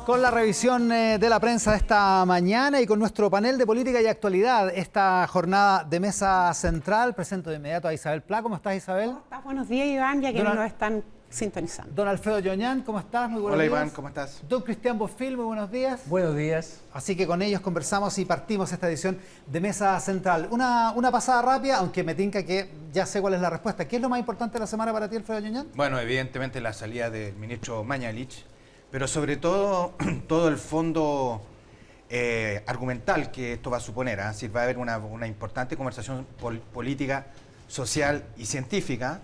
Con la revisión de la prensa de esta mañana y con nuestro panel de política y actualidad, esta jornada de mesa central, presento de inmediato a Isabel Pla. ¿Cómo estás, Isabel? ¿Cómo estás? Buenos días, Iván, ya que nos están sintonizando. Don Alfredo Yoñán, ¿cómo estás? Muy buenos días. Hola, Iván, ¿cómo estás? Don Cristian Bofill, muy buenos días. Buenos días. Así que con ellos conversamos y partimos esta edición de Mesa Central. Una pasada rápida, aunque me tinca que ya sé cuál es la respuesta. ¿Qué es lo más importante de la semana para ti, Alfredo Yoñán? Bueno, evidentemente la salida del ministro Mañalich, pero sobre todo todo el fondo argumental que esto va a suponer. Es decir, va a haber una importante conversación política, social y científica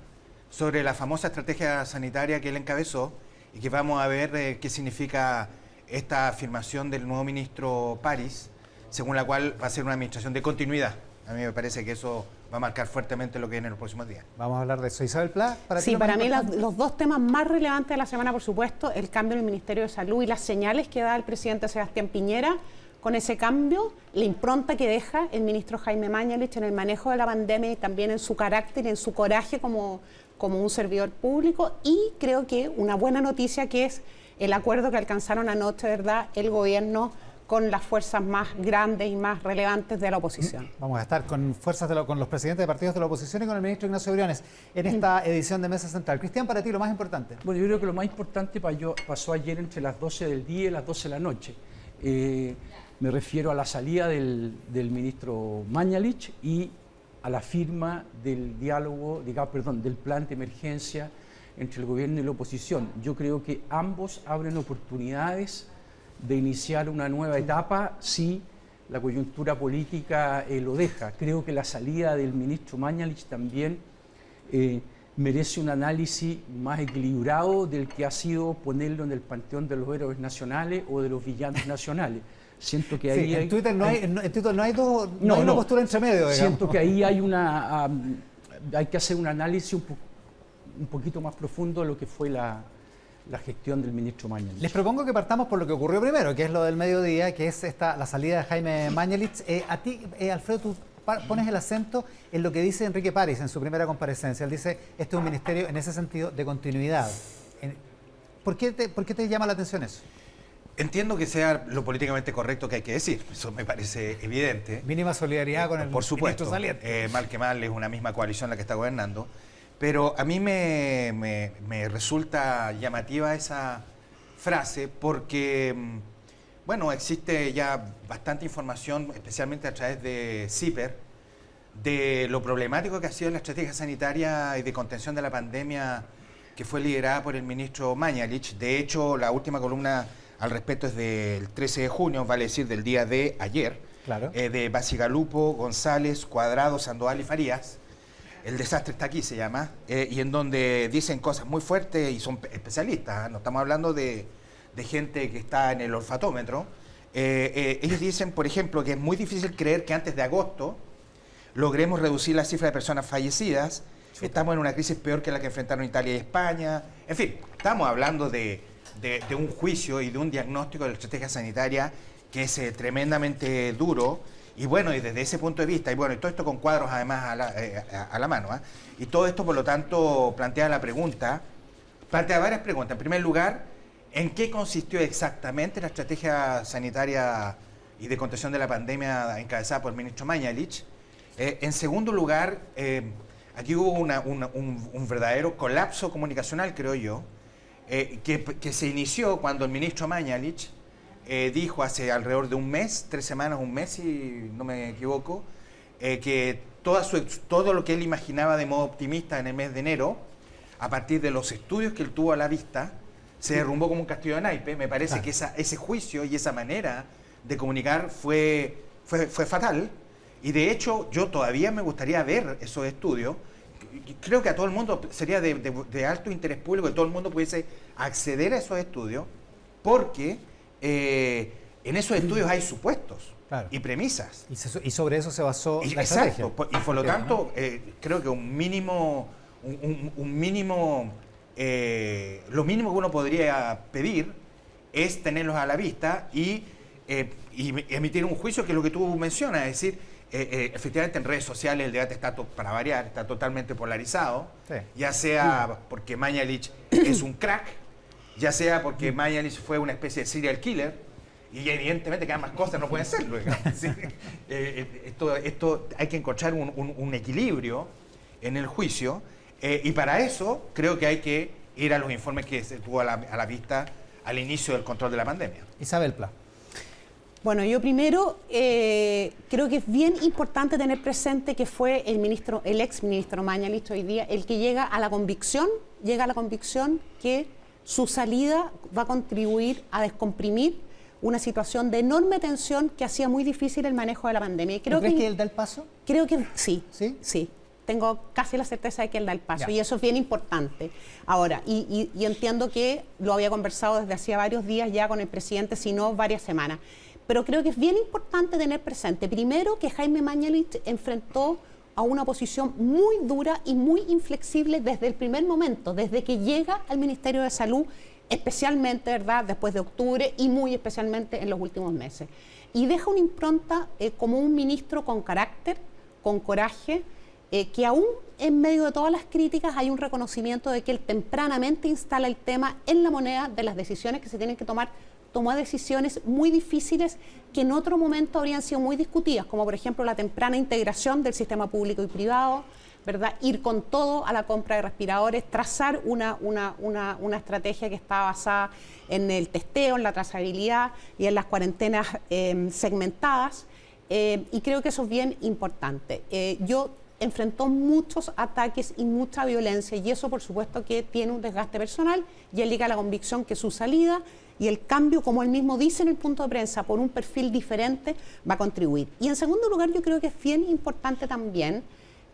sobre la famosa estrategia sanitaria que él encabezó y que vamos a ver qué significa esta afirmación del nuevo ministro París, según la cual va a ser una administración de continuidad. A mí me parece que eso va a marcar fuertemente lo que viene en los próximos días. Vamos a hablar de eso. Isabel Pla, ¿para ti? Sí, para mí los dos temas más relevantes de la semana, por supuesto, el cambio en el Ministerio de Salud y las señales que da el presidente Sebastián Piñera con ese cambio, la impronta que deja el ministro Jaime Mañalich en el manejo de la pandemia y también en su carácter, en su coraje como un servidor público, y creo que una buena noticia que es el acuerdo que alcanzaron anoche, ¿verdad?, el gobierno con las fuerzas más grandes y más relevantes de la oposición. Vamos a estar con con los presidentes de partidos de la oposición y con el ministro Ignacio Briones en esta edición de Mesa Central. Cristian, para ti lo más importante. Bueno, yo creo que lo más importante pasó ayer entre las 12 del día y las 12 de la noche. Me refiero a la salida del ministro Mañalich y a la firma del diálogo, del plan de emergencia entre el gobierno y la oposición. Yo creo que ambos abren oportunidades de iniciar una nueva etapa si la coyuntura política lo deja. Creo que la salida del ministro Mañalich también merece un análisis más equilibrado del que ha sido ponerlo en el panteón de los héroes nacionales o de los villanos nacionales. Siento que ahí en Twitter no hay una postura entre medio, digamos. Siento que ahí hay hay que hacer un análisis un poquito más profundo de lo que fue la gestión del ministro Mañalich. Les propongo que partamos por lo que ocurrió primero, que es lo del mediodía, que es la salida de Jaime Mañalich. A ti, Alfredo, tú pones el acento en lo que dice Enrique París en su primera comparecencia. Él dice, este es un ministerio en ese sentido de continuidad. ¿Por qué te llama la atención eso? Entiendo que sea lo políticamente correcto que hay que decir, eso me parece evidente. Mínima solidaridad con el por supuesto, ministro saliente. Mal que mal, es una misma coalición la que está gobernando. Pero a mí me resulta llamativa esa frase porque, bueno, existe ya bastante información, especialmente a través de CIPER, de lo problemático que ha sido la estrategia sanitaria y de contención de la pandemia que fue liderada por el ministro Mañalich. De hecho, la última columna al respecto es del 13 de junio, vale decir del día de ayer, claro. De Bacigalupo, González, Cuadrado, Sandoval y Farías. El desastre está aquí, se llama, y en donde dicen cosas muy fuertes y son especialistas, ¿eh? No estamos hablando de gente que está en el olfatómetro. Ellos dicen, por ejemplo, que es muy difícil creer que antes de agosto logremos reducir la cifra de personas fallecidas. Sí. Estamos en una crisis peor que la que enfrentaron Italia y España. En fin, estamos hablando de un juicio y de un diagnóstico de la estrategia sanitaria que es tremendamente duro. Y bueno, y desde ese punto de vista, y bueno, y todo esto con cuadros además a la mano, ¿eh? Y todo esto, por lo tanto, plantea varias preguntas. En primer lugar, ¿en qué consistió exactamente la estrategia sanitaria y de contención de la pandemia encabezada por el ministro Mañalich? En segundo lugar, aquí hubo un verdadero colapso comunicacional, creo yo, que se inició cuando el ministro Mañalich dijo hace alrededor de un mes, 3 semanas, un mes, si no me equivoco, que todo lo que él imaginaba de modo optimista en el mes de enero, a partir de los estudios que él tuvo a la vista, se derrumbó como un castillo de naipes. Me parece que ese juicio y esa manera de comunicar fue fatal. Y de hecho, yo todavía me gustaría ver esos estudios. Creo que a todo el mundo sería de alto interés público que todo el mundo pudiese acceder a esos estudios, porque en esos estudios hay supuestos, claro, y premisas. Y sobre eso se basó la estrategia. Exacto, y por lo tanto, creo que lo mínimo que uno podría pedir es tenerlos a la vista y emitir un juicio, que es lo que tú mencionas, es decir, efectivamente en redes sociales el debate está, para variar, está totalmente polarizado, sí, ya sea porque Mañalich es un crack ya sea porque Mañalich fue una especie de serial killer, y evidentemente que ambas cosas no pueden serlo. ¿Sí? Esto hay que encontrar un equilibrio en el juicio, y para eso creo que hay que ir a los informes que se tuvo a la vista al inicio del control de la pandemia. Isabel Pla. Bueno, yo primero creo que es bien importante tener presente que fue el ex ministro Mañalich hoy día el que llega a la convicción que su salida va a contribuir a descomprimir una situación de enorme tensión que hacía muy difícil el manejo de la pandemia. Y ¿Crees que él da el paso? Creo que sí. ¿Sí? Sí. Tengo casi la certeza de que él da el paso, Ya. y eso es bien importante. Ahora, y entiendo que lo había conversado desde hacía varios días ya con el presidente, si no varias semanas. Pero creo que es bien importante tener presente, primero, que Jaime Mañalich enfrentó a una oposición muy dura y muy inflexible desde el primer momento, desde que llega al Ministerio de Salud, especialmente, ¿verdad?, después de octubre y muy especialmente en los últimos meses. Y deja una impronta como un ministro con carácter, con coraje, que aún en medio de todas las críticas hay un reconocimiento de que él tempranamente instala el tema en la moneda de las decisiones que se tienen que tomar. Tomó decisiones muy difíciles que en otro momento habrían sido muy discutidas, como por ejemplo la temprana integración del sistema público y privado, ¿verdad? Ir con todo a la compra de respiradores, trazar una estrategia que está basada en el testeo, en la trazabilidad y en las cuarentenas segmentadas, y creo que eso es bien importante. Yo enfrentó muchos ataques y mucha violencia, y eso por supuesto que tiene un desgaste personal, y él llega a la convicción que su salida y el cambio, como él mismo dice en el punto de prensa, por un perfil diferente, va a contribuir. Y en segundo lugar, yo creo que es bien importante también,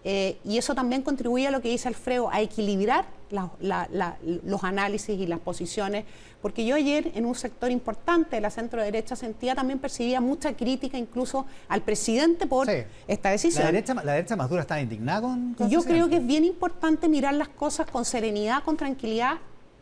y eso también contribuye a lo que dice Alfredo, a equilibrar los análisis y las posiciones, porque yo ayer en un sector importante de la centro derecha también percibía mucha crítica incluso al presidente por esta decisión. La derecha más dura está indignada con Yo creo que es bien importante mirar las cosas con serenidad, con tranquilidad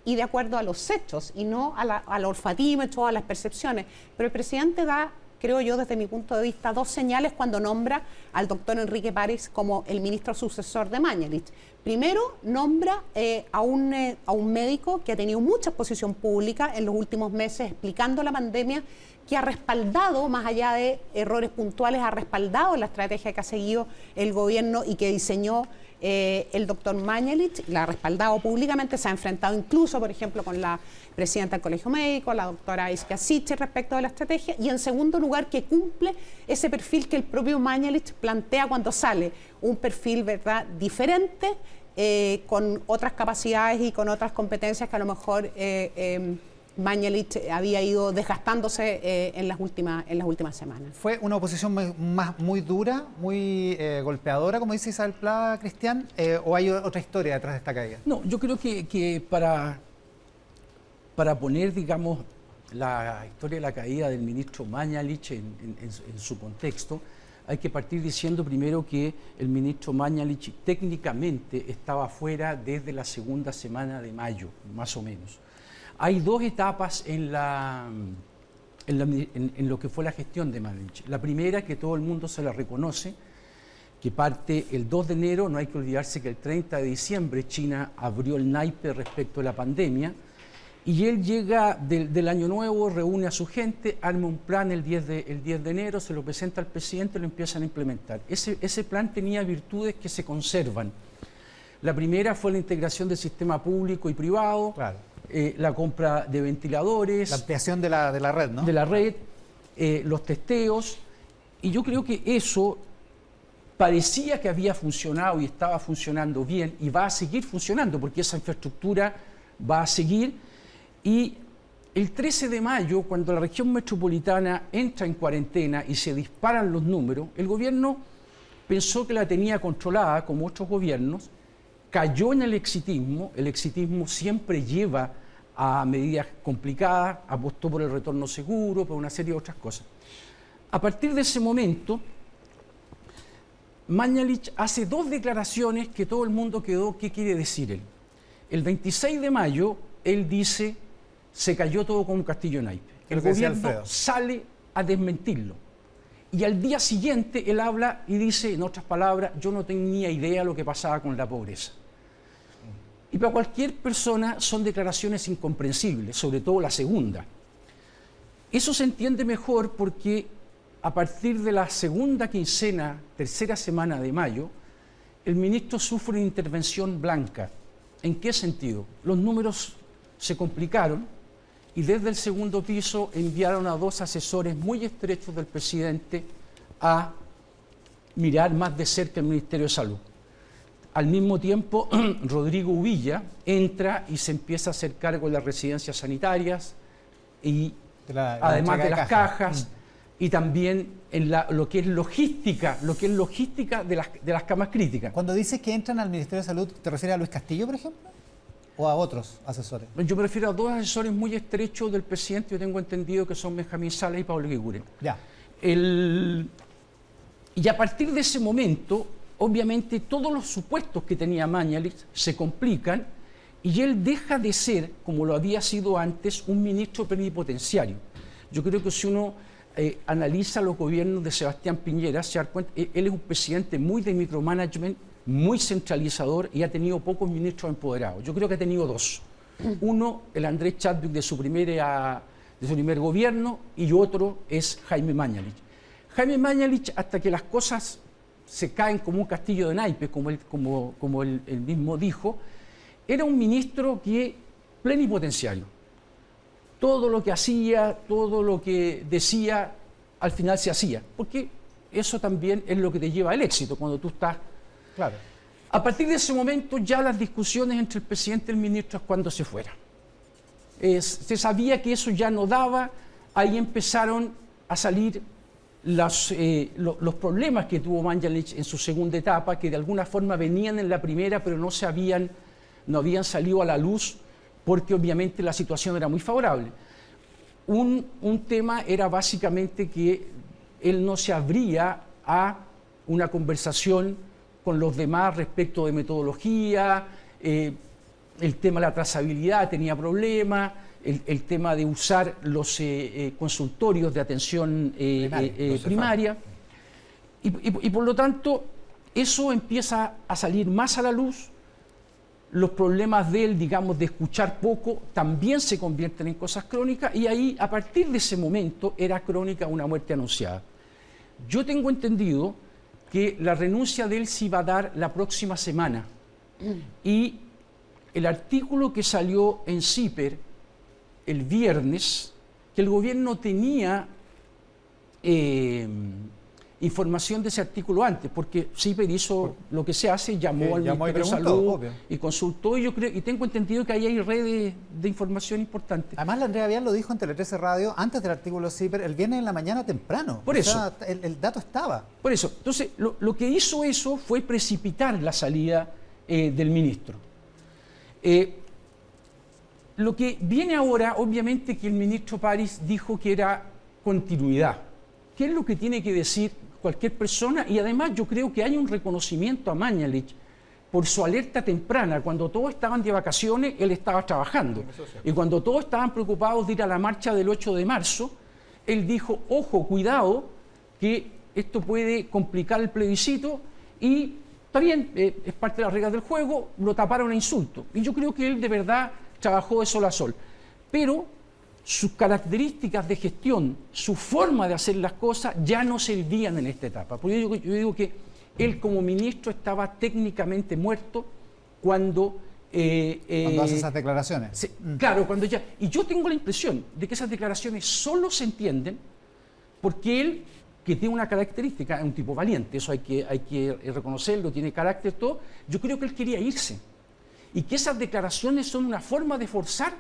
y de acuerdo a los hechos y no al olfatímetro, a las percepciones. Pero el presidente da, creo yo, desde mi punto de vista, dos señales cuando nombra al doctor Enrique París como el ministro sucesor de Mañalich. Primero, nombra a un médico que ha tenido mucha exposición pública en los últimos meses explicando la pandemia, que ha respaldado, más allá de errores puntuales, ha respaldado la estrategia que ha seguido el gobierno y que diseñó el doctor Mañalich, la ha respaldado públicamente, se ha enfrentado incluso, por ejemplo, con la presidenta del Colegio Médico, la doctora Isquia Siche, respecto de la estrategia, y en segundo lugar, que cumple ese perfil que el propio Mañalich plantea cuando sale, un perfil, ¿verdad?, diferente, con otras capacidades y con otras competencias que a lo mejor Mañalich había ido desgastándose en las últimas semanas. ¿Fue una oposición muy dura, muy golpeadora, como dice Isabel Pla, Cristian, o hay otra historia detrás de esta caída? No, yo creo que para poner, digamos, la historia de la caída del ministro Mañalich en su contexto, hay que partir diciendo primero que el ministro Mañalich técnicamente estaba fuera desde la segunda semana de mayo, más o menos. Hay dos etapas en lo que fue la gestión de Mañalich. La primera, que todo el mundo se la reconoce, que parte el 2 de enero, no hay que olvidarse que el 30 de diciembre China abrió el naipe respecto a la pandemia, y él llega del año nuevo, reúne a su gente, arma un plan el 10 de enero, se lo presenta al presidente y lo empiezan a implementar. Ese plan tenía virtudes que se conservan. La primera fue la integración del sistema público y privado, Claro. La compra de ventiladores, La ampliación de la red, ¿no? de la red, los testeos, y yo creo que eso parecía que había funcionado y estaba funcionando bien y va a seguir funcionando porque esa infraestructura va a seguir. Y el 13 de mayo, cuando la región metropolitana entra en cuarentena y se disparan los números, el gobierno pensó que la tenía controlada, como otros gobiernos, cayó en el exitismo siempre lleva a medidas complicadas, apostó por el retorno seguro, por una serie de otras cosas. A partir de ese momento, Mañalich hace dos declaraciones que todo el mundo quedó, ¿qué quiere decir él? El 26 de mayo, él dice, se cayó todo con un castillo naipe. El gobierno sale a desmentirlo. Y al día siguiente él habla y dice, en otras palabras, yo no tenía idea de lo que pasaba con la pobreza. y para cualquier persona son declaraciones incomprensibles, sobre todo la segunda. Eso se entiende mejor porque a partir de la segunda quincena, tercera semana de mayo, el ministro sufre una intervención blanca. ¿En qué sentido? Los números se complicaron y desde el segundo piso enviaron a 2 asesores muy estrechos del presidente a mirar más de cerca el Ministerio de Salud. Al mismo tiempo, Rodrigo Uvilla entra y se empieza a hacer cargo de las residencias sanitarias y además de las cajas y también en lo que es logística de las camas críticas. Cuando dices que entran al Ministerio de Salud, ¿te refieres a Luis Castillo, por ejemplo? ¿O a otros asesores? Yo me refiero a 2 asesores muy estrechos del presidente, yo tengo entendido que son Benjamín Salas y Pablo Guiguren. Ya. Y a partir de ese momento, obviamente todos los supuestos que tenía Mañalich se complican y él deja de ser, como lo había sido antes, un ministro plenipotenciario. Yo creo que si uno analiza los gobiernos de Sebastián Piñera, se da cuenta, él es un presidente muy de micromanagement, muy centralizador y ha tenido pocos ministros empoderados. Yo creo que ha tenido 2. Uno, el Andrés Chadwick de su primer gobierno, y otro es Jaime Mañalich. Jaime Mañalich, hasta que las cosas se caen como un castillo de naipes, como él mismo dijo, era un ministro que plenipotenciario. Todo lo que hacía, todo lo que decía, al final se hacía. Porque eso también es lo que te lleva al éxito, cuando tú estás... Claro. A partir de ese momento ya las discusiones entre el presidente y el ministro es cuando se fuera. Se sabía que eso ya no daba, ahí empezaron a salir los problemas que tuvo Mañalich en su segunda etapa, que de alguna forma venían en la primera, pero no habían salido a la luz porque obviamente la situación era muy favorable. Un tema era básicamente que él no se abría a una conversación con los demás respecto de metodología, el tema de la trazabilidad tenía problemas, el tema de usar los consultorios de atención primaria. Y por lo tanto, eso empieza a salir más a la luz. Los problemas de él, digamos, de escuchar poco, también se convierten en cosas crónicas y ahí, a partir de ese momento, era crónica una muerte anunciada. Yo tengo entendido que la renuncia de él se iba a dar la próxima semana y el artículo que salió en CIPER el viernes, que el gobierno tenía información de ese artículo antes, porque CIPER hizo lo que se hace, llamó al Ministerio de Salud obvio, y consultó, y yo creo, y tengo entendido que ahí hay redes de información importante. Además, la Andrea Vial lo dijo en Tele 13 Radio antes del artículo CIPER, el viernes en la mañana temprano. Por eso. Sea, el dato estaba. Por eso. Entonces, lo que hizo eso fue precipitar la salida del ministro. Lo que viene ahora, obviamente, que el ministro París dijo que era continuidad. ¿Qué es lo que tiene que decir cualquier persona? Y además yo creo que hay un reconocimiento a Mañalich por su alerta temprana. Cuando todos estaban de vacaciones, él estaba trabajando. Y cuando todos estaban preocupados de ir a la marcha del 8 de marzo, él dijo, ojo, cuidado, que esto puede complicar el plebiscito y está bien, es parte de las reglas del juego, lo taparon a insultos. Y yo creo que él de verdad trabajó de sol a sol. Pero sus características de gestión, su forma de hacer las cosas ya no servían en esta etapa. Porque yo digo que él como ministro estaba técnicamente muerto cuando hace esas declaraciones. Claro, cuando ya... Y yo tengo la impresión de que esas declaraciones solo se entienden porque él, que tiene una característica, es un tipo valiente, eso hay que reconocerlo, tiene carácter, todo, yo creo que él quería irse. Y que esas declaraciones son una forma de forzar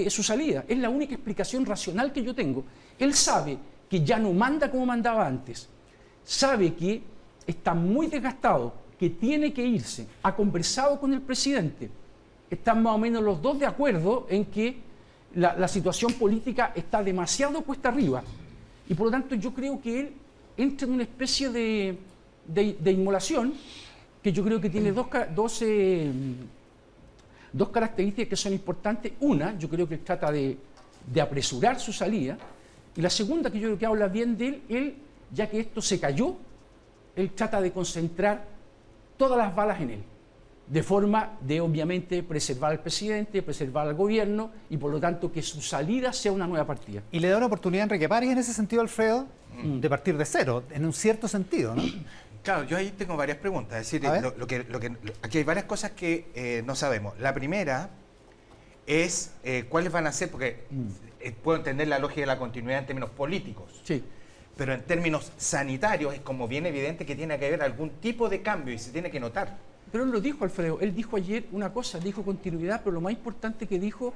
su salida. Es la única explicación racional que yo tengo. Él sabe que ya no manda como mandaba antes. Sabe que está muy desgastado, que tiene que irse. Ha conversado con el presidente. Están más o menos los dos de acuerdo en que la situación política está demasiado cuesta arriba. Y por lo tanto yo creo que él entra en una especie de inmolación que yo creo que tiene dos características que son importantes. Una, yo creo que él trata de apresurar su salida. Y la segunda, que yo creo que habla bien de él, ya que esto se cayó, él trata de concentrar todas las balas en él. de forma de obviamente preservar al presidente, preservar al gobierno y por lo tanto que su salida sea una nueva partida. Y le da una oportunidad a Enrique París en ese sentido, Alfredo, de partir de cero, en un cierto sentido, ¿no? Claro, yo ahí tengo varias preguntas. Es decir, A ver. aquí hay varias cosas que no sabemos. La primera es cuáles van a ser, porque puedo entender la lógica de la continuidad en términos políticos, Sí. pero en términos sanitarios es como bien evidente que tiene que haber algún tipo de cambio y se tiene que notar. Pero él lo dijo, Alfredo, él dijo ayer una cosa, dijo continuidad, pero lo más importante que dijo,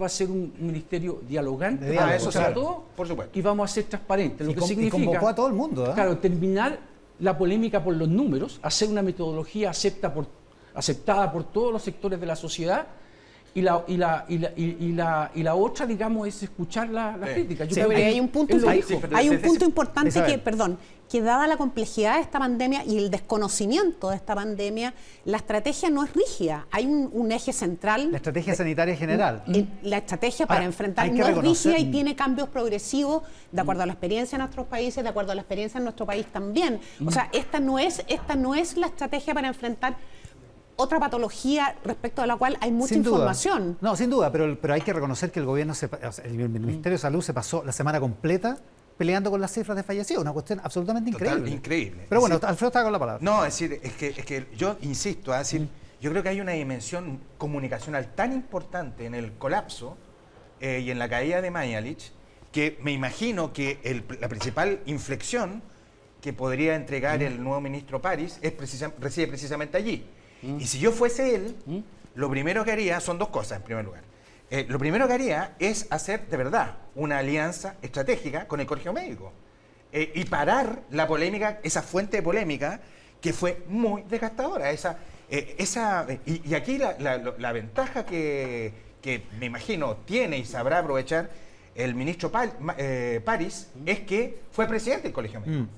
va a ser un ministerio dialogante, De diálogo, eso para sí, todo, por supuesto. y vamos a ser transparentes, lo que Y significa, convocó a todo el mundo, ¿eh? claro, terminar la polémica por los números, hacer una metodología aceptada por todos los sectores de la sociedad, y la otra, digamos, es escuchar las críticas. Yo Sí, creo pero que hay un punto, él lo hay, dijo. hay un desde punto ese- importante Isabel. que dada la complejidad de esta pandemia y el desconocimiento de esta pandemia, la estrategia no es rígida. Hay un eje central. La estrategia sanitaria general. La estrategia para Ahora, enfrentar hay que no es reconocer- rígida y tiene cambios progresivos de acuerdo a la experiencia de nuestros países, de acuerdo a la experiencia en nuestro país también. O sea, esta no es la estrategia para enfrentar otra patología respecto de la cual hay mucha Sin duda. información. No, sin duda, pero hay que reconocer que el gobierno, o sea, el Ministerio de Salud se pasó la semana completa peleando con las cifras de fallecidos, una cuestión absolutamente increíble. Increíble. Pero bueno, Es decir, Alfredo está con la palabra. no, es decir, es que yo insisto, es decir, yo creo que hay una dimensión comunicacional tan importante en el colapso y en la caída de Mañalich, que me imagino que la principal inflexión que podría entregar el nuevo ministro París reside precisamente allí. Y si yo fuese él, lo primero que haría son dos cosas, en primer lugar. Lo primero que haría es hacer de verdad una alianza estratégica con el Colegio Médico y parar la polémica, esa fuente de polémica que fue muy desgastadora. Y aquí la ventaja que me imagino tiene y sabrá aprovechar el ministro París es que fue presidente del Colegio Médico.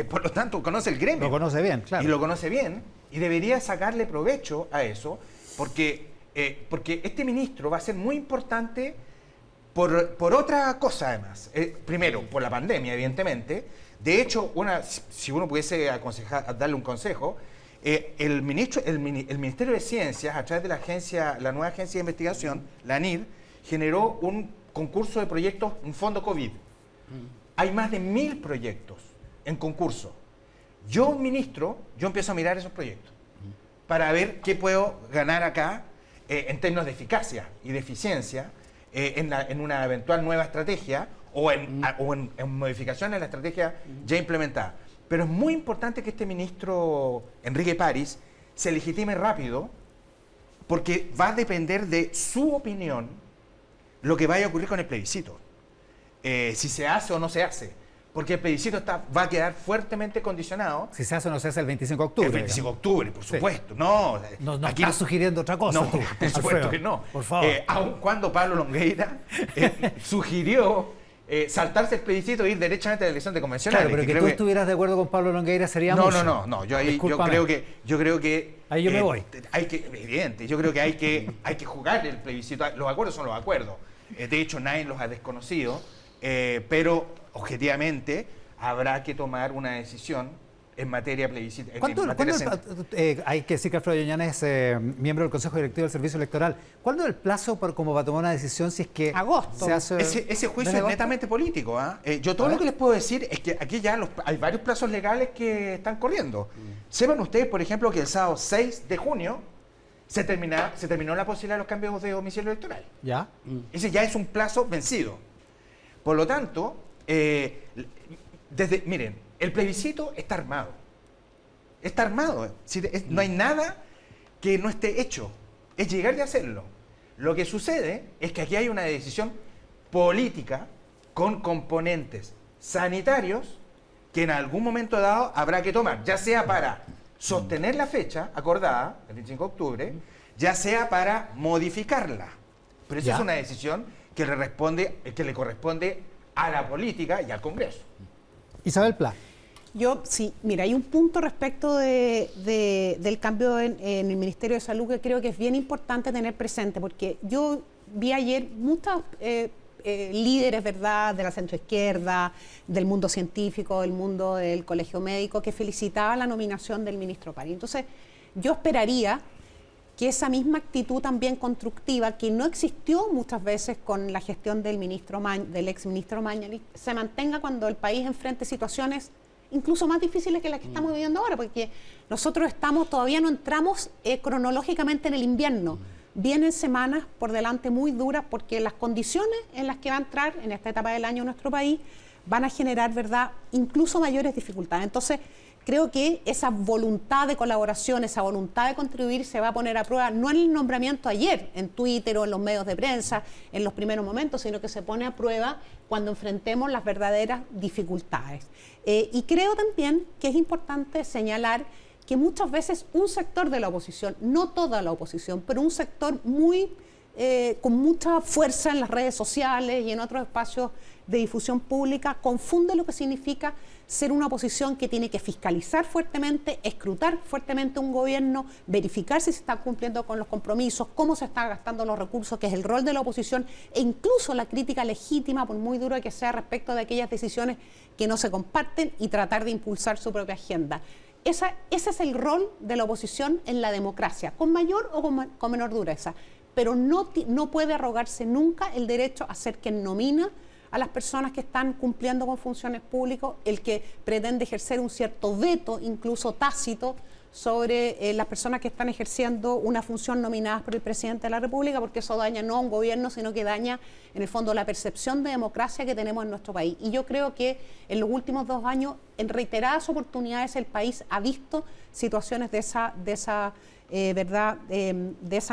Por lo tanto, conoce el gremio. Lo conoce bien, claro. Y lo conoce bien y debería sacarle provecho a eso porque este ministro va a ser muy importante por otra cosa además. Primero, por la pandemia, evidentemente. De hecho, si uno pudiese darle un consejo, el Ministerio de Ciencias, a través de la nueva agencia de investigación, la ANID, generó un concurso de proyectos, un fondo COVID. Hay más de 1000 proyectos en concurso. Yo, ministro, empiezo a mirar esos proyectos para ver qué puedo ganar acá en términos de eficacia y de eficiencia en una eventual nueva estrategia o en modificaciones a la estrategia ya implementada. Pero es muy importante que este ministro Enrique París se legitime rápido porque va a depender de su opinión lo que vaya a ocurrir con el plebiscito. Si se hace o no se hace. Porque el plebiscito va a quedar fuertemente condicionado. Si se hace o no se hace el 25 de octubre. El 25 de octubre, por Sí. supuesto. No, No aquí estás sugiriendo otra cosa, no, tú, por supuesto Alfredo. que no. Por favor. Aun cuando Pablo Longueira sugirió saltarse el plebiscito e ir derechamente a la elección de convencionales. Claro, pero que creo tú estuvieras de acuerdo con Pablo Longueira sería no, mucho. no. Yo Discúlpame. creo que Ahí yo me voy. Evidente. Yo creo que hay que jugar el plebiscito. Los acuerdos son los acuerdos. De hecho, nadie los ha desconocido. Pero objetivamente habrá que tomar una decisión en materia plebiscito. Hay que decir que Alfredo Yoñana es miembro del Consejo Directivo del Servicio Electoral. ¿Cuándo es el plazo como para tomar una decisión si es que Agosto. se hace? Ese juicio ¿desde es agosto? netamente político. Yo todo A lo ver. que les puedo decir es que aquí ya hay varios plazos legales que están corriendo. Sepan ustedes, por ejemplo, que el sábado 6 de junio se terminó la posibilidad de los cambios de domicilio electoral. ¿Ya? Ese ya es un plazo vencido. Por lo tanto, miren, el plebiscito está armado. Está armado. No hay nada que no esté hecho. Es llegar y hacerlo. Lo que sucede es que aquí hay una decisión política con componentes sanitarios que en algún momento dado habrá que tomar, ya sea para sostener la fecha acordada, el 25 de octubre, ya sea para modificarla. Pero esa Ya. es una decisión que le corresponde a la política y al Congreso. Isabel Pla. Mira, hay un punto respecto del cambio en el Ministerio de Salud que creo que es bien importante tener presente, porque yo vi ayer muchos líderes, ¿verdad?, de la centroizquierda, del mundo científico, del mundo del Colegio Médico, que felicitaban la nominación del ministro París. Entonces, yo esperaría que esa misma actitud también constructiva, que no existió muchas veces con la gestión del exministro Mañalich, se mantenga cuando el país enfrente situaciones incluso más difíciles que las que estamos viviendo ahora, porque nosotros todavía no entramos cronológicamente en el invierno. Vienen semanas por delante muy duras porque las condiciones en las que va a entrar en esta etapa del año nuestro país van a generar, ¿verdad?, incluso mayores dificultades. Entonces, creo que esa voluntad de colaboración, esa voluntad de contribuir se va a poner a prueba, no en el nombramiento ayer, en Twitter o en los medios de prensa, en los primeros momentos, sino que se pone a prueba cuando enfrentemos las verdaderas dificultades. Y creo también que es importante señalar que muchas veces un sector de la oposición, no toda la oposición, pero un sector con mucha fuerza en las redes sociales y en otros espacios de difusión pública, confunde lo que significa ser una oposición que tiene que fiscalizar fuertemente, escrutar fuertemente un gobierno, verificar si se está cumpliendo con los compromisos, cómo se están gastando los recursos, que es el rol de la oposición, e incluso la crítica legítima, por muy dura que sea, respecto de aquellas decisiones que no se comparten y tratar de impulsar su propia agenda. Ese es el rol de la oposición en la democracia, con mayor o con menor dureza, pero no puede arrogarse nunca el derecho a ser quien nomina a las personas que están cumpliendo con funciones públicas, el que pretende ejercer un cierto veto, incluso tácito, sobre las personas que están ejerciendo una función nominadas por el presidente de la República, porque eso daña no a un gobierno, sino que daña, en el fondo, la percepción de democracia que tenemos en nuestro país. Y yo creo que en los últimos 2 años, en reiteradas oportunidades, el país ha visto situaciones de esa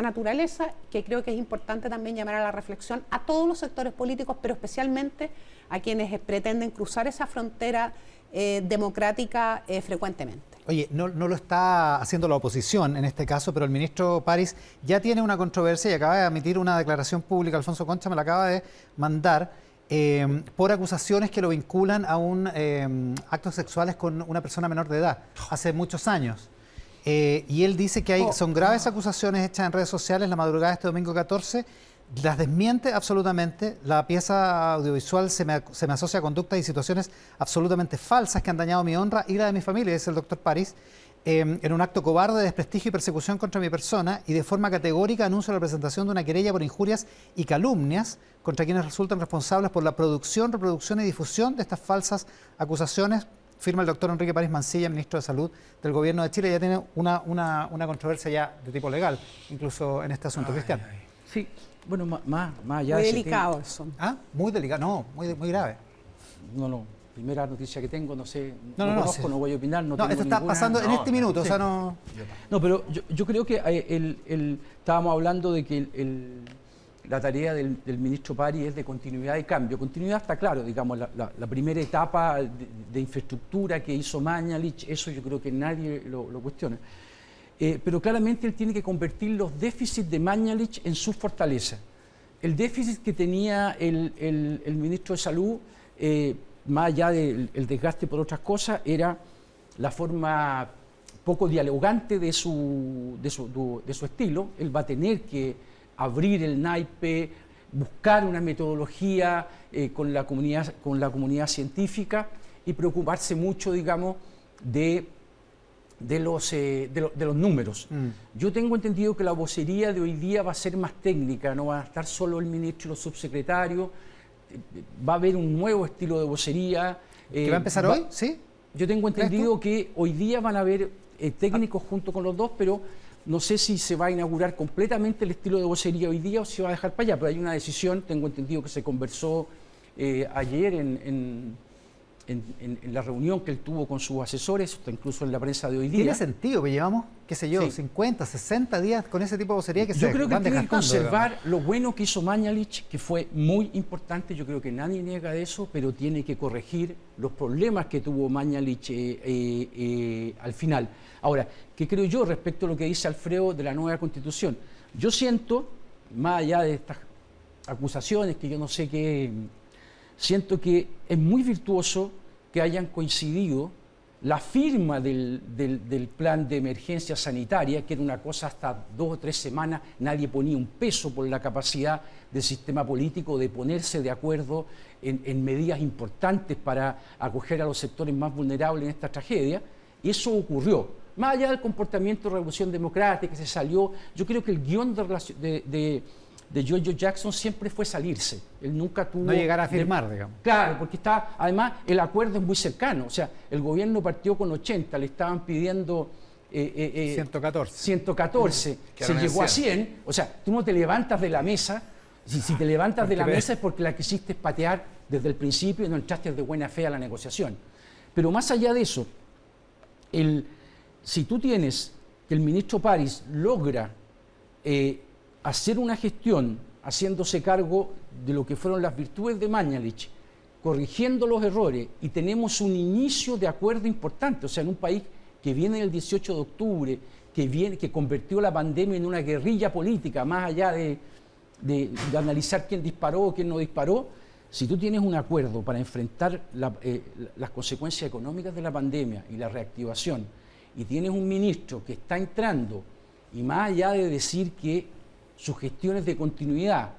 naturaleza, que creo que es importante también llamar a la reflexión a todos los sectores políticos, pero especialmente a quienes pretenden cruzar esa frontera democrática frecuentemente. Oye, no lo está haciendo la oposición en este caso, pero el ministro París ya tiene una controversia y acaba de emitir una declaración pública. Alfonso Concha me la acaba de mandar por acusaciones que lo vinculan a actos sexuales con una persona menor de edad hace muchos años. Y él dice que son graves acusaciones hechas en redes sociales la madrugada de este domingo 14. Las desmiente absolutamente. La pieza audiovisual se me asocia a conductas y situaciones absolutamente falsas que han dañado mi honra y la de mi familia, dice el doctor París, en un acto cobarde de desprestigio y persecución contra mi persona, y de forma categórica anuncio la presentación de una querella por injurias y calumnias contra quienes resultan responsables por la producción, reproducción y difusión de estas falsas acusaciones. Firma el doctor Enrique París Mancilla, ministro de Salud del Gobierno de Chile. Ya tiene una controversia ya de tipo legal, incluso en este asunto. Cristian. Sí, bueno, más allá muy de delicado eso. ¿Ah? Muy delicado, no, muy grave. No, primera noticia que tengo, no sé, no conozco, no voy a opinar. No, esto está pasando en este minuto, sí. O sea, no... No, pero yo creo que estábamos hablando de que la tarea del ministro París es de continuidad y cambio. Continuidad está claro, digamos, la primera etapa de infraestructura que hizo Mañalich, eso yo creo que nadie lo cuestiona. Pero claramente él tiene que convertir los déficits de Mañalich en su fortaleza. El déficit que tenía el ministro de Salud, más allá del desgaste por otras cosas, era la forma poco dialogante de su estilo. Él va a tener que abrir el naipe, buscar una metodología con la comunidad científica y preocuparse mucho, digamos, de los números. Yo tengo entendido que la vocería de hoy día va a ser más técnica, no va a estar solo el ministro y los subsecretarios, va a haber un nuevo estilo de vocería. ¿Que va a empezar hoy? ¿Sí? Yo tengo entendido que hoy día van a haber técnicos junto con los dos, pero no sé si se va a inaugurar completamente el estilo de vocería hoy día o si va a dejar para allá, pero hay una decisión, tengo entendido que se conversó ayer en la reunión que él tuvo con sus asesores, incluso en la prensa de hoy día. ¿Tiene sentido que llevamos, qué sé yo, 50, 60 días con ese tipo de vocería que yo creo que tiene que conservar lo bueno que hizo Mañalich, que fue muy importante, yo creo que nadie niega de eso, pero tiene que corregir los problemas que tuvo Mañalich al final. Ahora, ¿qué creo yo respecto a lo que dice Alfredo de la nueva Constitución? Yo siento, más allá de estas acusaciones que yo no sé qué, siento que es muy virtuoso que hayan coincidido la firma del plan de emergencia sanitaria, que era una cosa hasta 2 o 3 semanas, nadie ponía un peso por la capacidad del sistema político de ponerse de acuerdo en medidas importantes para acoger a los sectores más vulnerables en esta tragedia, y eso ocurrió. más allá del comportamiento de Revolución Democrática que se salió, yo creo que el guión de George Jackson siempre fue salirse. Él nunca tuvo... No llegar a firmar, digamos. Claro, porque está, además el acuerdo es muy cercano. O sea, el gobierno partió con 80, le estaban pidiendo 114. 114, se llegó a 100. O sea, tú no te levantas de la mesa. Si te levantas de la mesa es porque la que hiciste es patear desde el principio y no entraste de buena fe a la negociación. Pero más allá de eso, si tú tienes que el ministro París logra hacer una gestión haciéndose cargo de lo que fueron las virtudes de Mañalich, corrigiendo los errores, y tenemos un inicio de acuerdo importante, o sea, en un país que viene el 18 de octubre, que convirtió la pandemia en una guerrilla política, más allá de analizar quién disparó o quién no disparó. Si tú tienes un acuerdo para enfrentar las consecuencias económicas de la pandemia y la reactivación, y tienes un ministro que está entrando, y más allá de decir que sus gestiones de continuidad,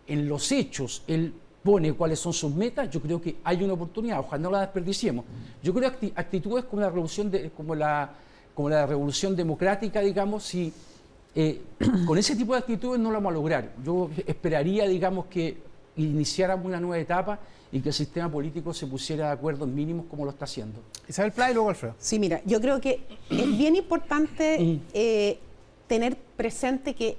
en los hechos, él pone cuáles son sus metas, yo creo que hay una oportunidad, ojalá no la desperdiciemos. Yo creo que actitudes como la revolución como la revolución democrática, digamos, si con ese tipo de actitudes no lo vamos a lograr. Yo esperaría, digamos, que iniciáramos una nueva etapa y que el sistema político se pusiera de acuerdo en mínimos como lo está haciendo. Isabel Pla y luego Alfredo. Sí, mira, yo creo que es bien importante tener presente que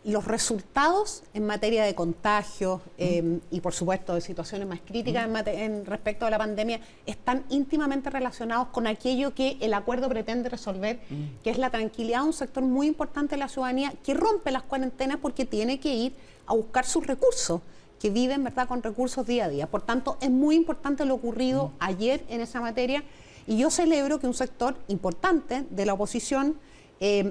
los resultados en materia de contagios y, por supuesto, de situaciones más críticas en respecto a la pandemia están íntimamente relacionados con aquello que el acuerdo pretende resolver, que es la tranquilidad de un sector muy importante de la ciudadanía que rompe las cuarentenas porque tiene que ir a buscar sus recursos, que viven, ¿verdad?, con recursos día a día. Por tanto, es muy importante lo ocurrido ayer en esa materia, y yo celebro que un sector importante de la oposición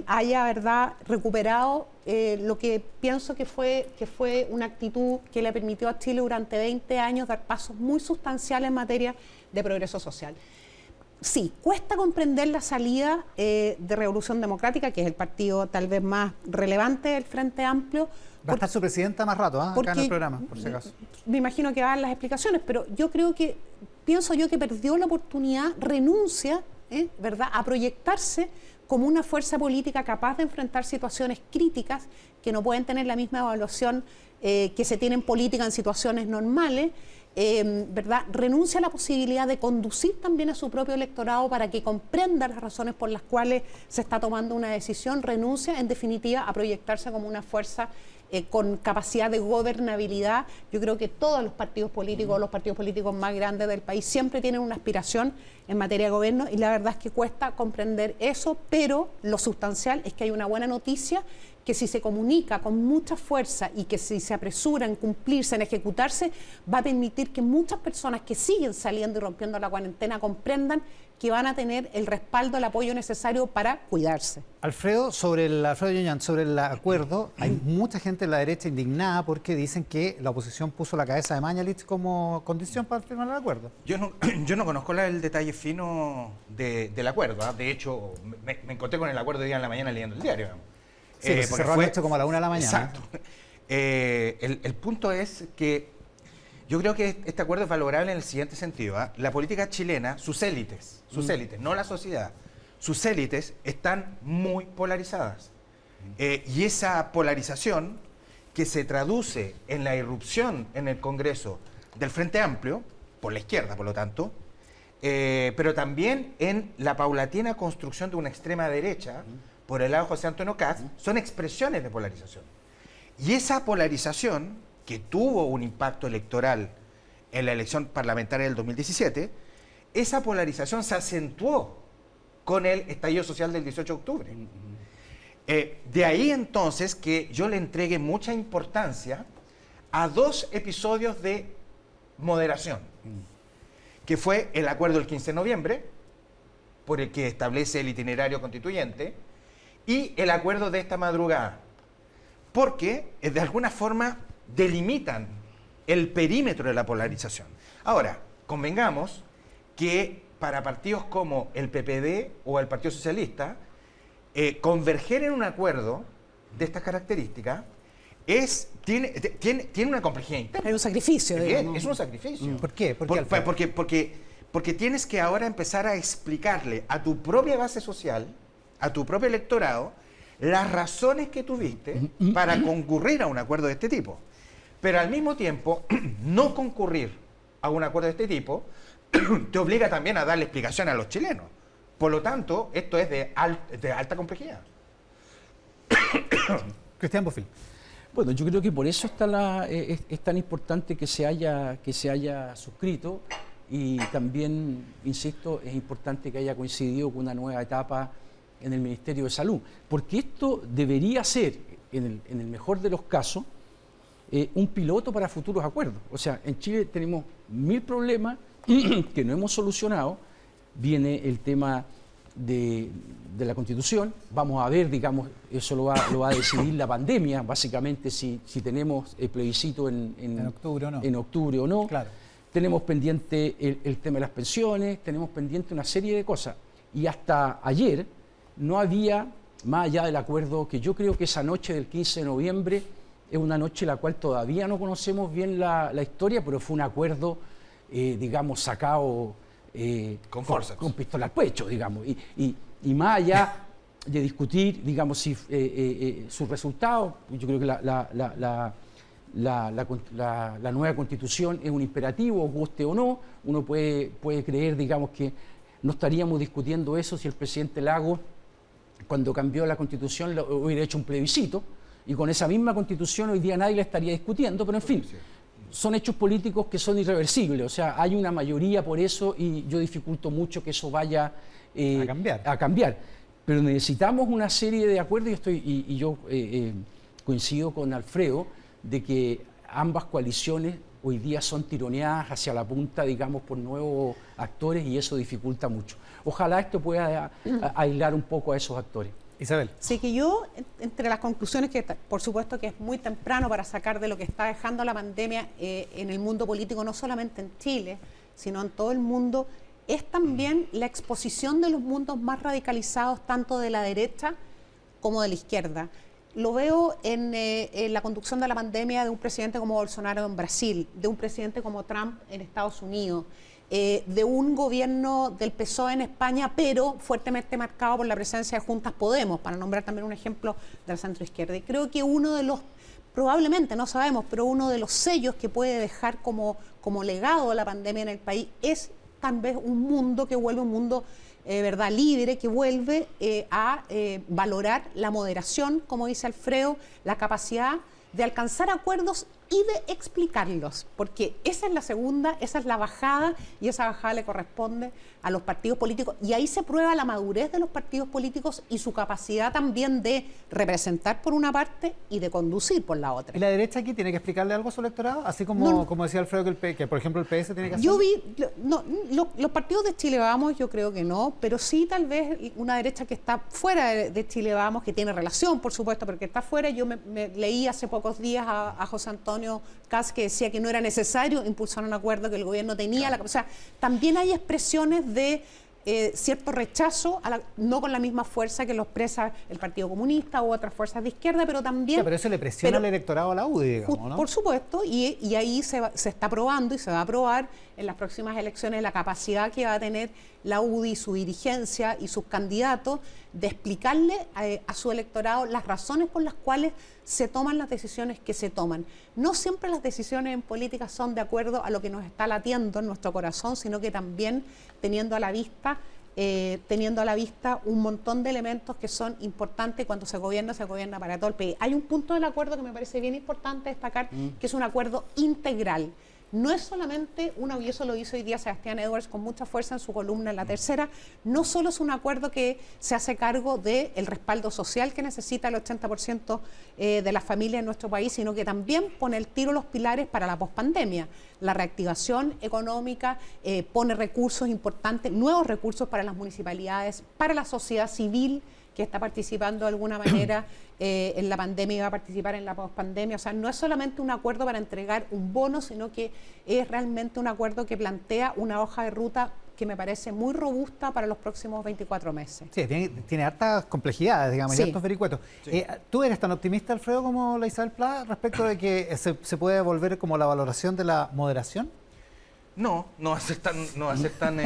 haya, ¿verdad?, recuperado lo que pienso que fue una actitud que le permitió a Chile durante 20 años dar pasos muy sustanciales en materia de progreso social. Sí, cuesta comprender la salida de Revolución Democrática, que es el partido tal vez más relevante del Frente Amplio. Va a estar su presidenta más rato, acá en el programa, por si acaso. Me imagino que va a dar las explicaciones, pero yo creo que, pienso yo que perdió la oportunidad, renuncia, ¿verdad?, a proyectarse como una fuerza política capaz de enfrentar situaciones críticas que no pueden tener la misma evaluación que se tiene en política en situaciones normales, ¿verdad? Renuncia a la posibilidad de conducir también a su propio electorado para que comprenda las razones por las cuales se está tomando una decisión, renuncia en definitiva a proyectarse como una fuerza con capacidad de gobernabilidad. Yo creo que todos los partidos políticos, los partidos políticos más grandes del país, siempre tienen una aspiración en materia de gobierno, y la verdad es que cuesta comprender eso, pero lo sustancial es que hay una buena noticia, que si se comunica con mucha fuerza y que si se apresura en cumplirse, en ejecutarse, va a permitir que muchas personas que siguen saliendo y rompiendo la cuarentena comprendan que van a tener el respaldo, el apoyo necesario para cuidarse. Alfredo Yuñán, sobre el acuerdo, hay mucha gente en la derecha indignada porque dicen que la oposición puso la cabeza de Mañalich como condición para firmar el acuerdo. Yo no conozco el detalle fino del acuerdo, ¿eh? De hecho, me encontré con el acuerdo hoy día en la mañana leyendo el diario. Sí, porque se cerró esto como a la 1 de la mañana. Exacto. El punto es que yo creo que este acuerdo es valorable en el siguiente sentido. La política chilena, sus élites, no la sociedad, sus élites están muy polarizadas. Y esa polarización, que se traduce en la irrupción en el Congreso del Frente Amplio, por la izquierda, por lo tanto, pero también en la paulatina construcción de una extrema derecha, por el lado de José Antonio Kast, son expresiones de polarización. Y esa polarización, que tuvo un impacto electoral en la elección parlamentaria del 2017, esa polarización se acentuó con el estallido social del 18 de octubre. De ahí entonces que yo le entregue mucha importancia a dos episodios de moderación, que fue el acuerdo del 15 de noviembre, por el que establece el itinerario constituyente, y el acuerdo de esta madrugada, porque de alguna forma delimitan el perímetro de la polarización. Ahora, convengamos que para partidos como el PPD o el Partido Socialista, converger en un acuerdo de estas características tiene una complejidad interna. Hay un sacrificio, digamos. Es un sacrificio. ¿Por qué? Porque Porque tienes que ahora empezar a explicarle a tu propia base social, a tu propio electorado, las razones que tuviste para concurrir a un acuerdo de este tipo. Pero al mismo tiempo, no concurrir a un acuerdo de este tipo te obliga también a darle explicación a los chilenos. Por lo tanto, esto es de alta complejidad. Cristian Bofill. Bueno, yo creo que por eso es tan importante que se haya suscrito, y también, insisto, es importante que haya coincidido con una nueva etapa en el Ministerio de Salud, porque esto debería ser, en el mejor de los casos, un piloto para futuros acuerdos. O sea, en Chile tenemos 1000 problemas que no hemos solucionado. Viene el tema de la Constitución. Vamos a ver, digamos, eso lo va a decidir la pandemia, básicamente, si tenemos el plebiscito en octubre o no. Claro. Tenemos pendiente el tema de las pensiones, tenemos pendiente una serie de cosas. Y hasta ayer no había, más allá del acuerdo, que yo creo que esa noche del 15 de noviembre es una noche en la cual todavía no conocemos bien la historia, pero fue un acuerdo, digamos, sacado con pistola al pecho, digamos. Y más allá de discutir, digamos, si sus resultados, yo creo que la nueva Constitución es un imperativo, guste o no. Uno puede creer, digamos, que no estaríamos discutiendo eso si el presidente Lagos, cuando cambió la Constitución, hubiera hecho un plebiscito, y con esa misma Constitución hoy día nadie la estaría discutiendo, pero en fin, son hechos políticos que son irreversibles. O sea, hay una mayoría por eso, y yo dificulto mucho que eso vaya a cambiar. Pero necesitamos una serie de acuerdos, y yo coincido con Alfredo, de que ambas coaliciones hoy día son tironeadas hacia la punta, digamos, por nuevos actores, y eso dificulta mucho. Ojalá esto pueda aislar un poco a esos actores. Isabel. Sí, que yo, entre las conclusiones, que por supuesto que es muy temprano para sacar de lo que está dejando la pandemia en el mundo político, no solamente en Chile, sino en todo el mundo, es también la exposición de los mundos más radicalizados, tanto de la derecha como de la izquierda. Lo veo en la conducción de la pandemia de un presidente como Bolsonaro en Brasil, de un presidente como Trump en Estados Unidos, de un gobierno del PSOE en España, pero fuertemente marcado por la presencia de Juntas Podemos, para nombrar también un ejemplo de la centroizquierda. Y creo que uno de los, probablemente, no sabemos, pero uno de los sellos que puede dejar como legado de la pandemia en el país es tal vez un mundo que vuelve un mundo ¿verdad? Libre, que vuelve a valorar la moderación, como dice Alfredo, la capacidad de alcanzar acuerdos y de explicarlos, porque esa es la segunda, esa es la bajada, y esa bajada le corresponde a los partidos políticos, y ahí se prueba la madurez de los partidos políticos y su capacidad también de representar por una parte y de conducir por la otra. ¿Y la derecha aquí tiene que explicarle algo a su electorado? Así como decía Alfredo, que por ejemplo el PS tiene que hacer. Yo vi, los partidos de Chile Vamos, yo creo que no, pero sí tal vez una derecha que está fuera de Chile Vamos, que tiene relación, por supuesto, pero que está fuera. Yo me leí hace pocos días a José Antonio Kast, que decía que no era necesario impulsar un acuerdo, que el gobierno tenía. O sea, también hay expresiones de cierto rechazo, no con la misma fuerza que lo expresa el Partido Comunista u otras fuerzas de izquierda, pero también... Sí, pero eso le presiona al electorado a la UDI, digamos, ¿no? Por supuesto, y ahí se está probando y se va a probar en las próximas elecciones la capacidad que va a tener la UDI, su dirigencia y sus candidatos de explicarle a su electorado las razones por las cuales se toman las decisiones que se toman. No siempre las decisiones en política son de acuerdo a lo que nos está latiendo en nuestro corazón, sino que también teniendo a la vista un montón de elementos que son importantes. Cuando se gobierna para todo el país. Hay un punto del acuerdo que me parece bien importante destacar, que es un acuerdo integral. No es solamente y eso lo hizo hoy día Sebastián Edwards con mucha fuerza en su columna en La Tercera, no solo es un acuerdo que se hace cargo del respaldo social que necesita el 80% de las familias en nuestro país, sino que también pone el tiro a los pilares para la pospandemia. La reactivación económica pone recursos importantes, nuevos recursos para las municipalidades, para la sociedad civil, que está participando de alguna manera en la pandemia y va a participar en la pospandemia. O sea, no es solamente un acuerdo para entregar un bono, sino que es realmente un acuerdo que plantea una hoja de ruta que me parece muy robusta para los próximos 24 meses. Sí, tiene hartas complejidades, digamos, sí. Y hartos vericuetos. Sí. ¿Tú eres tan optimista, Alfredo, como la Isabel Pla, respecto de que se puede volver como la valoración de la moderación? No va a ser tan... No va a ser tan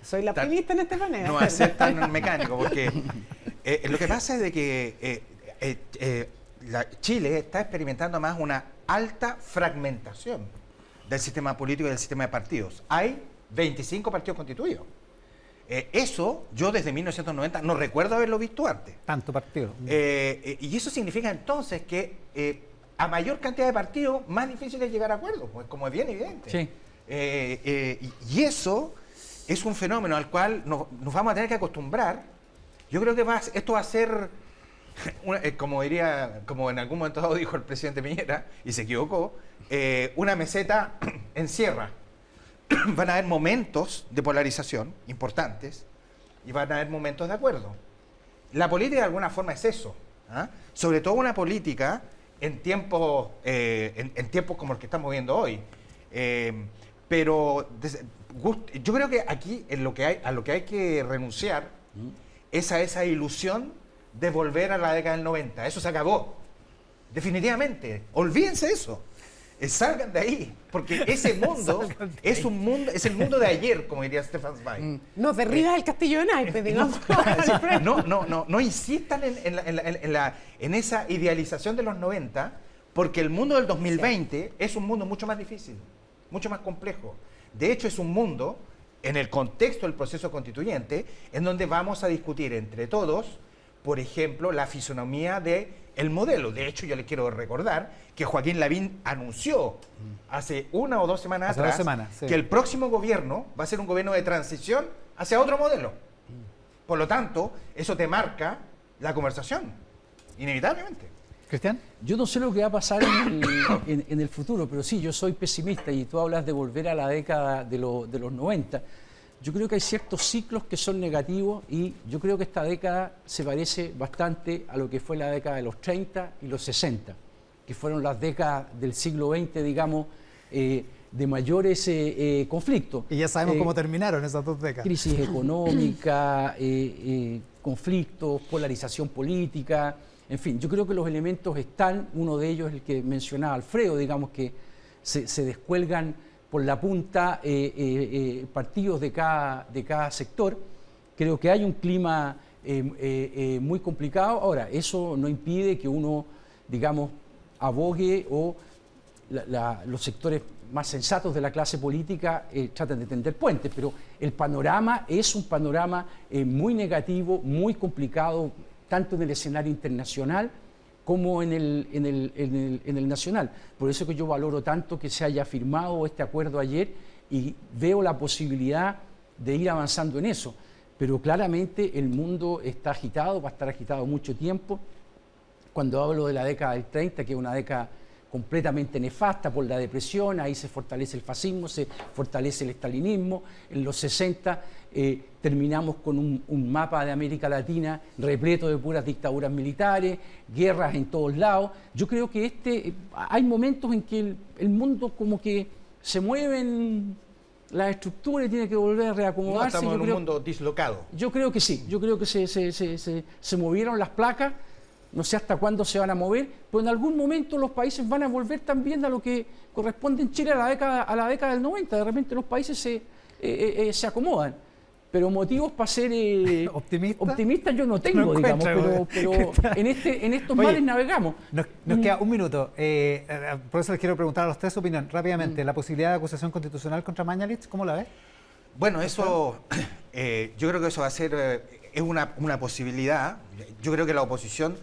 Soy la optimista en este panel. no va a ser tan mecánico, porque lo que pasa es de que Chile está experimentando más una alta fragmentación del sistema político y del sistema de partidos. Hay 25 partidos constituidos. Eso, yo desde 1990 no recuerdo haberlo visto antes. Tanto partido. Y eso significa entonces que a mayor cantidad de partidos, más difícil es llegar a acuerdos, pues, como es bien evidente. Sí. Y eso es un fenómeno al cual nos vamos a tener que acostumbrar. Yo creo que esto va a ser, como en algún momento dado dijo el presidente Piñera, y se equivocó, una meseta en sierra. Van a haber momentos de polarización importantes y van a haber momentos de acuerdo. La política de alguna forma es eso, ¿ah? Sobre todo una política en tiempos como el que estamos viendo hoy. Pero yo creo que aquí a lo que hay que renunciar es a esa ilusión de volver a la década del 90. Eso se acabó. Definitivamente. Olvídense de eso. Salgan de ahí, porque ese mundo es el mundo de ayer, como diría Stefan Zweig. Nos derribas el castillo de naipes, digamos. No insistan en esa idealización de los 90, porque el mundo del 2020 es un mundo mucho más difícil, mucho más complejo. De hecho, es un mundo, en el contexto del proceso constituyente, en donde vamos a discutir entre todos, por ejemplo, la fisonomía del modelo. De hecho, yo les quiero recordar que Joaquín Lavín anunció hace 1 o 2 semanas atrás que el próximo gobierno va a ser un gobierno de transición hacia otro modelo. Por lo tanto, eso te marca la conversación, inevitablemente. ¿Cristian? Yo no sé lo que va a pasar en el futuro, pero sí, yo soy pesimista y tú hablas de volver a la década de los 90. Yo creo que hay ciertos ciclos que son negativos y yo creo que esta década se parece bastante a lo que fue la década de los 30 y los 60, que fueron las décadas del siglo XX, digamos, de mayores conflictos. Y ya sabemos cómo terminaron esas 2 décadas. Crisis económica, conflictos, polarización política, en fin, yo creo que los elementos están, uno de ellos es el que mencionaba Alfredo, digamos que se descuelgan por la punta partidos de cada sector. Creo que hay un clima muy complicado. Ahora, eso no impide que uno, digamos, abogue o los sectores más sensatos de la clase política traten de tender puentes, pero el panorama es un panorama muy negativo, muy complicado, tanto en el escenario internacional como en el nacional. Por eso que yo valoro tanto que se haya firmado este acuerdo ayer y veo la posibilidad de ir avanzando en eso. Pero claramente el mundo está agitado, va a estar agitado mucho tiempo. Cuando hablo de la década del 30, que es una década completamente nefasta por la depresión, ahí se fortalece el fascismo, se fortalece el estalinismo. En los 60 terminamos con un mapa de América Latina repleto de puras dictaduras militares, guerras en todos lados. Yo creo que hay momentos en que el mundo como que se mueven las estructuras y tiene que volver a reacomodarse. No, estamos en un mundo dislocado. Yo creo que sí, yo creo que se movieron las placas. No sé hasta cuándo se van a mover, pero en algún momento los países van a volver también a lo que corresponde en Chile a la década del 90. De repente los países se acomodan. Pero motivos para ser optimista yo no tengo, digamos, pero en estos mares navegamos. Nos queda un minuto. Por eso les quiero preguntar a los 3 su opinión. Rápidamente, la posibilidad de acusación constitucional contra Mañalich, ¿cómo la ves? Bueno, eso, yo creo que eso va a ser, es una posibilidad. Yo creo que la oposición,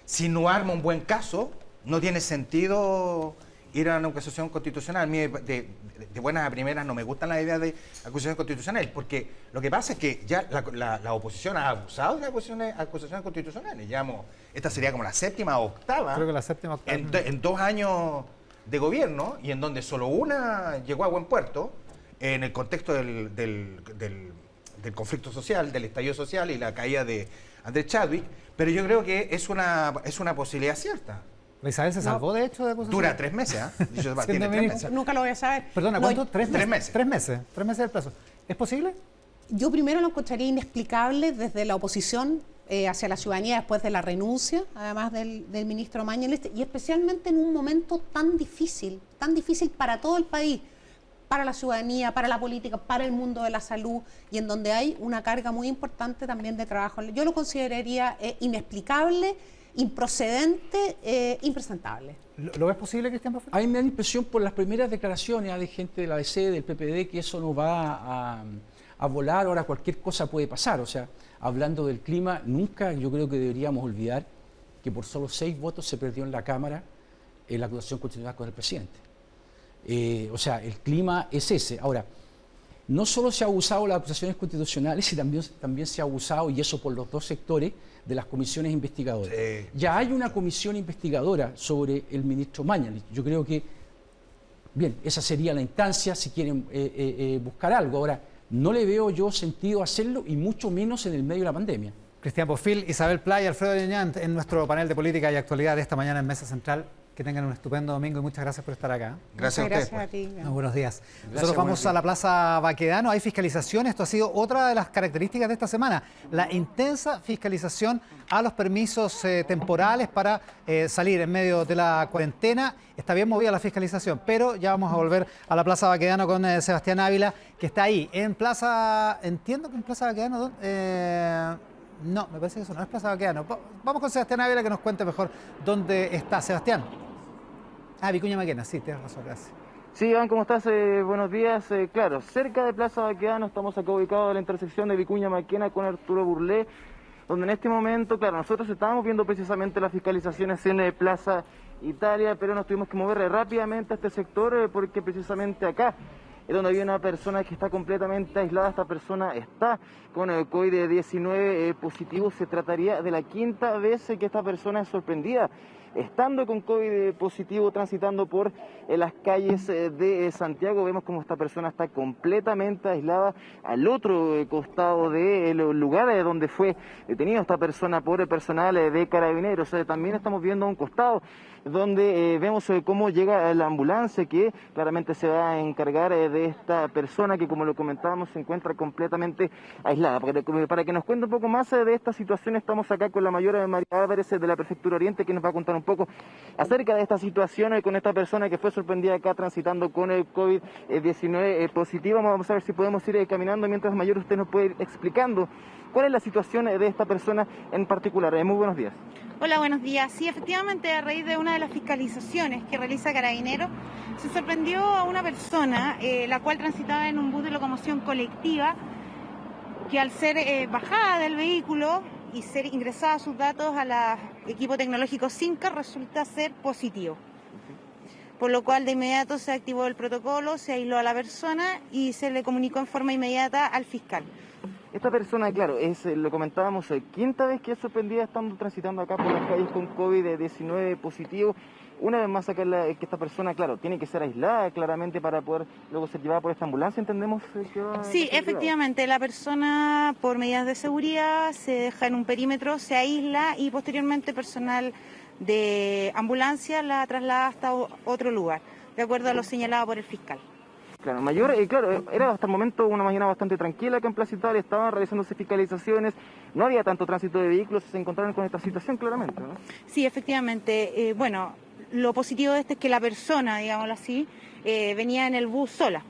si no arma un buen caso, no tiene sentido ir a una acusación constitucional. A mí de buenas a primeras no me gustan las ideas de acusación constitucional, porque lo que pasa es que ya la oposición ha abusado de las acusaciones constitucionales. Esta sería como la 7ª o 8ª. Creo que la 7ª o 8ª. En 2 años de gobierno, y en donde solo una llegó a buen puerto, en el contexto del conflicto social, del estallido social y la caída de Andrés Chadwick, pero yo creo que es una posibilidad cierta. ¿Isabel se salvó de hecho de acusación? Dura 3 meses, ¿eh? Tiene 3 meses. Nunca lo voy a saber. Perdona, ¿cuánto? 3 meses. 3 meses. 3 meses. 3 meses del plazo. ¿Es posible? Yo primero lo encontraría inexplicable desde la oposición hacia la ciudadanía después de la renuncia, además del ministro Mañalich, y especialmente en un momento tan difícil para todo el país. para la ciudadanía, para la política, para el mundo de la salud, y en donde hay una carga muy importante también de trabajo. Yo lo consideraría inexplicable, improcedente, impresentable. ¿Lo ves posible, Cristian Bofill? A mí me da la impresión por las primeras declaraciones de gente de la ADC, del PPD, que eso no va a volar. Ahora cualquier cosa puede pasar. O sea, hablando del clima, nunca yo creo que deberíamos olvidar que por solo 6 votos se perdió en la Cámara la acusación constitucional con el presidente. O sea, el clima es ese. Ahora, no solo se ha abusado de las acusaciones constitucionales, sino también se ha abusado, y eso por los dos sectores, de las comisiones investigadoras. Sí. Ya hay una comisión investigadora sobre el ministro Mañalich. Yo creo que, bien, esa sería la instancia si quieren buscar algo. Ahora, no le veo yo sentido hacerlo, y mucho menos en el medio de la pandemia. Cristian Bofill, Isabel Playa, Alfredo Ñant, en nuestro panel de política y actualidad de esta mañana en Mesa Central. Que tengan un estupendo domingo y muchas gracias por estar acá. Gracias a ustedes. Gracias a ti. Buenos días. Gracias, Nosotros vamos buenos a la Plaza Baquedano. Hay fiscalización. Esto ha sido otra de las características de esta semana. La intensa fiscalización a los permisos temporales para salir en medio de la cuarentena. Está bien movida la fiscalización, pero ya vamos a volver a la Plaza Baquedano con Sebastián Ávila, que está ahí en Plaza... Entiendo que en Plaza Baquedano... No, me parece que eso no es Plaza Baquedano. Vamos con Sebastián Ávila, que nos cuente mejor dónde está. Sebastián. Vicuña Maquena, sí, tienes razón, gracias. Sí, Iván, ¿cómo estás? Buenos días. Claro, cerca de Plaza Baquedano, estamos acá ubicados en la intersección de Vicuña Maquena con Arturo Burlé, donde en este momento, claro, nosotros estábamos viendo precisamente las fiscalizaciones en Plaza Italia, pero nos tuvimos que mover rápidamente a este sector porque precisamente acá es donde había una persona que está completamente aislada. Esta persona está con el COVID-19 positivo. Se trataría de la 5ª vez que esta persona es sorprendida estando con COVID positivo, transitando por las calles de Santiago. Vemos como esta persona está completamente aislada al otro costado del lugar donde fue detenida esta persona por el personal de Carabineros. También estamos viendo a un costado donde vemos cómo llega la ambulancia, que claramente se va a encargar de esta persona que, como lo comentábamos, se encuentra completamente aislada. Para que nos cuente un poco más de esta situación, estamos acá con la mayor María Álvarez de la Prefectura Oriente, que nos va a contar un poco acerca de esta situación con esta persona que fue sorprendida acá transitando con el COVID-19 positivo. Vamos a ver si podemos ir caminando mientras mayor usted nos puede ir explicando cuál es la situación de esta persona en particular. Muy buenos días. Hola, buenos días. Sí, efectivamente, a raíz de una de las fiscalizaciones que realiza Carabineros, se sorprendió a una persona, la cual transitaba en un bus de locomoción colectiva, que al ser bajada del vehículo y ser ingresada sus datos al equipo tecnológico SINCAR, resulta ser positivo. Por lo cual de inmediato se activó el protocolo, se aisló a la persona y se le comunicó en forma inmediata al fiscal. Esta persona, claro, lo comentábamos, 5ª vez que es sorprendida estando transitando acá por las calles con COVID-19 positivo. Una vez más acá que esta persona, claro, tiene que ser aislada claramente para poder luego ser llevada por esta ambulancia, ¿entendemos? Sí, efectivamente, la persona por medidas de seguridad se deja en un perímetro, se aísla y posteriormente personal de ambulancia la traslada hasta otro lugar, de acuerdo a lo señalado por el fiscal. Claro, mayor, claro, era hasta el momento una mañana bastante tranquila acá en Plaza Italia, estaban realizándose fiscalizaciones, no había tanto tránsito de vehículos, se encontraron con esta situación claramente, ¿no? Sí, efectivamente, bueno, lo positivo de esto es que la persona, digámoslo así, venía en el bus sola,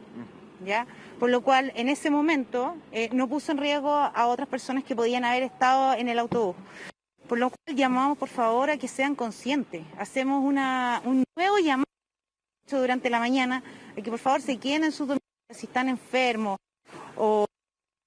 ¿ya? Por lo cual, en ese momento, no puso en riesgo a otras personas que podían haber estado en el autobús. Por lo cual, llamamos, por favor, a que sean conscientes. Hacemos un nuevo llamado durante la mañana, a que por favor se queden en sus domicilios si están enfermos o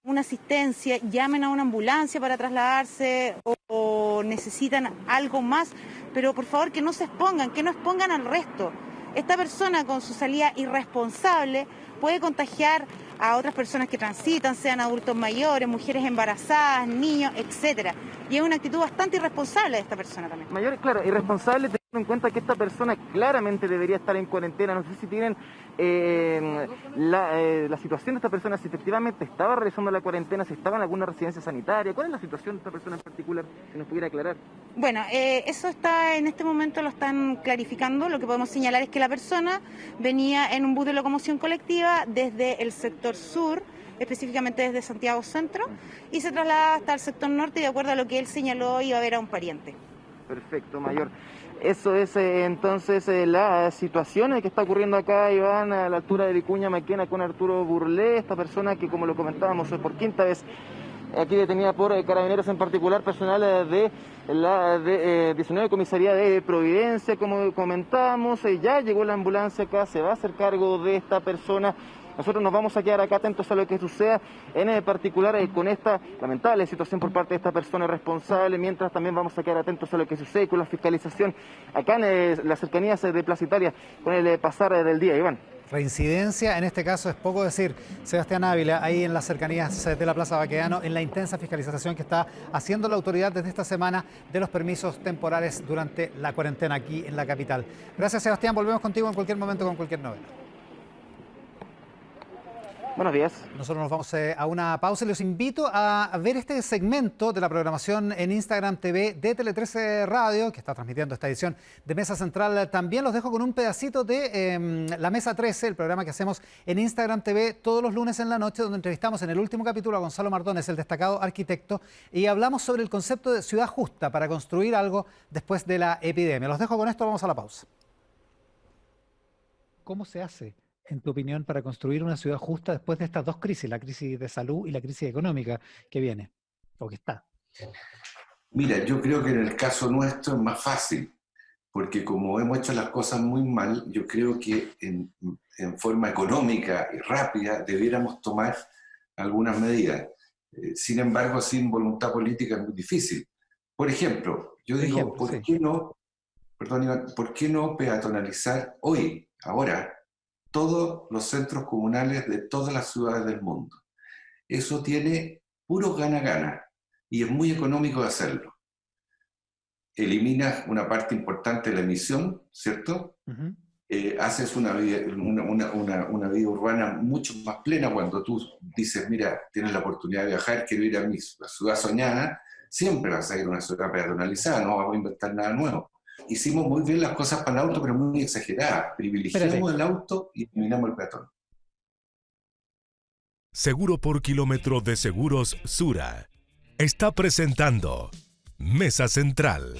una asistencia, llamen a una ambulancia para trasladarse o necesitan algo más, pero por favor que no se expongan, que no expongan al resto. Esta persona con su salida irresponsable puede contagiar a otras personas que transitan, sean adultos mayores, mujeres embarazadas, niños, etcétera. Y es una actitud bastante irresponsable de esta persona también. Mayor, claro, irresponsable teniendo en cuenta que esta persona claramente debería estar en cuarentena. No sé si tienen la situación de esta persona, si efectivamente estaba realizando la cuarentena, si estaba en alguna residencia sanitaria. ¿Cuál es la situación de esta persona en particular? Si nos pudiera aclarar. Bueno, eso está en este momento lo están clarificando. Lo que podemos señalar es que la persona venía en un bus de locomoción colectiva desde el sector sur, específicamente desde Santiago Centro, y se traslada hasta el sector norte y de acuerdo a lo que él señaló iba a ver a un pariente. Perfecto, mayor. Eso es entonces la situación que está ocurriendo acá, Iván, a la altura de Vicuña Maquena con Arturo Burlé, esta persona que, como lo comentábamos, por quinta vez aquí detenida por carabineros, en particular personal de la 19 Comisaría de Providencia, como comentábamos. Ya llegó la ambulancia acá, se va a hacer cargo de esta persona. Nosotros nos vamos a quedar acá atentos a lo que suceda, en particular con esta lamentable situación por parte de esta persona responsable, mientras también vamos a quedar atentos a lo que sucede con la fiscalización acá en las cercanías de Plaza Italia con el pasar del día, Iván. Reincidencia, en este caso es poco decir, Sebastián Ávila, ahí en las cercanías de la Plaza Baquedano, en la intensa fiscalización que está haciendo la autoridad desde esta semana de los permisos temporales durante la cuarentena aquí en la capital. Gracias, Sebastián, volvemos contigo en cualquier momento con cualquier novedad. Buenos días. Nosotros nos vamos a una pausa y los invito a ver este segmento de la programación en Instagram TV de Tele 13 Radio, que está transmitiendo esta edición de Mesa Central. También los dejo con un pedacito de La Mesa 13, el programa que hacemos en Instagram TV todos los lunes en la noche, donde entrevistamos en el último capítulo a Gonzalo Mardones, el destacado arquitecto, y hablamos sobre el concepto de ciudad justa para construir algo después de la epidemia. Los dejo con esto, vamos a la pausa. ¿Cómo se hace, en tu opinión, para construir una ciudad justa después de estas dos crisis, la crisis de salud y la crisis económica que viene, o que está? Mira, yo creo que en el caso nuestro es más fácil, porque como hemos hecho las cosas muy mal, yo creo que en forma económica y rápida debiéramos tomar algunas medidas. Sin embargo, sin voluntad política es muy difícil. Por ejemplo, yo digo, ¿por qué no, perdón, Iván, ¿por qué no peatonalizar hoy, ahora, todos los centros comunales de todas las ciudades del mundo? Eso tiene puro gana-gana y es muy económico de hacerlo. Eliminas una parte importante de la emisión, ¿cierto? Haces una vida urbana mucho más plena cuando tú dices, mira, tienes la oportunidad de viajar, quiero ir a mi ciudad soñada, siempre vas a ir a una ciudad peatonalizada, no vamos a inventar nada nuevo. Hicimos muy bien las cosas para el auto, pero muy exageradas. Privilegiamos el auto y eliminamos el peatón. Seguro por kilómetro de Seguros Sura está presentando Mesa Central.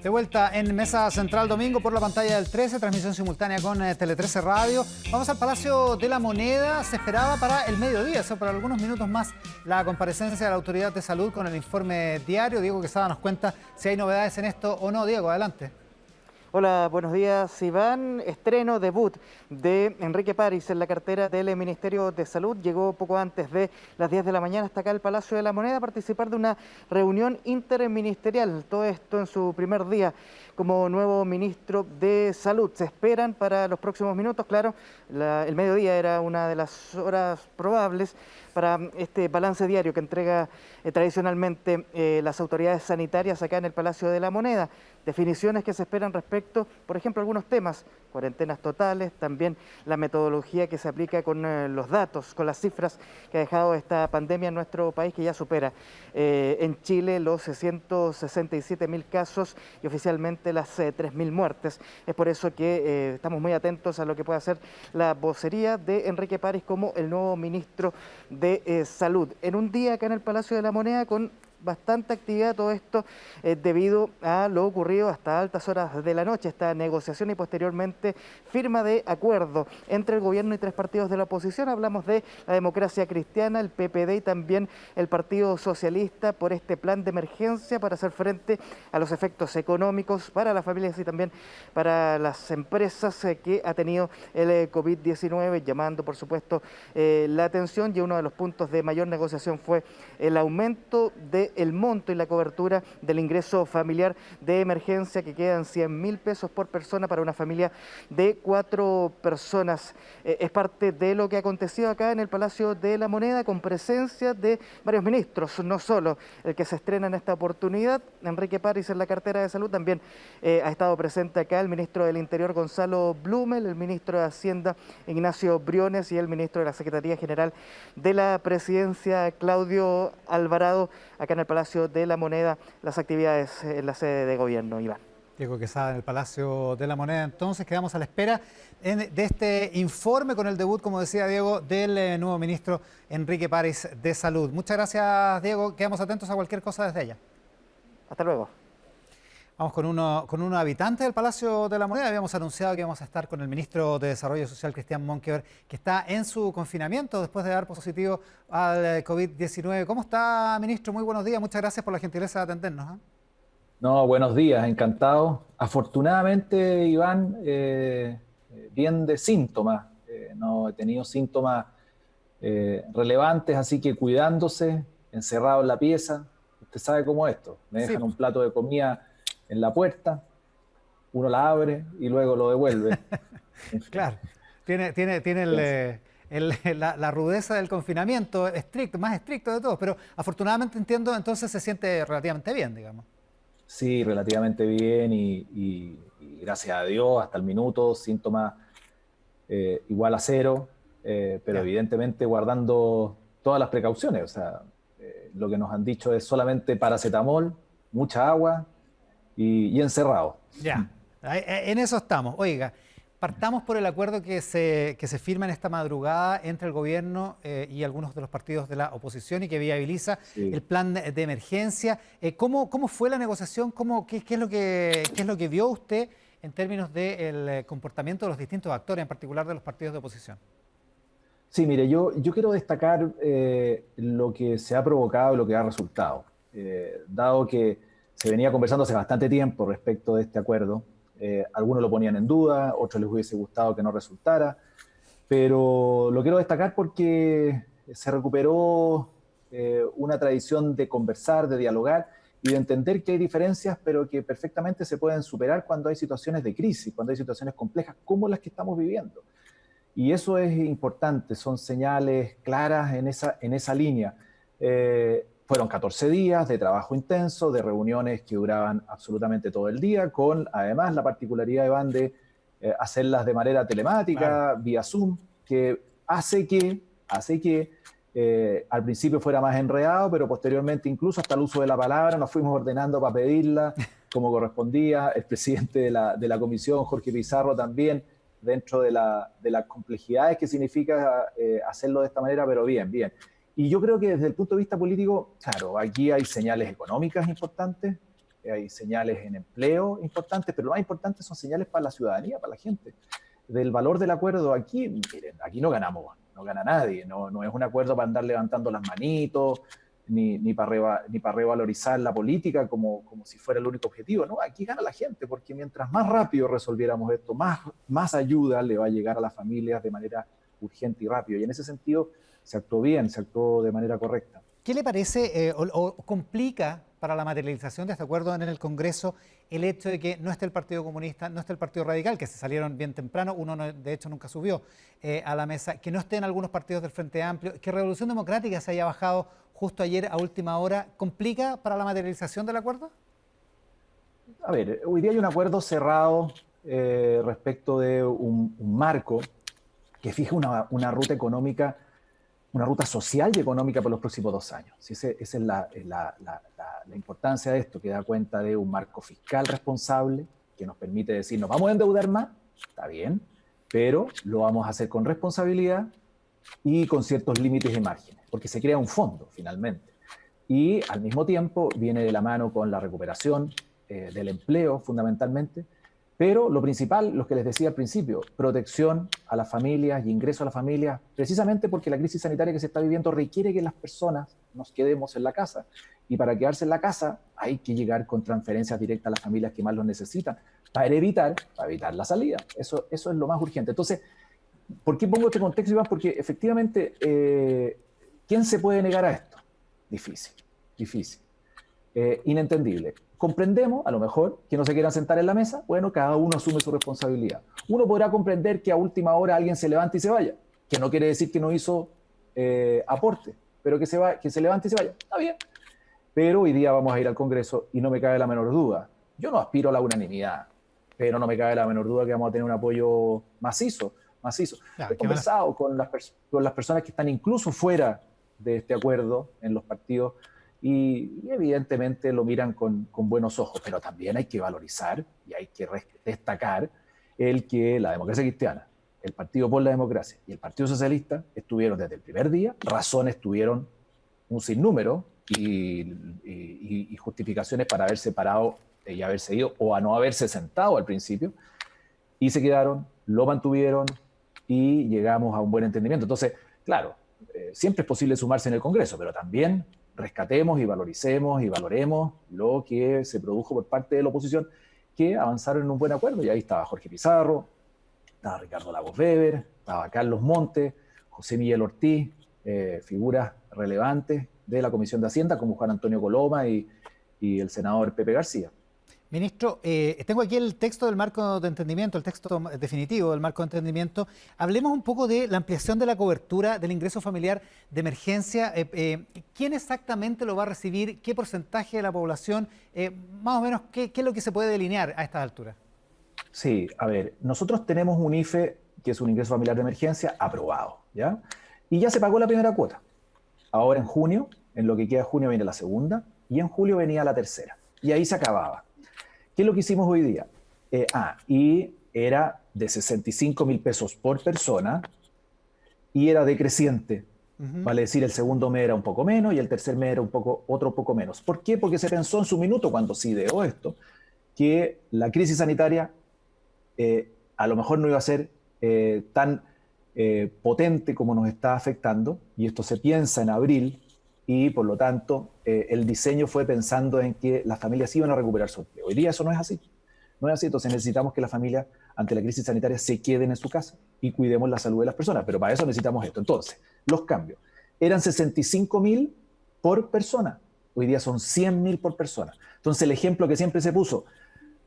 De vuelta en Mesa Central domingo por la pantalla del 13, transmisión simultánea con Tele 13 Radio. Vamos al Palacio de la Moneda. Se esperaba para el mediodía, por algunos minutos más, la comparecencia de la Autoridad de Salud con el informe diario. Diego Quesada nos cuenta si hay novedades en esto o no. Diego, adelante. Hola, buenos días, Iván. Estreno, debut de Enrique París en la cartera del Ministerio de Salud. Llegó poco antes de las 10 de la mañana hasta acá al Palacio de la Moneda a participar de una reunión interministerial. Todo esto en su primer día como nuevo ministro de Salud. Se esperan para los próximos minutos, claro, el mediodía era una de las horas probables para este balance diario que entrega tradicionalmente las autoridades sanitarias acá en el Palacio de la Moneda. Definiciones que se esperan respecto, por ejemplo, a algunos temas, cuarentenas totales, también la metodología que se aplica con los datos, con las cifras que ha dejado esta pandemia en nuestro país, que ya supera en Chile los 167.000 casos y oficialmente las 3.000 muertes. Es por eso que estamos muy atentos a lo que pueda hacer la vocería de Enrique París como el nuevo ministro de Salud. En un día acá en el Palacio de la Moneda con bastante actividad, todo esto debido a lo ocurrido hasta altas horas de la noche, esta negociación y posteriormente firma de acuerdo entre el gobierno y tres partidos de la oposición. Hablamos de la Democracia Cristiana, el PPD y también el Partido Socialista por este plan de emergencia para hacer frente a los efectos económicos para las familias y también para las empresas que ha tenido el COVID-19, llamando por supuesto la atención, y uno de los puntos de mayor negociación fue el aumento de el monto y la cobertura del ingreso familiar de emergencia, que quedan 100.000 pesos por persona para una familia de 4 personas. Es parte de lo que ha acontecido acá en el Palacio de la Moneda, con presencia de varios ministros, no solo el que se estrena en esta oportunidad, Enrique París en la cartera de Salud, también ha estado presente acá el ministro del Interior, Gonzalo Blumel, el ministro de Hacienda, Ignacio Briones, y el ministro de la Secretaría General de la Presidencia, Claudio Alvarado, acá en el Palacio de la Moneda, las actividades en la sede de gobierno. Iván. Diego Quesada en el Palacio de la Moneda. Entonces quedamos a la espera de este informe con el debut, como decía Diego, del nuevo ministro Enrique París de Salud. Muchas gracias, Diego. Quedamos atentos a cualquier cosa desde allá. Hasta luego. Vamos con unos habitantes del Palacio de la Moneda. Habíamos anunciado que íbamos a estar con el ministro de Desarrollo Social, Cristian Monkeberg, que está en su confinamiento después de dar positivo al COVID-19. ¿Cómo está, ministro? Muy buenos días. Muchas gracias por la gentileza de atendernos, ¿eh? No, buenos días, encantado. Afortunadamente, Iván, bien de síntomas. No he tenido síntomas relevantes, así que cuidándose, encerrado en la pieza. Usted sabe cómo es esto. Me dejan un plato de comida en la puerta, uno la abre y luego lo devuelve. Claro, tiene la rudeza del confinamiento estricto, más estricto de todos, pero afortunadamente entiendo, entonces se siente relativamente bien, digamos. Sí, relativamente bien y gracias a Dios, hasta el minuto, síntomas igual a cero, pero evidentemente guardando todas las precauciones. O sea, lo que nos han dicho es solamente paracetamol, mucha agua y encerrado. Ya, en eso estamos. Oiga, partamos por el acuerdo que se firma en esta madrugada entre el gobierno y algunos de los partidos de la oposición y que viabiliza el plan de emergencia. ¿Cómo fue la negociación? ¿Qué es lo que vio usted en términos del comportamiento de los distintos actores, en particular de los partidos de oposición? Sí, mire, yo quiero destacar lo que se ha provocado y lo que ha resultado. Dado que se venía conversando hace bastante tiempo respecto de este acuerdo, algunos lo ponían en duda, otros les hubiese gustado que no resultara, pero lo quiero destacar porque se recuperó una tradición de conversar, de dialogar y de entender que hay diferencias, pero que perfectamente se pueden superar cuando hay situaciones de crisis, cuando hay situaciones complejas como las que estamos viviendo. Y eso es importante, son señales claras en esa línea. Fueron 14 días de trabajo intenso, de reuniones que duraban absolutamente todo el día, con además la particularidad, Iván, de hacerlas de manera telemática, vía Zoom, que hace que al principio fuera más enredado, pero posteriormente incluso hasta el uso de la palabra nos fuimos ordenando para pedirla como correspondía. El presidente de la comisión, Jorge Pizarro, también dentro de las complejidades que significa hacerlo de esta manera, pero bien. Y yo creo que desde el punto de vista político, claro, aquí hay señales económicas importantes, hay señales en empleo importantes, pero lo más importante son señales para la ciudadanía, para la gente. Del valor del acuerdo, aquí, miren, aquí no ganamos, no gana nadie, no es un acuerdo para andar levantando las manitos, ni para revalorizar la política como si fuera el único objetivo. No, aquí gana la gente, porque mientras más rápido resolviéramos esto, más ayuda le va a llegar a las familias de manera urgente y rápido. Y en ese sentido se actuó bien, se actuó de manera correcta. ¿Qué le parece o complica para la materialización de este acuerdo en el Congreso el hecho de que no esté el Partido Comunista, no esté el Partido Radical, que se salieron bien temprano, uno de hecho nunca subió a la mesa, que no estén algunos partidos del Frente Amplio, que Revolución Democrática se haya bajado justo ayer a última hora? ¿Complica para la materialización del acuerdo? A ver, hoy día hay un acuerdo cerrado respecto de un marco que fija una ruta económica, una ruta social y económica por los próximos 2 años. Esa es la importancia de esto, que da cuenta de un marco fiscal responsable que nos permite decir, nos vamos a endeudar más, está bien, pero lo vamos a hacer con responsabilidad y con ciertos límites y márgenes, porque se crea un fondo finalmente. Y al mismo tiempo viene de la mano con la recuperación del empleo fundamentalmente, pero lo principal, lo que les decía al principio, protección a las familias y ingreso a las familias, precisamente porque la crisis sanitaria que se está viviendo requiere que las personas nos quedemos en la casa. Y para quedarse en la casa hay que llegar con transferencias directas a las familias que más lo necesitan, para evitar la salida. Eso es lo más urgente. Entonces, ¿por qué pongo este contexto, Iván? Porque efectivamente, ¿quién se puede negar a esto? Difícil. Inentendible. Comprendemos, a lo mejor, que no se quieran sentar en la mesa. Bueno, cada uno asume su responsabilidad. Uno podrá comprender que a última hora alguien se levante y se vaya, que no quiere decir que no hizo aporte, pero que se levante y se vaya. Está bien. Pero hoy día vamos a ir al Congreso y no me cabe la menor duda. Yo no aspiro a la unanimidad, pero no me cabe la menor duda que vamos a tener un apoyo macizo. He conversado con las personas que están incluso fuera de este acuerdo en los partidos y evidentemente lo miran con buenos ojos, pero también hay que valorizar y hay que destacar que la democracia cristiana, el Partido por la Democracia y el Partido Socialista estuvieron desde el primer día, razones tuvieron un sinnúmero y justificaciones para haber separado y haberse ido o a no haberse sentado al principio, y se quedaron, lo mantuvieron y llegamos a un buen entendimiento. Entonces, claro, siempre es posible sumarse en el Congreso, pero también rescatemos y valoricemos y valoremos lo que se produjo por parte de la oposición, que avanzaron en un buen acuerdo. Y ahí estaba Jorge Pizarro, estaba Ricardo Lagos Weber, estaba Carlos Montes, José Miguel Ortiz, figuras relevantes de la Comisión de Hacienda, como Juan Antonio Coloma y el senador Pepe García. Ministro, tengo aquí el texto del marco de entendimiento, el texto definitivo del marco de entendimiento. Hablemos un poco de la ampliación de la cobertura del ingreso familiar de emergencia. ¿Quién exactamente lo va a recibir? ¿Qué porcentaje de la población? Más o menos, ¿qué es lo que se puede delinear a estas alturas? Sí, a ver, nosotros tenemos un IFE, que es un ingreso familiar de emergencia, aprobado, ¿ya? Y ya se pagó la primera cuota. Ahora en junio, en lo que queda de junio viene la segunda, y en julio venía la tercera. Y ahí se acababa. ¿Qué es lo que hicimos hoy día? Y era de 65.000 pesos por persona y era decreciente. Vale decir, el segundo mes era un poco menos y el tercer mes era otro poco menos. ¿Por qué? Porque se pensó en su minuto, cuando se ideó esto, que la crisis sanitaria a lo mejor no iba a ser tan potente como nos está afectando, y esto se piensa en abril, y por lo tanto el diseño fue pensando en que las familias iban a recuperar su empleo. Hoy día eso no es así. No es así, entonces necesitamos que las familias ante la crisis sanitaria se queden en su casa y cuidemos la salud de las personas, pero para eso necesitamos esto. Entonces, los cambios. Eran 65.000 por persona, hoy día son 100.000 por persona. Entonces el ejemplo que siempre se puso,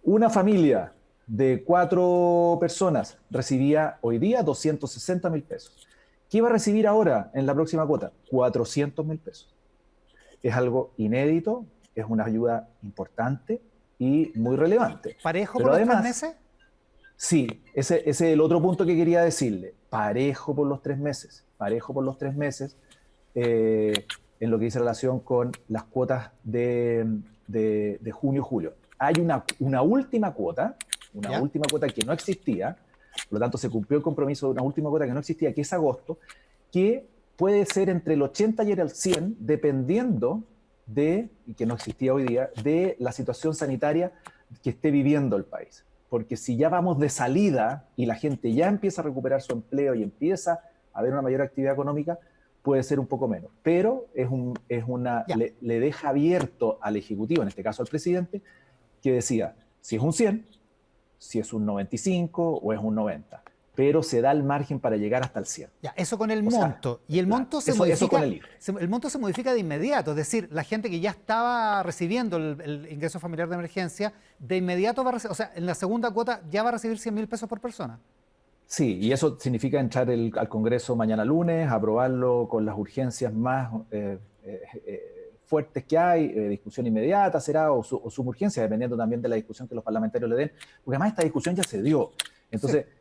una familia de 4 personas recibía hoy día 260.000 pesos. ¿Qué va a recibir ahora en la próxima cuota? 400.000 pesos. Es algo inédito, es una ayuda importante y muy relevante. ¿Parejo por los 3 meses? Sí, ese es el otro punto que quería decirle. Parejo por los 3 meses. Parejo por los 3 meses en lo que dice relación con las cuotas de junio-julio. Hay una última cuota, última cuota que no existía. Por lo tanto, se cumplió el compromiso de una última cuota que no existía, que es agosto, que puede ser entre el 80 y el 100, dependiendo y que no existía hoy día, de la situación sanitaria que esté viviendo el país. Porque si ya vamos de salida y la gente ya empieza a recuperar su empleo y empieza a haber una mayor actividad económica, puede ser un poco menos. Pero le deja abierto al Ejecutivo, en este caso al presidente, que decida si es un 100, si es un 95 o es un 90, pero se da el margen para llegar hasta el 100. Ya, eso con el monto. Y el monto se modifica. Eso con el IFE. El monto se modifica de inmediato, es decir, la gente que ya estaba recibiendo el ingreso familiar de emergencia, de inmediato va a recibir, o sea, en la segunda cuota ya va a recibir 100.000 pesos por persona. Sí, y eso significa entrar al Congreso mañana lunes, aprobarlo con las urgencias más fuertes que hay, discusión inmediata será, o suma urgencia, dependiendo también de la discusión que los parlamentarios le den, porque además esta discusión ya se dio. Entonces, sí,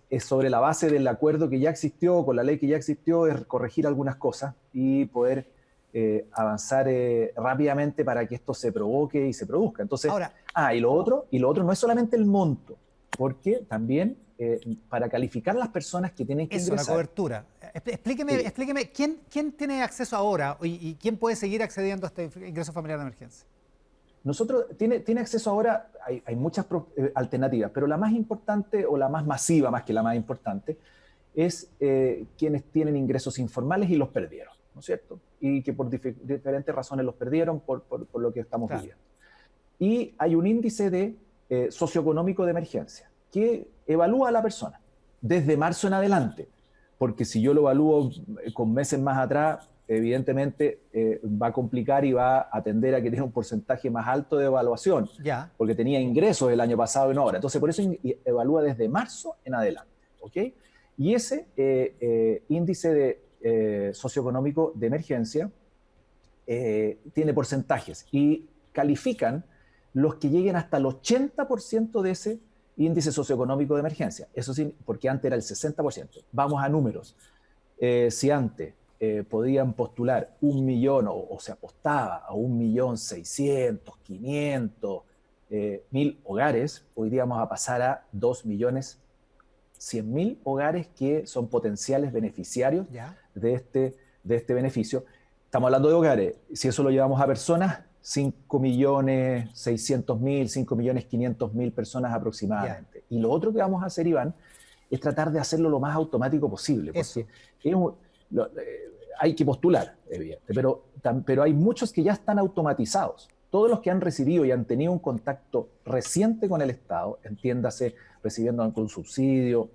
es sobre la base del acuerdo que ya existió, con la ley que ya existió, es corregir algunas cosas y poder avanzar rápidamente para que esto se provoque y se produzca. Entonces, ahora, y lo otro no es solamente el monto, porque también para calificar a las personas que tienen que ingresar. Es una cobertura. Explíqueme, ¿quién tiene acceso ahora y quién puede seguir accediendo a este ingreso familiar de emergencia? Nosotros, tiene acceso ahora, hay muchas alternativas, pero la más importante o la más masiva, más que la más importante, es quienes tienen ingresos informales y los perdieron, ¿no es cierto? Y que por diferentes razones los perdieron por lo que estamos viviendo. Y hay un índice de socioeconómico de emergencia que evalúa a la persona desde marzo en adelante, porque si yo lo evalúo con meses más atrás, evidentemente va a complicar y va a tender a que tenga un porcentaje más alto de evaluación, porque tenía ingresos el año pasado y no ahora. Entonces, por eso evalúa desde marzo en adelante, ¿ok? Y ese índice de socioeconómico de emergencia tiene porcentajes y califican los que lleguen hasta el 80% de ese índice socioeconómico de emergencia. Eso sí, porque antes era el 60%. Vamos a números. Si antes podían postular 1 millón o se apostaba a 1.600.000, 500.000 hogares, hoy día vamos a pasar a 2.100.000 hogares que son potenciales beneficiarios de este beneficio. Estamos hablando de hogares. Si eso lo llevamos a personas, 5.600.000, 5.500.000 personas aproximadamente. Y lo otro que vamos a hacer, Iván, es tratar de hacerlo lo más automático posible, porque hay que postular, evidente, pero hay muchos que ya están automatizados. Todos los que han recibido y han tenido un contacto reciente con el Estado, entiéndase, recibiendo un subsidio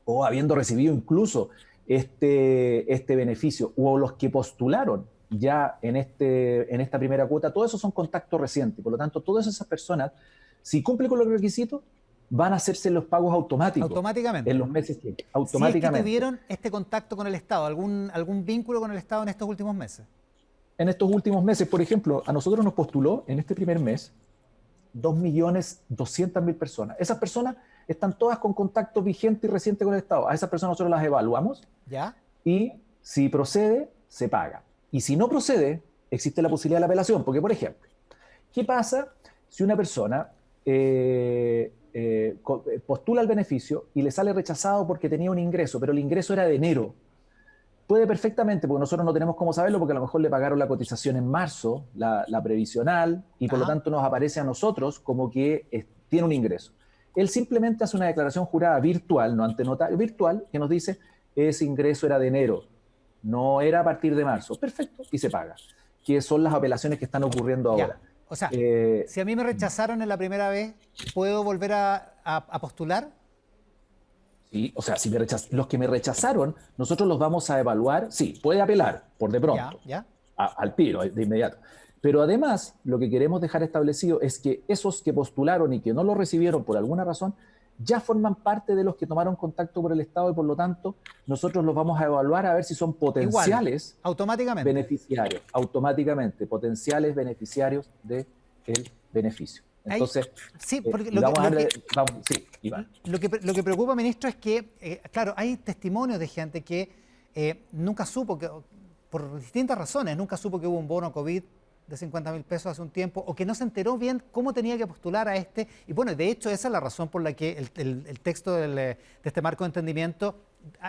o habiendo recibido incluso este beneficio, o los que postularon ya en esta primera cuota, todos esos son contactos recientes. Por lo tanto, todas esas personas, si cumplen con los requisitos, van a hacerse los pagos automáticos. Automáticamente. En los meses que automáticamente. Si es que tuvieron este contacto con el Estado, algún vínculo con el Estado en estos últimos meses. En estos últimos meses, por ejemplo, a nosotros nos postuló en este primer mes 2.200.000 personas. Esas personas están todas con contacto vigente y reciente con el Estado. A esas personas nosotros las evaluamos. ¿Ya? Y si procede, se paga. Y si no procede, existe la posibilidad de la apelación. Porque, por ejemplo, ¿qué pasa si una persona postula el beneficio y le sale rechazado porque tenía un ingreso, pero el ingreso era de enero? Puede perfectamente, porque nosotros no tenemos cómo saberlo, porque a lo mejor le pagaron la cotización en marzo, la previsional, y por lo tanto nos aparece a nosotros como que tiene un ingreso. Él simplemente hace una declaración jurada virtual, no ante notario, virtual, que nos dice ese ingreso era de enero, no era a partir de marzo. Perfecto, y se paga. Que son las apelaciones que están ocurriendo ahora. O sea, si a mí me rechazaron en la primera vez, ¿puedo volver a postular? Sí, o sea, si los que me rechazaron, nosotros los vamos a evaluar. Sí, puede apelar, por de pronto, al tiro, de inmediato. Pero además, lo que queremos dejar establecido es que esos que postularon y que no lo recibieron por alguna razón, ya forman parte de los que tomaron contacto por el Estado y por lo tanto nosotros los vamos a evaluar a ver si son potenciales automáticamente beneficiarios, potenciales beneficiarios del beneficio. Entonces, Iván. Lo que preocupa, ministro, es que, claro, hay testimonios de gente que nunca supo, por distintas razones, nunca supo que hubo un bono COVID de 50.000 pesos hace un tiempo, o que no se enteró bien cómo tenía que postular a este. Y bueno, de hecho, esa es la razón por la que el texto de este marco de entendimiento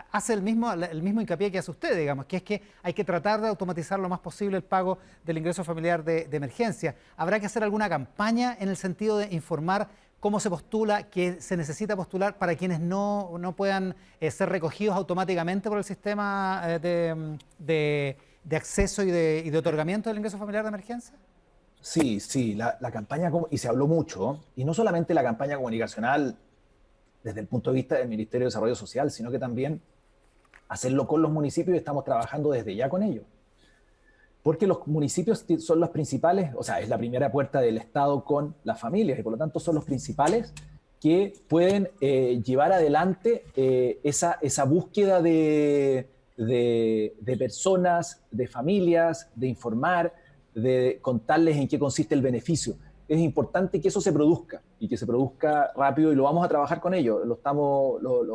hace el mismo hincapié que hace usted, digamos, que es que hay que tratar de automatizar lo más posible el pago del ingreso familiar de emergencia. ¿Habrá que hacer alguna campaña en el sentido de informar cómo se postula, que se necesita postular para quienes no puedan ser recogidos automáticamente por el sistema de acceso y de otorgamiento del ingreso familiar de emergencia? Sí, la campaña, y se habló mucho, y no solamente la campaña comunicacional desde el punto de vista del Ministerio de Desarrollo Social, sino que también hacerlo con los municipios, y estamos trabajando desde ya con ellos. Porque los municipios son los principales, o sea, es la primera puerta del Estado con las familias, y por lo tanto son los principales que pueden llevar adelante esa búsqueda de personas, de familias, de informar, de contarles en qué consiste el beneficio. Es importante que eso se produzca y que se produzca rápido, y lo vamos a trabajar con ellos.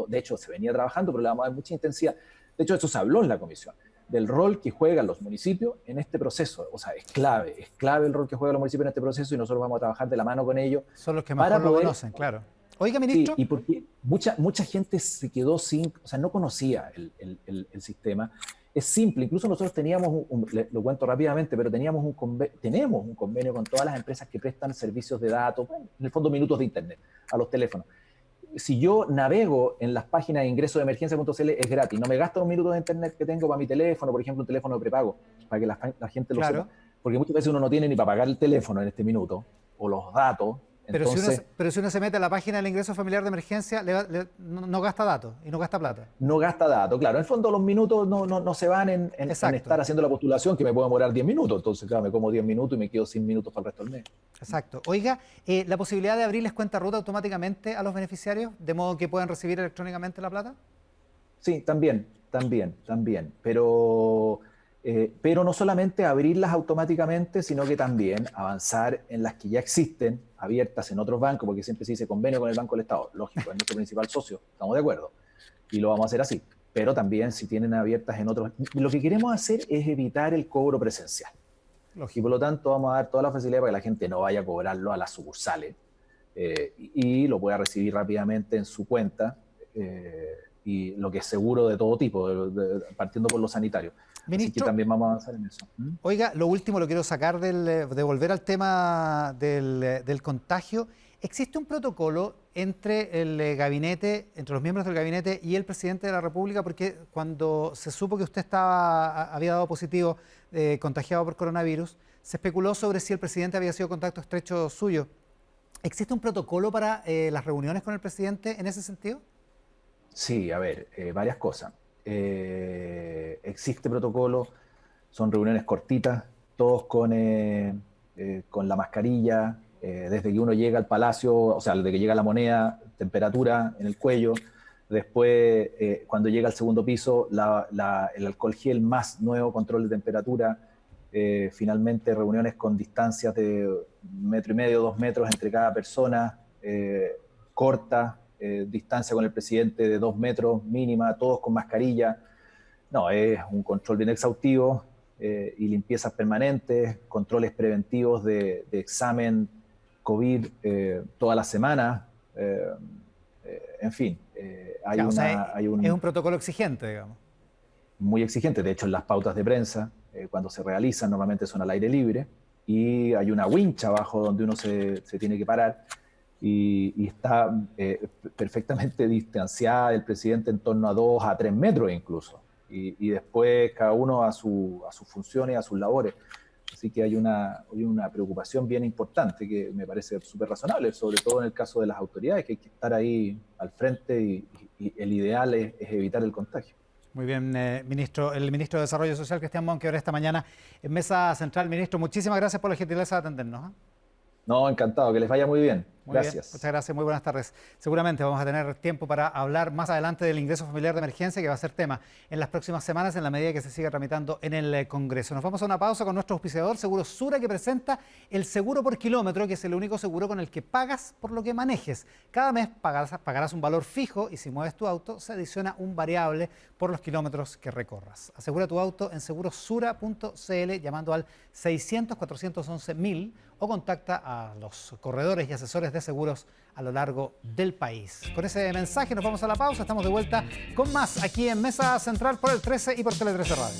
De hecho, se venía trabajando, pero le vamos a dar mucha intensidad. De hecho, eso se habló en la comisión, del rol que juegan los municipios en este proceso. O sea, es clave el rol que juegan los municipios en este proceso, y nosotros vamos a trabajar de la mano con ellos. Son los que mejor lo conocen, claro. Oiga, ministro. Sí, y porque mucha gente se quedó no conocía el sistema. Es simple, incluso nosotros teníamos, lo cuento rápidamente, pero tenemos un convenio con todas las empresas que prestan servicios de datos, en el fondo minutos de internet, a los teléfonos. Si yo navego en las páginas de ingreso de emergencia.cl, es gratis, no me gasto los minutos de internet que tengo para mi teléfono, por ejemplo, un teléfono de prepago, para que la gente lo sepa, porque muchas veces uno no tiene ni para pagar el teléfono en este minuto, o los datos. Entonces, pero si uno se mete a la página del ingreso familiar de emergencia, no gasta datos y no gasta plata. No gasta datos, claro. En el fondo los minutos no se van en estar haciendo la postulación, que me puede demorar 10 minutos. Entonces, claro, me como 10 minutos y me quedo sin minutos para el resto del mes. Exacto. Oiga, la posibilidad de abrirles cuenta ruta automáticamente a los beneficiarios, de modo que puedan recibir electrónicamente la plata. Sí, también. Pero no solamente abrirlas automáticamente, sino que también avanzar en las que ya existen, abiertas en otros bancos, porque siempre se dice convenio con el Banco del Estado. Lógico, es nuestro principal socio, estamos de acuerdo, y lo vamos a hacer así. Pero también si tienen abiertas en otros... Lo que queremos hacer es evitar el cobro presencial. Lógico. Y por lo tanto vamos a dar toda la facilidad para que la gente no vaya a cobrarlo a las sucursales y lo pueda recibir rápidamente en su cuenta, y lo que es seguro de todo tipo, partiendo por lo sanitario. Así que también vamos a avanzar en eso. Oiga, lo último lo quiero sacar de volver al tema del contagio. ¿Existe un protocolo entre el gabinete, entre los miembros del gabinete y el presidente de la República? Porque cuando se supo que usted había dado positivo, contagiado por coronavirus, se especuló sobre si el presidente había sido contacto estrecho suyo. ¿Existe un protocolo para las reuniones con el presidente en ese sentido? Sí, a ver, varias cosas. Existe protocolo, son reuniones cortitas, todos con la mascarilla, desde que uno llega al palacio, o sea, desde que llega la moneda, temperatura en el cuello, después cuando llega al segundo piso, el alcohol gel más nuevo, control de temperatura, finalmente reuniones con distancias de 1,5 metros, 2 metros entre cada persona, cortas, distancia con el presidente de 2 metros mínima, todos con mascarilla. No, es un control bien exhaustivo y limpiezas permanentes, controles preventivos de examen COVID toda la semana. En fin, es un protocolo exigente, digamos. Muy exigente. De hecho, en las pautas de prensa, cuando se realizan, normalmente son al aire libre y hay una wincha abajo donde uno se tiene que parar. Y está perfectamente distanciada del presidente en torno a 2 a 3 metros incluso. Y después cada uno a sus funciones, a sus labores. Así que hay una preocupación bien importante que me parece súper razonable, sobre todo en el caso de las autoridades, que hay que estar ahí al frente y el ideal es evitar el contagio. Muy bien, ministro. El ministro de Desarrollo Social, Cristian Monkeberg, esta mañana en Mesa Central. Ministro, muchísimas gracias por la gentileza de atendernos. No, encantado, que les vaya muy bien. Gracias. Bien, muchas gracias, muy buenas tardes. Seguramente vamos a tener tiempo para hablar más adelante del ingreso familiar de emergencia, que va a ser tema en las próximas semanas en la medida que se siga tramitando en el Congreso. Nos vamos a una pausa con nuestro auspiciador, Seguro Sura, que presenta el seguro por kilómetro, que es el único seguro con el que pagas por lo que manejes. Cada mes pagarás un valor fijo y si mueves tu auto se adiciona un variable por los kilómetros que recorras. Asegura tu auto en segurosura.cl llamando al 600-411-1000 o contacta a los corredores y asesores de seguros a lo largo del país. Con ese mensaje nos vamos a la pausa. Estamos de vuelta con más aquí en Mesa Central por el 13 y por Tele 13 Radio.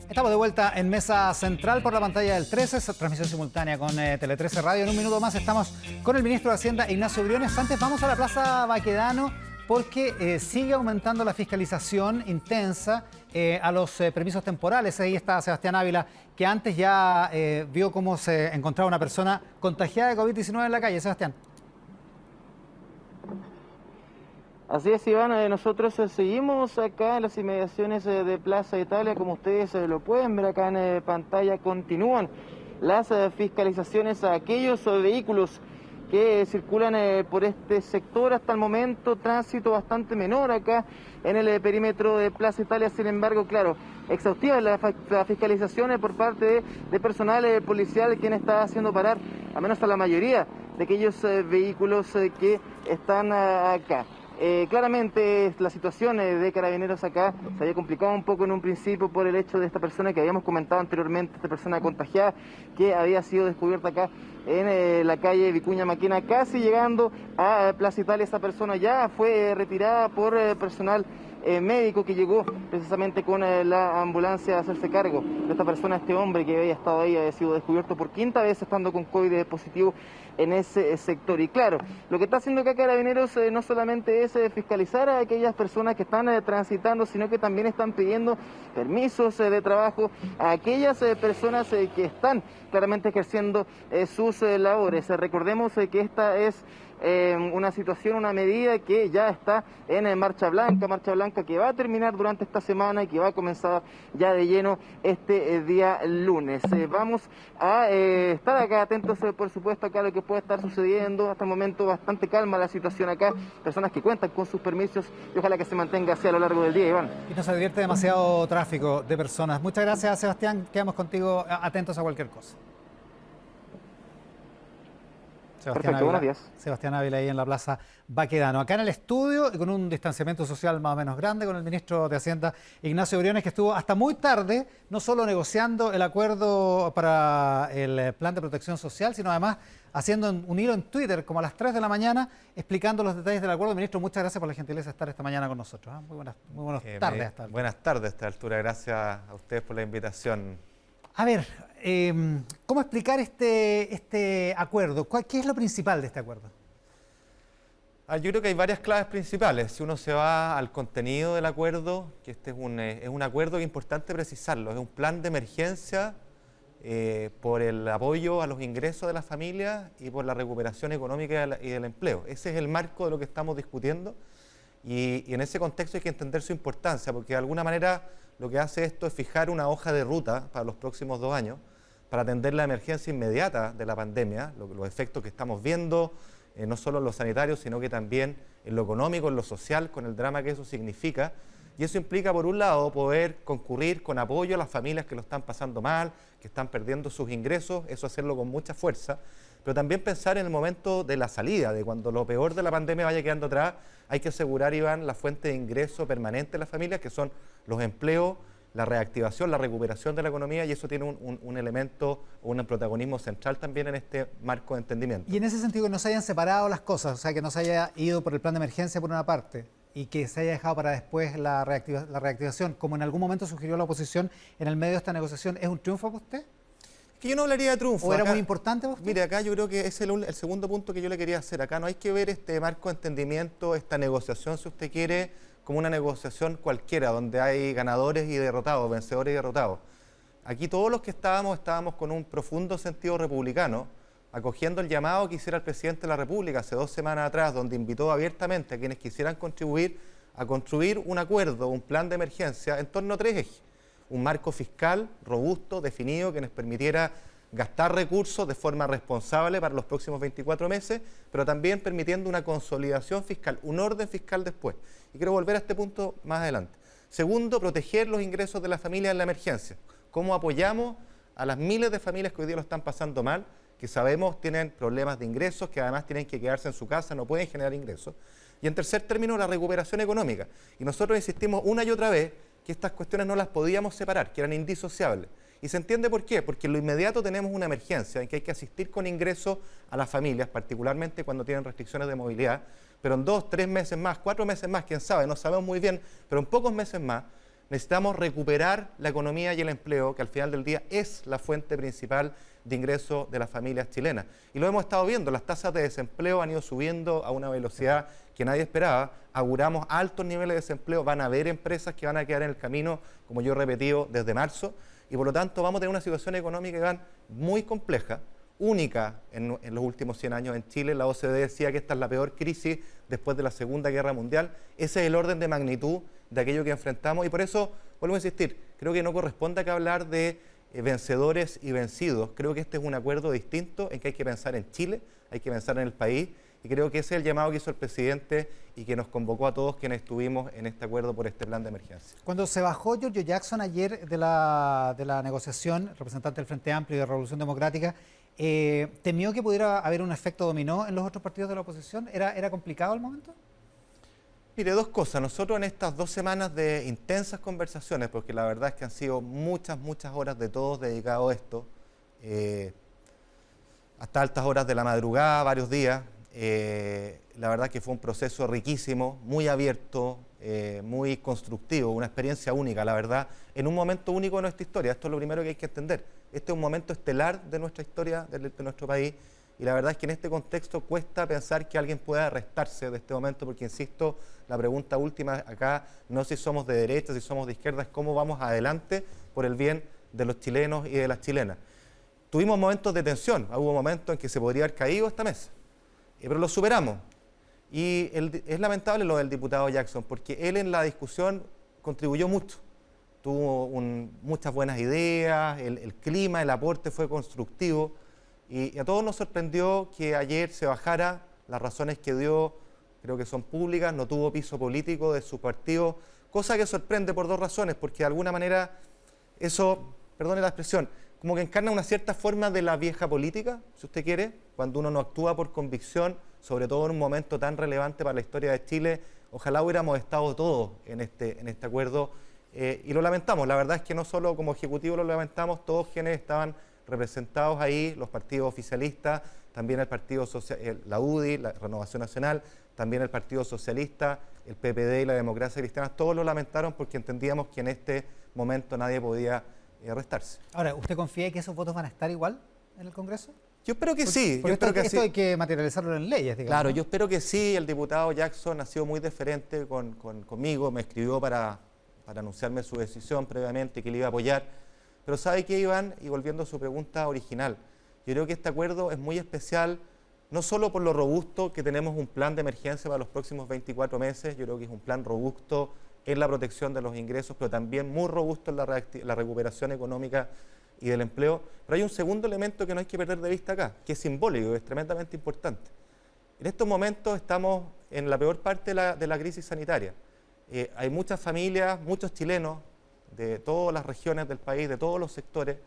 Estamos de vuelta en Mesa Central por la pantalla del 13, transmisión simultánea con Tele 13 Radio. En un minuto más estamos con el ministro de Hacienda, Ignacio Briones. Antes vamos a la Plaza Baquedano porque sigue aumentando la fiscalización intensa a los permisos temporales. Ahí está Sebastián Ávila, que antes ya vio cómo se encontraba una persona contagiada de COVID-19 en la calle. Sebastián. Así es, Iván, nosotros seguimos acá en las inmediaciones de Plaza Italia, como ustedes lo pueden ver acá en pantalla, continúan las fiscalizaciones a aquellos vehículos que circulan por este sector. Hasta el momento tránsito bastante menor acá en el perímetro de Plaza Italia, sin embargo, claro, exhaustiva la fiscalización por parte de personal policial, quien está haciendo parar, al menos a la mayoría de aquellos vehículos que están acá. Claramente la situación de Carabineros acá se había complicado un poco en un principio por el hecho de esta persona que habíamos comentado anteriormente, esta persona contagiada que había sido descubierta acá en la calle Vicuña Maquena, casi llegando a Plaza Italia. Esta persona ya fue retirada por personal médico que llegó precisamente con la ambulancia a hacerse cargo de esta persona. Este hombre que había estado ahí había sido descubierto por 5ª vez estando con COVID positivo en ese sector. Y claro, lo que está haciendo acá Carabineros no solamente es fiscalizar a aquellas personas que están transitando, sino que también están pidiendo permisos de trabajo a aquellas personas que están claramente ejerciendo sus labores. Recordemos que esta es una situación, una medida que ya está en marcha blanca que va a terminar durante esta semana y que va a comenzar ya de lleno este día lunes. Vamos a estar acá atentos, por supuesto, acá a lo que puede estar sucediendo. Hasta el momento bastante calma la situación acá, personas que cuentan con sus permisos y ojalá que se mantenga así a lo largo del día, Iván. Y no se advierte demasiado tráfico de personas. Muchas gracias, Sebastián. Quedamos contigo atentos a cualquier cosa. Perfecto, buenos días. Sebastián Ávila ahí en la Plaza Baquedano. Acá en el estudio y con un distanciamiento social más o menos grande con el ministro de Hacienda, Ignacio Briones, que estuvo hasta muy tarde, no solo negociando el acuerdo para el plan de protección social, sino además haciendo un hilo en Twitter como a las 3 de la mañana, explicando los detalles del acuerdo. Ministro, muchas gracias por la gentileza de estar esta mañana con nosotros. Muy buenas tardes. Hasta buenas tardes a esta altura. Gracias a ustedes por la invitación. A ver, ¿cómo explicar este acuerdo? ¿Qué es lo principal de este acuerdo? Yo creo que hay varias claves principales. Si uno se va al contenido del acuerdo, que este es un acuerdo que es importante precisarlo, es un plan de emergencia por el apoyo a los ingresos de las familias y por la recuperación económica y del empleo. Ese es el marco de lo que estamos discutiendo y en ese contexto hay que entender su importancia, porque de alguna manera lo que hace esto es fijar una hoja de ruta para los próximos 2 años, para atender la emergencia inmediata de la pandemia, los efectos que estamos viendo, no solo en lo sanitario, sino que también en lo económico, en lo social, con el drama que eso significa. Y eso implica, por un lado, poder concurrir con apoyo a las familias que lo están pasando mal, que están perdiendo sus ingresos, eso hacerlo con mucha fuerza, pero también pensar en el momento de la salida, de cuando lo peor de la pandemia vaya quedando atrás, hay que asegurar, Iván, la fuente de ingreso permanente de las familias, que son los empleos, la reactivación, la recuperación de la economía, y eso tiene un elemento, un protagonismo central también en este marco de entendimiento. Y en ese sentido, que no se hayan separado las cosas, o sea, que no se haya ido por el plan de emergencia por una parte y que se haya dejado para después la reactivación, como en algún momento sugirió la oposición en el medio de esta negociación, ¿es un triunfo para usted? Que yo no hablaría de triunfo. ¿O era acá, muy importante para usted? Mire, acá yo creo que es el segundo punto que yo le quería hacer. Acá no hay que ver este marco de entendimiento, esta negociación, si usted quiere, como una negociación cualquiera, donde hay ganadores y derrotados, vencedores y derrotados. Aquí todos los que estábamos con un profundo sentido republicano, acogiendo el llamado que hiciera el presidente de la República hace 2 semanas atrás, donde invitó abiertamente a quienes quisieran contribuir a construir un acuerdo, un plan de emergencia en torno a 3 ejes. Un marco fiscal robusto, definido, que nos permitiera gastar recursos de forma responsable para los próximos 24 meses, pero también permitiendo una consolidación fiscal, un orden fiscal después. Y quiero volver a este punto más adelante. Segundo, proteger los ingresos de las familias en la emergencia. ¿Cómo apoyamos a las miles de familias que hoy día lo están pasando mal, que sabemos tienen problemas de ingresos, que además tienen que quedarse en su casa, no pueden generar ingresos? Y en tercer término, la recuperación económica. Y nosotros insistimos una y otra vez que estas cuestiones no las podíamos separar, que eran indisociables. Y se entiende por qué, porque en lo inmediato tenemos una emergencia en que hay que asistir con ingresos a las familias, particularmente cuando tienen restricciones de movilidad, pero en 2, 3 meses más, 4 meses más, quién sabe, no sabemos muy bien, pero en pocos meses más necesitamos recuperar la economía y el empleo, que al final del día es la fuente principal de ingreso de las familias chilenas. Y lo hemos estado viendo, las tasas de desempleo han ido subiendo a una velocidad que nadie esperaba, auguramos altos niveles de desempleo, van a haber empresas que van a quedar en el camino, como yo he repetido desde marzo, y por lo tanto vamos a tener una situación económica, Iván, muy compleja, única en los últimos 100 años en Chile. La OCDE decía que esta es la peor crisis después de la Segunda Guerra Mundial. Ese es el orden de magnitud de aquello que enfrentamos y por eso, vuelvo a insistir, creo que no corresponde acá hablar de vencedores y vencidos. Creo que este es un acuerdo distinto en que hay que pensar en Chile, hay que pensar en el país y creo que ese es el llamado que hizo el presidente y que nos convocó a todos quienes estuvimos en este acuerdo por este plan de emergencia. Cuando se bajó Giorgio Jackson ayer de la negociación, representante del Frente Amplio y de Revolución Democrática, ¿temió que pudiera haber un efecto dominó en los otros partidos de la oposición? ¿Era complicado el momento? Mire, 2 cosas. Nosotros en estas 2 semanas de intensas conversaciones, porque la verdad es que han sido muchas horas de todos dedicados a esto, hasta altas horas de la madrugada, varios días. La verdad que fue un proceso riquísimo, muy abierto, muy constructivo, una experiencia única, la verdad, en un momento único de nuestra historia. Esto es lo primero que hay que entender. Este es un momento estelar de nuestra historia, de nuestro país, y la verdad es que en este contexto cuesta pensar que alguien pueda restarse de este momento, porque insisto, la pregunta última acá no es si somos de derecha, si somos de izquierda, es cómo vamos adelante por el bien de los chilenos y de las chilenas. Tuvimos momentos de tensión, hubo momentos en que se podría haber caído esta mesa, pero lo superamos. Y es lamentable lo del diputado Jackson, porque él en la discusión contribuyó mucho. Tuvo muchas buenas ideas, el clima, el aporte fue constructivo. Y a todos nos sorprendió que ayer se bajara. Las razones que dio creo que son públicas, no tuvo piso político de su partido, cosa que sorprende por 2 razones, porque de alguna manera eso, perdone la expresión, como que encarna una cierta forma de la vieja política, si usted quiere, cuando uno no actúa por convicción, sobre todo en un momento tan relevante para la historia de Chile. Ojalá hubiéramos estado todos en este acuerdo, y lo lamentamos. La verdad es que no solo como Ejecutivo lo lamentamos, todos quienes estaban representados ahí, los partidos oficialistas, también el Partido la UDI, la Renovación Nacional, también el Partido Socialista, el PPD y la Democracia Cristiana, todos lo lamentaron porque entendíamos que en este momento nadie podía restarse. Ahora, ¿usted confía que esos votos van a estar igual en el Congreso? Yo espero que sí. Porque esto hay que materializarlo en leyes, digamos. Claro, yo espero que sí. El diputado Jackson ha sido muy deferente conmigo, me escribió para anunciarme su decisión previamente, que le iba a apoyar. Pero ¿sabe qué, Iván? Y volviendo a su pregunta original, yo creo que este acuerdo es muy especial, no solo por lo robusto que tenemos un plan de emergencia para los próximos 24 meses, yo creo que es un plan robusto en la protección de los ingresos, pero también muy robusto en la recuperación económica y del empleo. Pero hay un segundo elemento que no hay que perder de vista acá, que es simbólico, es tremendamente importante. En estos momentos estamos en la peor parte de la crisis sanitaria. Hay muchas familias, muchos chilenos de todas las regiones del país, de todos los sectores,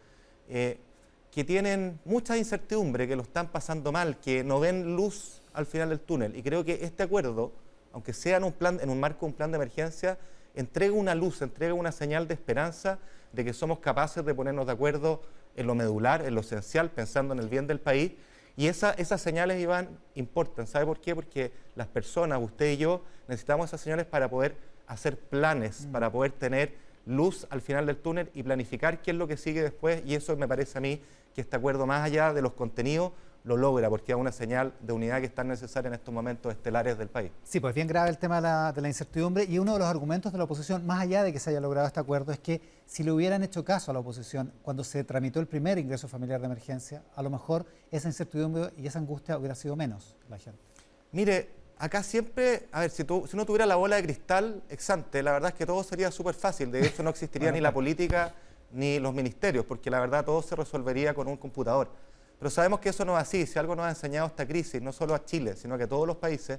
que tienen mucha incertidumbre, que lo están pasando mal, que no ven luz al final del túnel. Y creo que este acuerdo, aunque sea en un marco de un plan de emergencia, entrega una luz, entrega una señal de esperanza de que somos capaces de ponernos de acuerdo en lo medular, en lo esencial, pensando en el bien del país. Y esas señales, Iván, importan. ¿Sabe por qué? Porque las personas, usted y yo, necesitamos esas señales para poder hacer planes, para poder tener luz al final del túnel y planificar qué es lo que sigue después. Y eso me parece a mí que este acuerdo, más allá de los contenidos, lo logra, porque es una señal de unidad que es tan necesaria en estos momentos estelares del país. Sí, pues bien grave el tema de la incertidumbre, y uno de los argumentos de la oposición, más allá de que se haya logrado este acuerdo, es que si le hubieran hecho caso a la oposición cuando se tramitó el primer ingreso familiar de emergencia, a lo mejor esa incertidumbre y esa angustia hubiera sido menos la gente. Mire, acá siempre, a ver, si uno tuviera la bola de cristal ex ante, la verdad es que todo sería súper fácil. De hecho, no existiría ni la política ni los ministerios, porque la verdad todo se resolvería con un computador. Pero sabemos que eso no es así. Si algo nos ha enseñado esta crisis, no solo a Chile, sino que a todos los países,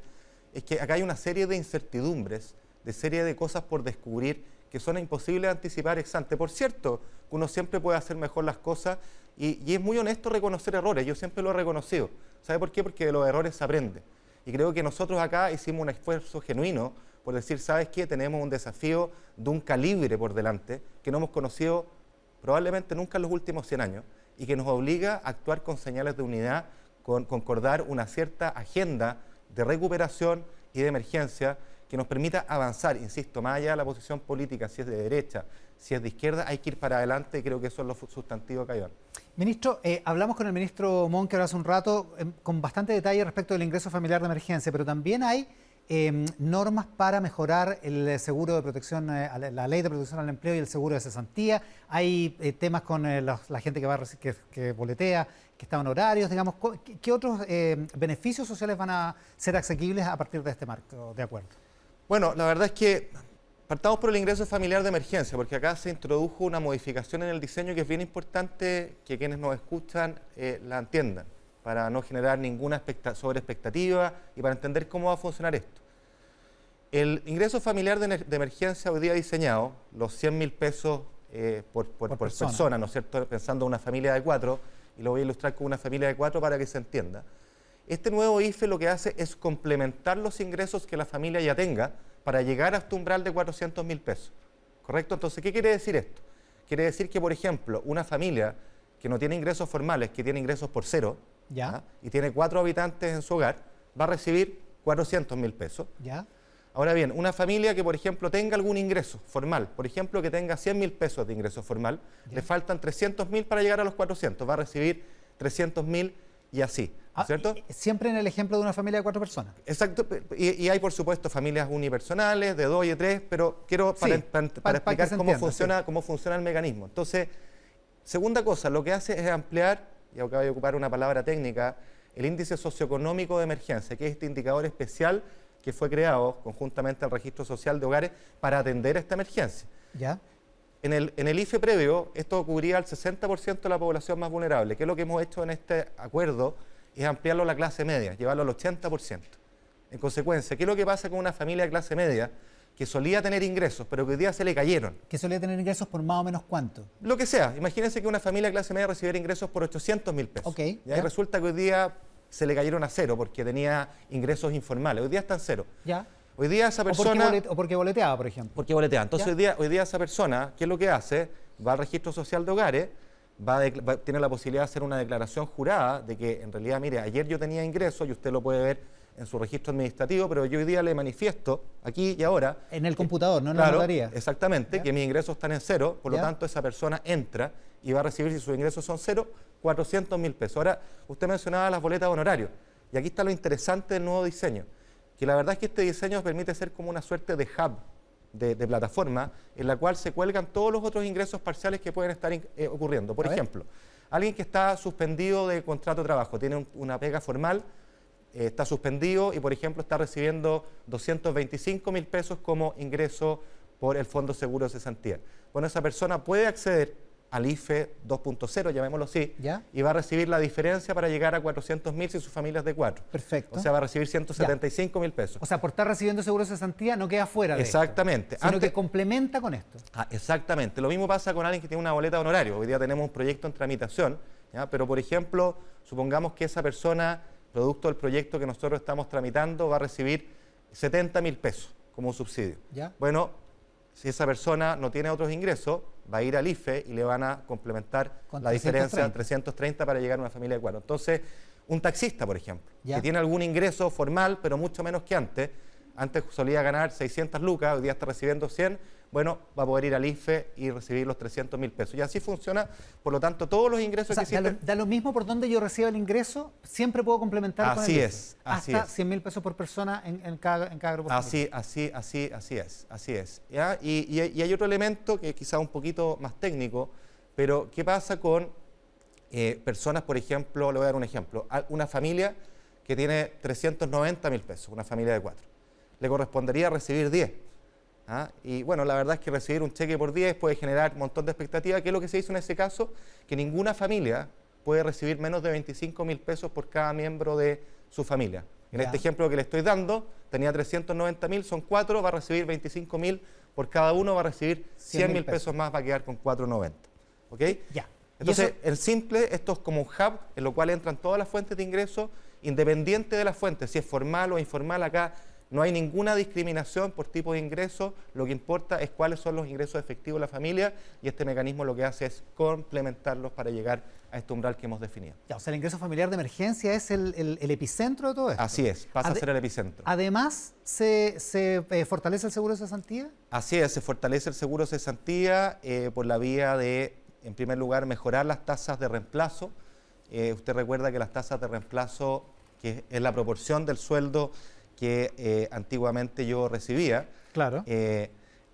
es que acá hay una serie de incertidumbres, de serie de cosas por descubrir que son imposibles de anticipar ex ante. Por cierto, uno siempre puede hacer mejor las cosas y es muy honesto reconocer errores. Yo siempre lo he reconocido. ¿Sabe por qué? Porque de los errores se aprende. Y creo que nosotros acá hicimos un esfuerzo genuino por decir, ¿sabes qué? Tenemos un desafío de un calibre por delante que no hemos conocido probablemente nunca en los últimos 100 años y que nos obliga a actuar con señales de unidad, con concordar una cierta agenda de recuperación y de emergencia que nos permita avanzar, insisto, más allá de la posición política, si es de derecha, si es de izquierda, hay que ir para adelante y creo que eso es lo sustantivo que hay. Ministro, hablamos con el ministro Monker hace un rato con bastante detalle respecto del ingreso familiar de emergencia, pero también hay normas para mejorar el seguro de protección, la ley de protección al empleo y el seguro de cesantía. Hay temas con la gente que boletea, que está en horarios, digamos. ¿Qué otros beneficios sociales van a ser asequibles a partir de este marco de acuerdo? Bueno, la verdad es que partamos por el ingreso familiar de emergencia, porque acá se introdujo una modificación en el diseño que es bien importante que quienes nos escuchan la entiendan, para no generar ninguna sobreexpectativa y para entender cómo va a funcionar esto. El ingreso familiar de emergencia hoy día diseñado, los 100.000 pesos por persona, ¿no es cierto? Pensando en una familia de 4, y lo voy a ilustrar con una familia de 4 para que se entienda. Este nuevo IFE lo que hace es complementar los ingresos que la familia ya tenga para llegar a este umbral de 400.000 pesos. ¿Correcto? Entonces, ¿qué quiere decir esto? Quiere decir que, por ejemplo, una familia que no tiene ingresos formales, que tiene ingresos por cero, ¿ya? Y tiene 4 habitantes en su hogar, va a recibir 400.000 pesos. ¿Ya? Ahora bien, una familia que, por ejemplo, tenga algún ingreso formal, por ejemplo, que tenga 100.000 pesos de ingreso formal, le faltan 300.000 para llegar a los 400, va a recibir 300.000 y así, ¿no es cierto? Siempre en el ejemplo de una familia de 4 personas. Exacto, y hay, por supuesto, familias unipersonales de 2 y de 3, pero quiero para explicar cómo funciona el mecanismo. Entonces, segunda cosa, lo que hace es ampliar, y acá voy a ocupar una palabra técnica, el índice socioeconómico de emergencia, que es este indicador especial que fue creado conjuntamente al Registro Social de Hogares para atender esta emergencia. ¿Ya? En el IFE previo, esto cubría al 60% de la población más vulnerable, que es lo que hemos hecho en este acuerdo, es ampliarlo a la clase media, llevarlo al 80%. En consecuencia, ¿qué es lo que pasa con una familia de clase media que solía tener ingresos, pero que hoy día se le cayeron. Que solía tener ingresos por más o menos ¿cuánto? Lo que sea. Imagínense que una familia de clase media recibiera ingresos por 800.000 pesos. Ok, Y ya. resulta que hoy día se le cayeron a cero porque tenía ingresos informales. Hoy día están cero. Ya. Hoy día esa O persona... porque boleteaba, por ejemplo. Porque boletea. Entonces Ya. hoy día esa persona, ¿qué es lo que hace? Va al registro social de hogares, tiene la posibilidad de hacer una declaración jurada de que en realidad, mire, ayer yo tenía ingresos y usted lo puede ver en su registro administrativo, pero yo hoy día le manifiesto aquí y ahora... En el computador, no en la Claro, notaría. exactamente, ¿Ya? que mis ingresos están en cero, por lo ¿Ya? tanto esa persona entra y va a recibir, si sus ingresos son cero, 400.000 pesos. Ahora, usted mencionaba las boletas de honorario, y aquí está lo interesante del nuevo diseño, que la verdad es que este diseño permite ser como una suerte de hub, de plataforma, en la cual se cuelgan todos los otros ingresos parciales que pueden estar ocurriendo. Por ejemplo, alguien que está suspendido de contrato de trabajo, tiene una pega formal, está suspendido y, por ejemplo, está recibiendo 225.000 pesos como ingreso por el Fondo Seguro de Cesantía. Bueno, esa persona puede acceder al IFE 2.0, llamémoslo así, ¿Ya? y va a recibir la diferencia para llegar a 400.000 si su familia es de 4. Perfecto. O sea, va a recibir 175.000 pesos. O sea, por estar recibiendo seguro de cesantía no queda fuera de Exactamente. esto, sino que complementa con esto. Exactamente. Lo mismo pasa con alguien que tiene una boleta de honorario. Hoy día tenemos un proyecto en tramitación, ¿ya? Pero, por ejemplo, supongamos que esa persona, producto del proyecto que nosotros estamos tramitando, va a recibir 70.000 pesos como subsidio. ¿Ya? Bueno, si esa persona no tiene otros ingresos, va a ir al IFE y le van a complementar Con la diferencia 330. 330 para llegar a una familia de 4. Entonces, un taxista, por ejemplo, ¿Ya? que tiene algún ingreso formal, pero mucho menos que antes solía ganar 600 lucas, hoy día está recibiendo 100, bueno, va a poder ir al IFE y recibir los 300.000 pesos. Y así funciona, por lo tanto, todos los ingresos O sea, que existen... da lo mismo por donde yo reciba el ingreso, siempre puedo complementar con el Así IFE. es, así Hasta es. 100.000 pesos por persona en cada grupo familiar. Así es. ¿Ya? Y hay otro elemento que es quizá un poquito más técnico, pero ¿qué pasa con personas, por ejemplo, le voy a dar un ejemplo, una familia que tiene 390.000 pesos, una familia de 4, le correspondería recibir 10. ¿Ah? Y bueno, la verdad es que recibir un cheque por 10 puede generar un montón de expectativas. ¿Qué es lo que se hizo en ese caso? Que ninguna familia puede recibir menos de 25.000 pesos por cada miembro de su familia. En Ya. este ejemplo que le estoy dando, tenía 390.000, son 4, va a recibir 25.000 por cada uno, va a recibir 100.000 pesos más, va a quedar con 490. ¿Ok? Ya. Entonces, en simple, esto es como un hub en lo cual entran todas las fuentes de ingresos, independiente de las fuentes, si es formal o informal. Acá no hay ninguna discriminación por tipo de ingreso, lo que importa es cuáles son los ingresos efectivos de la familia, y este mecanismo lo que hace es complementarlos para llegar a este umbral que hemos definido. Ya, o sea, el ingreso familiar de emergencia es el epicentro de todo esto. Así es, pasa a ser el epicentro. Además, ¿se fortalece el seguro de cesantía? Así es, se fortalece el seguro de cesantía por la vía de, en primer lugar, mejorar las tasas de reemplazo. Usted recuerda que las tasas de reemplazo, que es la proporción del sueldo que antiguamente yo recibía, Claro.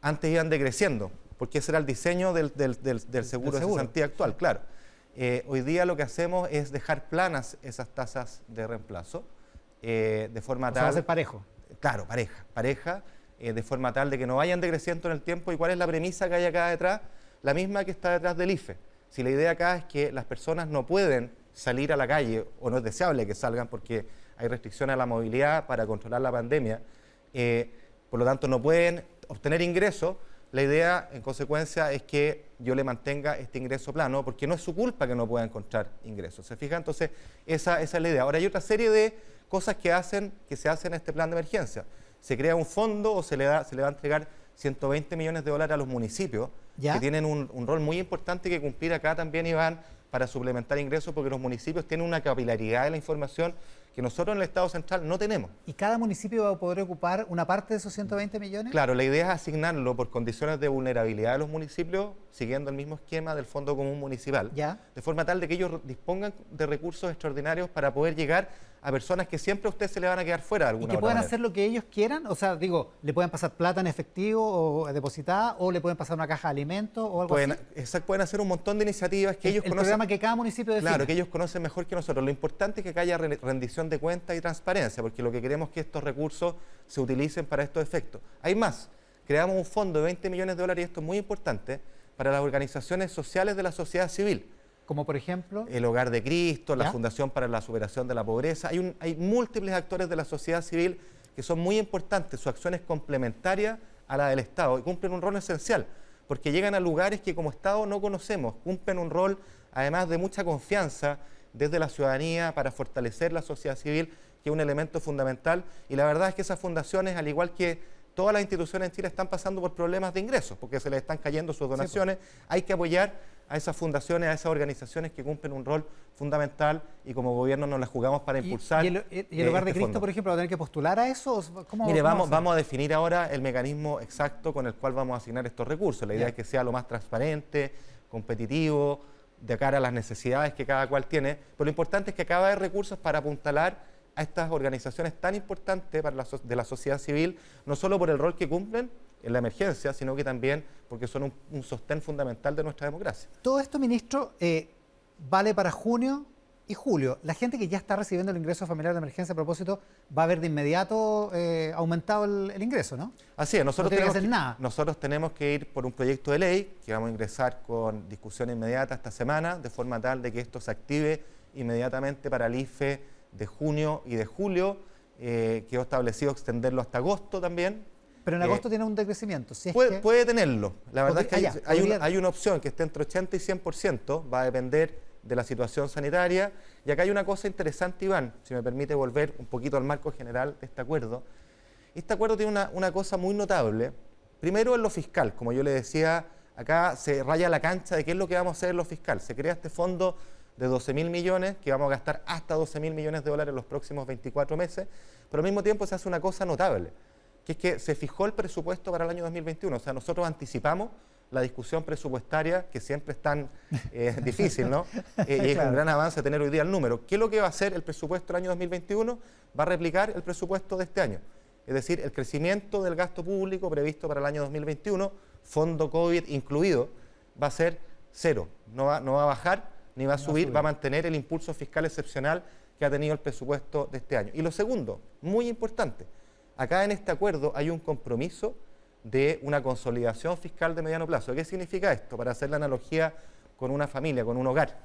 Antes iban decreciendo, porque ese era el diseño del seguro de cesantía actual, claro. Hoy día lo que hacemos es dejar planas esas tasas de reemplazo, de forma O sea, va a tal... ser parejo. Claro, pareja, de forma tal de que no vayan decreciendo en el tiempo. ¿Y cuál es la premisa que hay acá detrás? La misma que está detrás del IFE. Si la idea acá es que las personas no pueden salir a la calle, o no es deseable que salgan porque hay restricciones a la movilidad para controlar la pandemia, por lo tanto no pueden obtener ingresos, la idea en consecuencia es que yo le mantenga este ingreso plano, porque no es su culpa que no pueda encontrar ingresos. ¿Se fija? Entonces esa es la idea. Ahora hay otra serie de cosas que se hacen en este plan de emergencia. Se crea un fondo o se le va a entregar 120 millones de dólares a los municipios, ¿Ya? que tienen un rol muy importante que cumplir acá también, Iván, para suplementar ingresos, porque los municipios tienen una capilaridad de la información que nosotros en el Estado Central no tenemos. ¿Y cada municipio va a poder ocupar una parte de esos 120 millones? Claro, la idea es asignarlo por condiciones de vulnerabilidad de los municipios, siguiendo el mismo esquema del Fondo Común Municipal, ¿Ya? de forma tal de que ellos dispongan de recursos extraordinarios para poder llegar a personas que siempre a usted se le van a quedar fuera de ¿Y alguna que otra puedan manera. hacer lo que ellos quieran? O sea, digo, ¿le pueden pasar plata en efectivo o depositada? ¿O le pueden pasar una caja de alimentos o algo así? Pueden hacer un montón de iniciativas que ellos El conocen. programa que cada municipio define. Claro, que ellos conocen mejor que nosotros. Lo importante es que acá haya rendición de cuentas y transparencia, porque lo que queremos es que estos recursos se utilicen para estos efectos. Hay más, creamos un fondo de 20 millones de dólares, y esto es muy importante, para las organizaciones sociales de la sociedad civil. Como por ejemplo... El Hogar de Cristo, la ¿Ya? Fundación para la Superación de la Pobreza. Hay múltiples actores de la sociedad civil que son muy importantes. Su acción es complementaria a la del Estado y cumplen un rol esencial, porque llegan a lugares que como Estado no conocemos, cumplen un rol además de mucha confianza desde la ciudadanía para fortalecer la sociedad civil, que es un elemento fundamental, y la verdad es que esas fundaciones, al igual que todas las instituciones en Chile, están pasando por problemas de ingresos, porque se les están cayendo sus donaciones. Hay que apoyar a esas fundaciones, a esas organizaciones que cumplen un rol fundamental y como gobierno nos las jugamos para impulsar. ¿Y el Hogar de Cristo, por ejemplo, va a tener que postular a eso? Mire, vamos a definir ahora el mecanismo exacto con el cual vamos a asignar estos recursos. La idea es que sea lo más transparente, competitivo, de cara a las necesidades que cada cual tiene, pero lo importante es que acá va a haber recursos para apuntalar a estas organizaciones tan importantes para de la sociedad civil, no solo por el rol que cumplen en la emergencia, sino que también porque son un sostén fundamental de nuestra democracia. Todo esto, ministro, vale para junio y julio. La gente que ya está recibiendo el ingreso familiar de emergencia, a propósito, va a ver de inmediato aumentado el ingreso, ¿no? Así es, nosotros nosotros tenemos que ir por un proyecto de ley que vamos a ingresar con discusión inmediata esta semana, de forma tal de que esto se active inmediatamente para el IFE de junio y de julio. Quedó establecido extenderlo hasta agosto también. Pero en agosto tiene un decrecimiento. Si puede tenerlo. La verdad es que hay una opción que esté entre 80 y 100%, va a depender de la situación sanitaria. Y acá hay una cosa interesante, Iván, si me permite volver un poquito al marco general de este acuerdo. Este acuerdo tiene una cosa muy notable. Primero en lo fiscal, como yo le decía, acá se raya la cancha de qué es lo que vamos a hacer en lo fiscal. Se crea este fondo de 12.000 millones, que vamos a gastar hasta 12.000 millones de dólares en los próximos 24 meses, pero al mismo tiempo se hace una cosa notable, que es que se fijó el presupuesto para el año 2021. O sea, nosotros anticipamos la discusión presupuestaria, que siempre es tan difícil, ¿no? Y es un gran avance tener hoy día el número. ¿Qué es lo que va a hacer el presupuesto del año 2021? Va a replicar el presupuesto de este año. Es decir, el crecimiento del gasto público previsto para el año 2021, fondo COVID incluido, va a ser cero. No va a bajar ni va a subir, va a mantener el impulso fiscal excepcional que ha tenido el presupuesto de este año. Y lo segundo, muy importante, acá en este acuerdo hay un compromiso de una consolidación fiscal de mediano plazo. ¿Qué significa esto? Para hacer la analogía con una familia, con un hogar.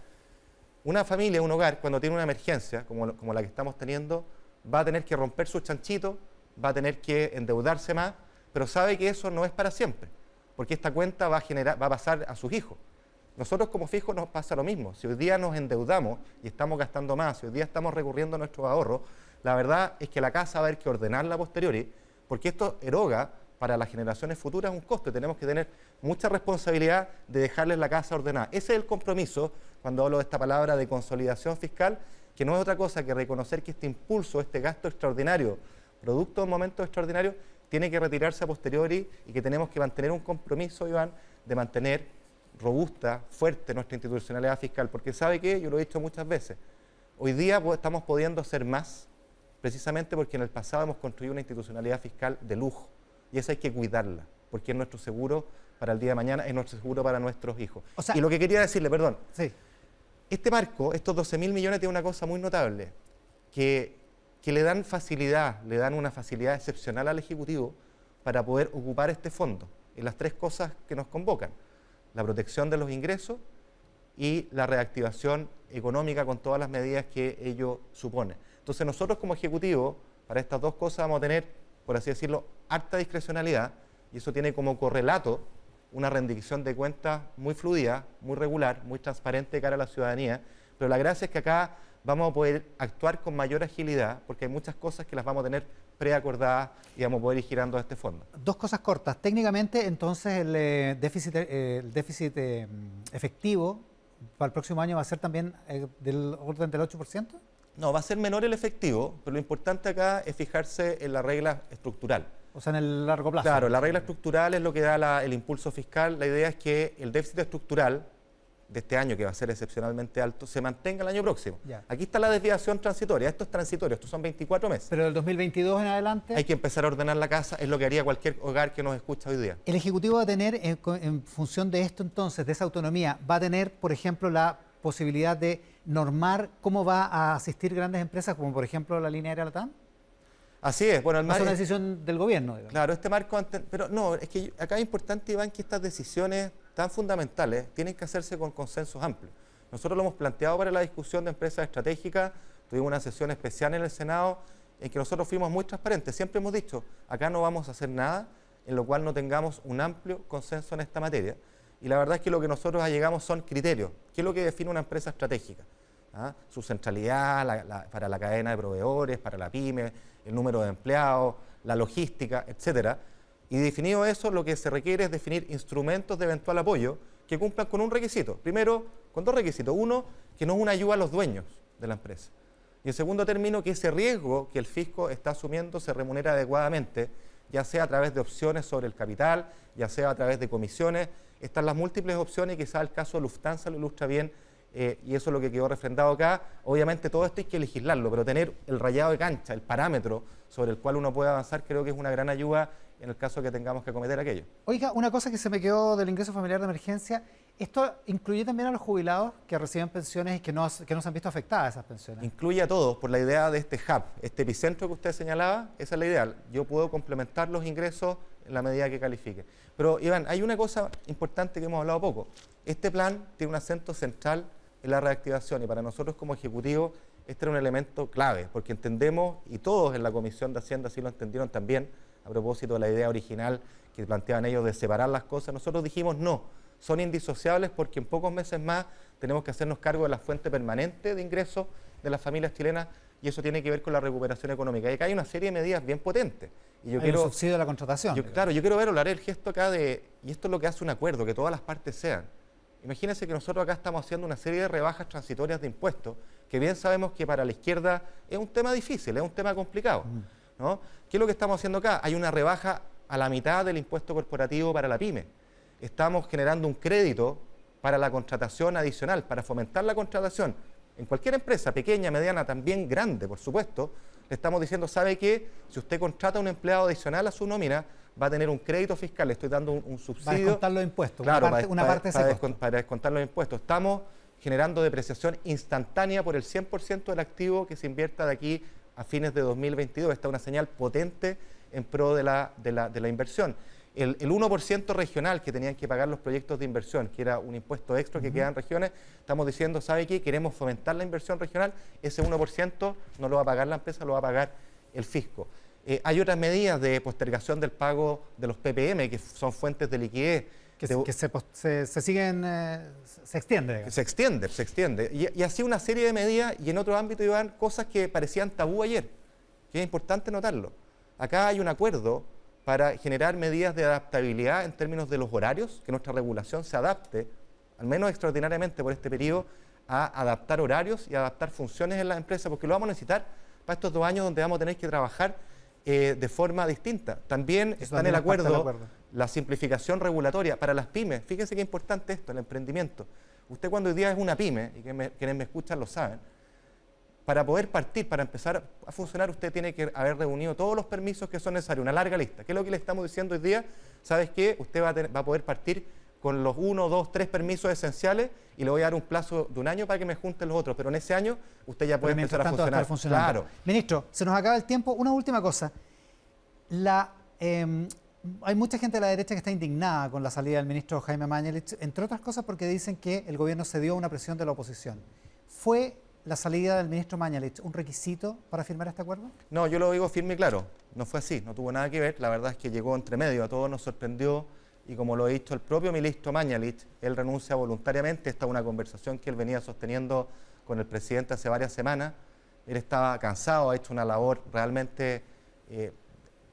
Una familia, un hogar, cuando tiene una emergencia, como la que estamos teniendo, va a tener que romper sus chanchitos, va a tener que endeudarse más, pero sabe que eso no es para siempre, porque esta cuenta va a pasar a sus hijos. Nosotros como fijos nos pasa lo mismo. Si hoy día nos endeudamos y estamos gastando más, si hoy día estamos recurriendo a nuestros ahorros, la verdad es que la casa va a haber que ordenarla a posteriori, porque esto eroga para las generaciones futuras un costo. Tenemos que tener mucha responsabilidad de dejarles la casa ordenada. Ese es el compromiso, cuando hablo de esta palabra de consolidación fiscal, que no es otra cosa que reconocer que este impulso, este gasto extraordinario, producto de un momento extraordinario, tiene que retirarse a posteriori y que tenemos que mantener un compromiso, Iván, de mantener robusta, fuerte nuestra institucionalidad fiscal, porque ¿sabe qué? Yo lo he dicho muchas veces, hoy día estamos pudiendo hacer más precisamente porque en el pasado hemos construido una institucionalidad fiscal de lujo y esa hay que cuidarla, porque es nuestro seguro para el día de mañana, es nuestro seguro para nuestros hijos. O sea, y lo que quería decirle, perdón, este marco, estos 12.000 millones, tiene una cosa muy notable, que le dan facilidad, le dan una facilidad excepcional al Ejecutivo para poder ocupar este fondo en las tres cosas que nos convocan: la protección de los ingresos y la reactivación económica con todas las medidas que ello supone. Entonces nosotros como Ejecutivo, para estas dos cosas vamos a tener, por así decirlo, harta discrecionalidad, y eso tiene como correlato una rendición de cuentas muy fluida, muy regular, muy transparente de cara a la ciudadanía, pero la gracia es que acá vamos a poder actuar con mayor agilidad, porque hay muchas cosas que las vamos a tener preacordadas y vamos a poder ir girando a este fondo. Dos cosas cortas. Técnicamente, entonces, el déficit efectivo para el próximo año va a ser también del orden del 8%. No, va a ser menor el efectivo, pero lo importante acá es fijarse en la regla estructural. O sea, en el largo plazo. Claro, la regla estructural es lo que da el impulso fiscal. La idea es que el déficit estructural de este año, que va a ser excepcionalmente alto, se mantenga el año próximo. Ya. Aquí está la desviación transitoria. Esto es transitorio, estos son 24 meses. Pero del 2022 en adelante... Hay que empezar a ordenar la casa, es lo que haría cualquier hogar que nos escucha hoy día. ¿El Ejecutivo va a tener, en función de esto entonces, de esa autonomía, va a tener, por ejemplo, la posibilidad de normar cómo va a asistir grandes empresas, como por ejemplo la línea aérea LATAM? Así es. Bueno, es una decisión del gobierno, digamos. Claro, este marco... Pero no, es que acá es importante, Iván, que estas decisiones tan fundamentales tienen que hacerse con consensos amplios. Nosotros lo hemos planteado para la discusión de empresas estratégicas, tuvimos una sesión especial en el Senado en que nosotros fuimos muy transparentes. Siempre hemos dicho, acá no vamos a hacer nada en lo cual no tengamos un amplio consenso en esta materia. Y la verdad es que lo que nosotros allegamos son criterios. ¿Qué es lo que define una empresa estratégica? ¿Ah? Su centralidad para la cadena de proveedores, para la pyme, el número de empleados, la logística, etcétera. Y definido eso, lo que se requiere es definir instrumentos de eventual apoyo que cumplan con un requisito. Primero, con dos requisitos. Uno, que no es una ayuda a los dueños de la empresa. Y en segundo término, que ese riesgo que el fisco está asumiendo se remunera adecuadamente, ya sea a través de opciones sobre el capital, ya sea a través de comisiones. Están las múltiples opciones y quizá el caso de Lufthansa lo ilustra bien, y eso es lo que quedó refrendado acá. Obviamente todo esto hay que legislarlo, pero tener el rayado de cancha, el parámetro sobre el cual uno puede avanzar, creo que es una gran ayuda en el caso que tengamos que acometer aquello. Oiga, una cosa que se me quedó del ingreso familiar de emergencia, ¿esto incluye también a los jubilados que reciben pensiones y que no se han visto afectadas esas pensiones? Incluye a todos por la idea de este hub, este epicentro que usted señalaba, esa es la idea. Yo puedo complementar los ingresos en la medida que califique. Pero Iván, hay una cosa importante que hemos hablado poco. Este plan tiene un acento central en la reactivación y para nosotros como Ejecutivo este era un elemento clave, porque entendemos, y todos en la Comisión de Hacienda así lo entendieron también, a propósito de la idea original que planteaban ellos de separar las cosas, nosotros dijimos no, son indisociables porque en pocos meses más tenemos que hacernos cargo de la fuente permanente de ingresos de las familias chilenas y eso tiene que ver con la recuperación económica. Y acá hay una serie de medidas bien potentes. Y yo quiero, un subsidio de la contratación. Claro, yo quiero ver hablar el gesto acá de, y esto es lo que hace un acuerdo, que todas las partes sean. Imagínense que nosotros acá estamos haciendo una serie de rebajas transitorias de impuestos, que bien sabemos que para la izquierda es un tema difícil, es un tema complicado, ¿no? ¿Qué es lo que estamos haciendo acá? Hay una rebaja a la mitad del impuesto corporativo para la pyme. Estamos generando un crédito para la contratación adicional, para fomentar la contratación. En cualquier empresa, pequeña, mediana, también grande, por supuesto, le estamos diciendo, ¿sabe qué? Si usted contrata a un empleado adicional a su nómina, va a tener un crédito fiscal, le estoy dando un subsidio. Para descontar los impuestos, claro, para descontar los impuestos. Estamos generando depreciación instantánea por el 100% del activo que se invierta de aquí a fines de 2022. Esta es una señal potente en pro de la inversión. El 1% regional que tenían que pagar los proyectos de inversión, que era un impuesto extra que queda en regiones, estamos diciendo, ¿sabe qué? Queremos fomentar la inversión regional, ese 1% no lo va a pagar la empresa, lo va a pagar el fisco. Hay otras medidas de postergación del pago de los PPM, que son fuentes de liquidez. Que se siguen, se extiende. Se extiende. Y así una serie de medidas, y en otro ámbito, Iván, cosas que parecían tabú ayer, que es importante notarlo. Acá hay un acuerdo para generar medidas de adaptabilidad en términos de los horarios, que nuestra regulación se adapte, al menos extraordinariamente por este periodo, a adaptar horarios y adaptar funciones en las empresas, porque lo vamos a necesitar para estos 2 años donde vamos a tener que trabajar de forma distinta. También está en el acuerdo la simplificación regulatoria para las pymes. Fíjense qué importante esto, el emprendimiento. Usted cuando hoy día es una pyme, y quienes me escuchan lo saben, para poder partir, para empezar a funcionar, usted tiene que haber reunido todos los permisos que son necesarios, una larga lista. ¿Qué es lo que le estamos diciendo hoy día? ¿Sabes qué? Usted va a poder partir con los 1, 2, 3 permisos esenciales y le voy a dar un plazo de 1 año para que me junten los otros, pero en ese año usted ya puede empezar a funcionar. Claro. Ministro, se nos acaba el tiempo. Una última cosa. Hay mucha gente de la derecha que está indignada con la salida del ministro Jaime Mañalich, entre otras cosas porque dicen que el gobierno cedió a una presión de la oposición. ¿Fue la salida del ministro Mañalich un requisito para firmar este acuerdo? No, yo lo digo firme y claro. No fue así, no tuvo nada que ver. La verdad es que llegó entre medio, a todos nos sorprendió. Y como lo ha dicho el propio ministro Mañalich, él renuncia voluntariamente. Esta es una conversación que él venía sosteniendo con el presidente hace varias semanas. Él estaba cansado, ha hecho una labor realmente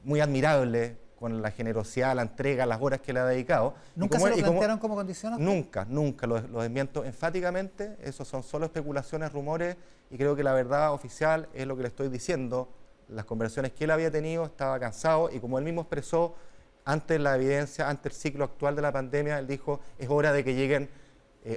muy admirable con la generosidad, la entrega, las horas que le ha dedicado. ¿Nunca se lo plantearon como condición? Nunca, lo desmiento enfáticamente. Esos son solo especulaciones, rumores, y creo que la verdad oficial es lo que le estoy diciendo. Las conversaciones que él había tenido, estaba cansado, y como él mismo expresó, ante la evidencia, ante el ciclo actual de la pandemia, él dijo, es hora de que lleguen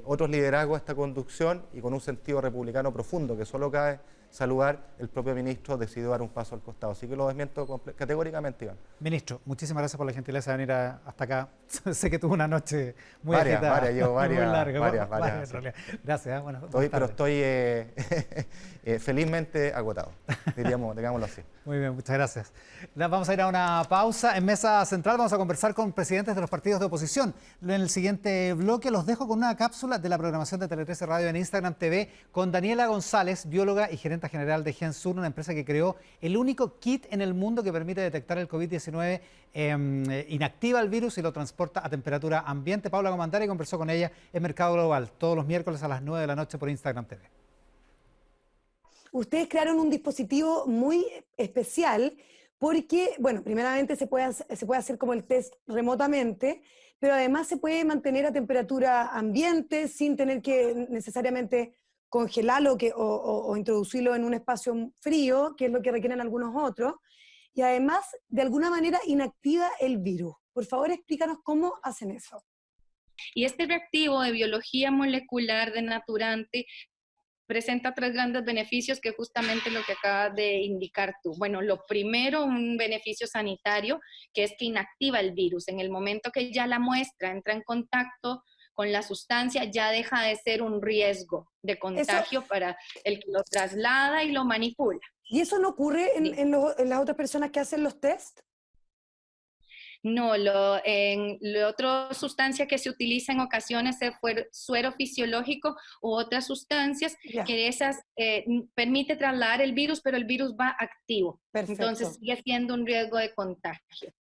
otros liderazgos a esta conducción, y con un sentido republicano profundo, que solo cabe saludar, el propio ministro decidió dar un paso al costado. Así que lo desmiento categóricamente, Iván. Ministro, muchísimas gracias por la gentileza de venir hasta acá. Sé que tuvo una noche muy agitada. Varias, muy larga. Varias. Gracias. Bueno, estoy felizmente agotado, digámoslo así. Muy bien, muchas gracias. Vamos a ir a una pausa. En Mesa Central vamos a conversar con presidentes de los partidos de oposición. En el siguiente bloque los dejo con una cápsula de la programación de Tele 13 Radio en Instagram TV con Daniela González, bióloga y gerente gerenta general de GenSur, una empresa que creó el único kit en el mundo que permite detectar el COVID-19, inactiva el virus y lo transporta a temperatura ambiente. Paula Comandari conversó con ella en Mercado Global todos los miércoles a las 9 de la noche por Instagram TV. Ustedes crearon un dispositivo muy especial porque, bueno, primeramente se puede hacer como el test remotamente, pero además se puede mantener a temperatura ambiente sin tener que necesariamente congelarlo o introducirlo en un espacio frío, que es lo que requieren algunos otros, y además, de alguna manera, inactiva el virus. Por favor, explícanos cómo hacen eso. Y este reactivo de biología molecular de Naturante presenta 3 grandes beneficios, que es justamente lo que acabas de indicar tú. Bueno, lo primero, un beneficio sanitario, que es que inactiva el virus. En el momento que ya la muestra entra en contacto con la sustancia, ya deja de ser un riesgo de contagio para el que lo traslada y lo manipula. ¿Y eso no ocurre en las otras personas que hacen los test? No, la otra sustancia que se utiliza en ocasiones es suero fisiológico u otras sustancias que esas permite trasladar el virus, pero el virus va activo. Perfecto. Entonces sigue siendo un riesgo de contagio.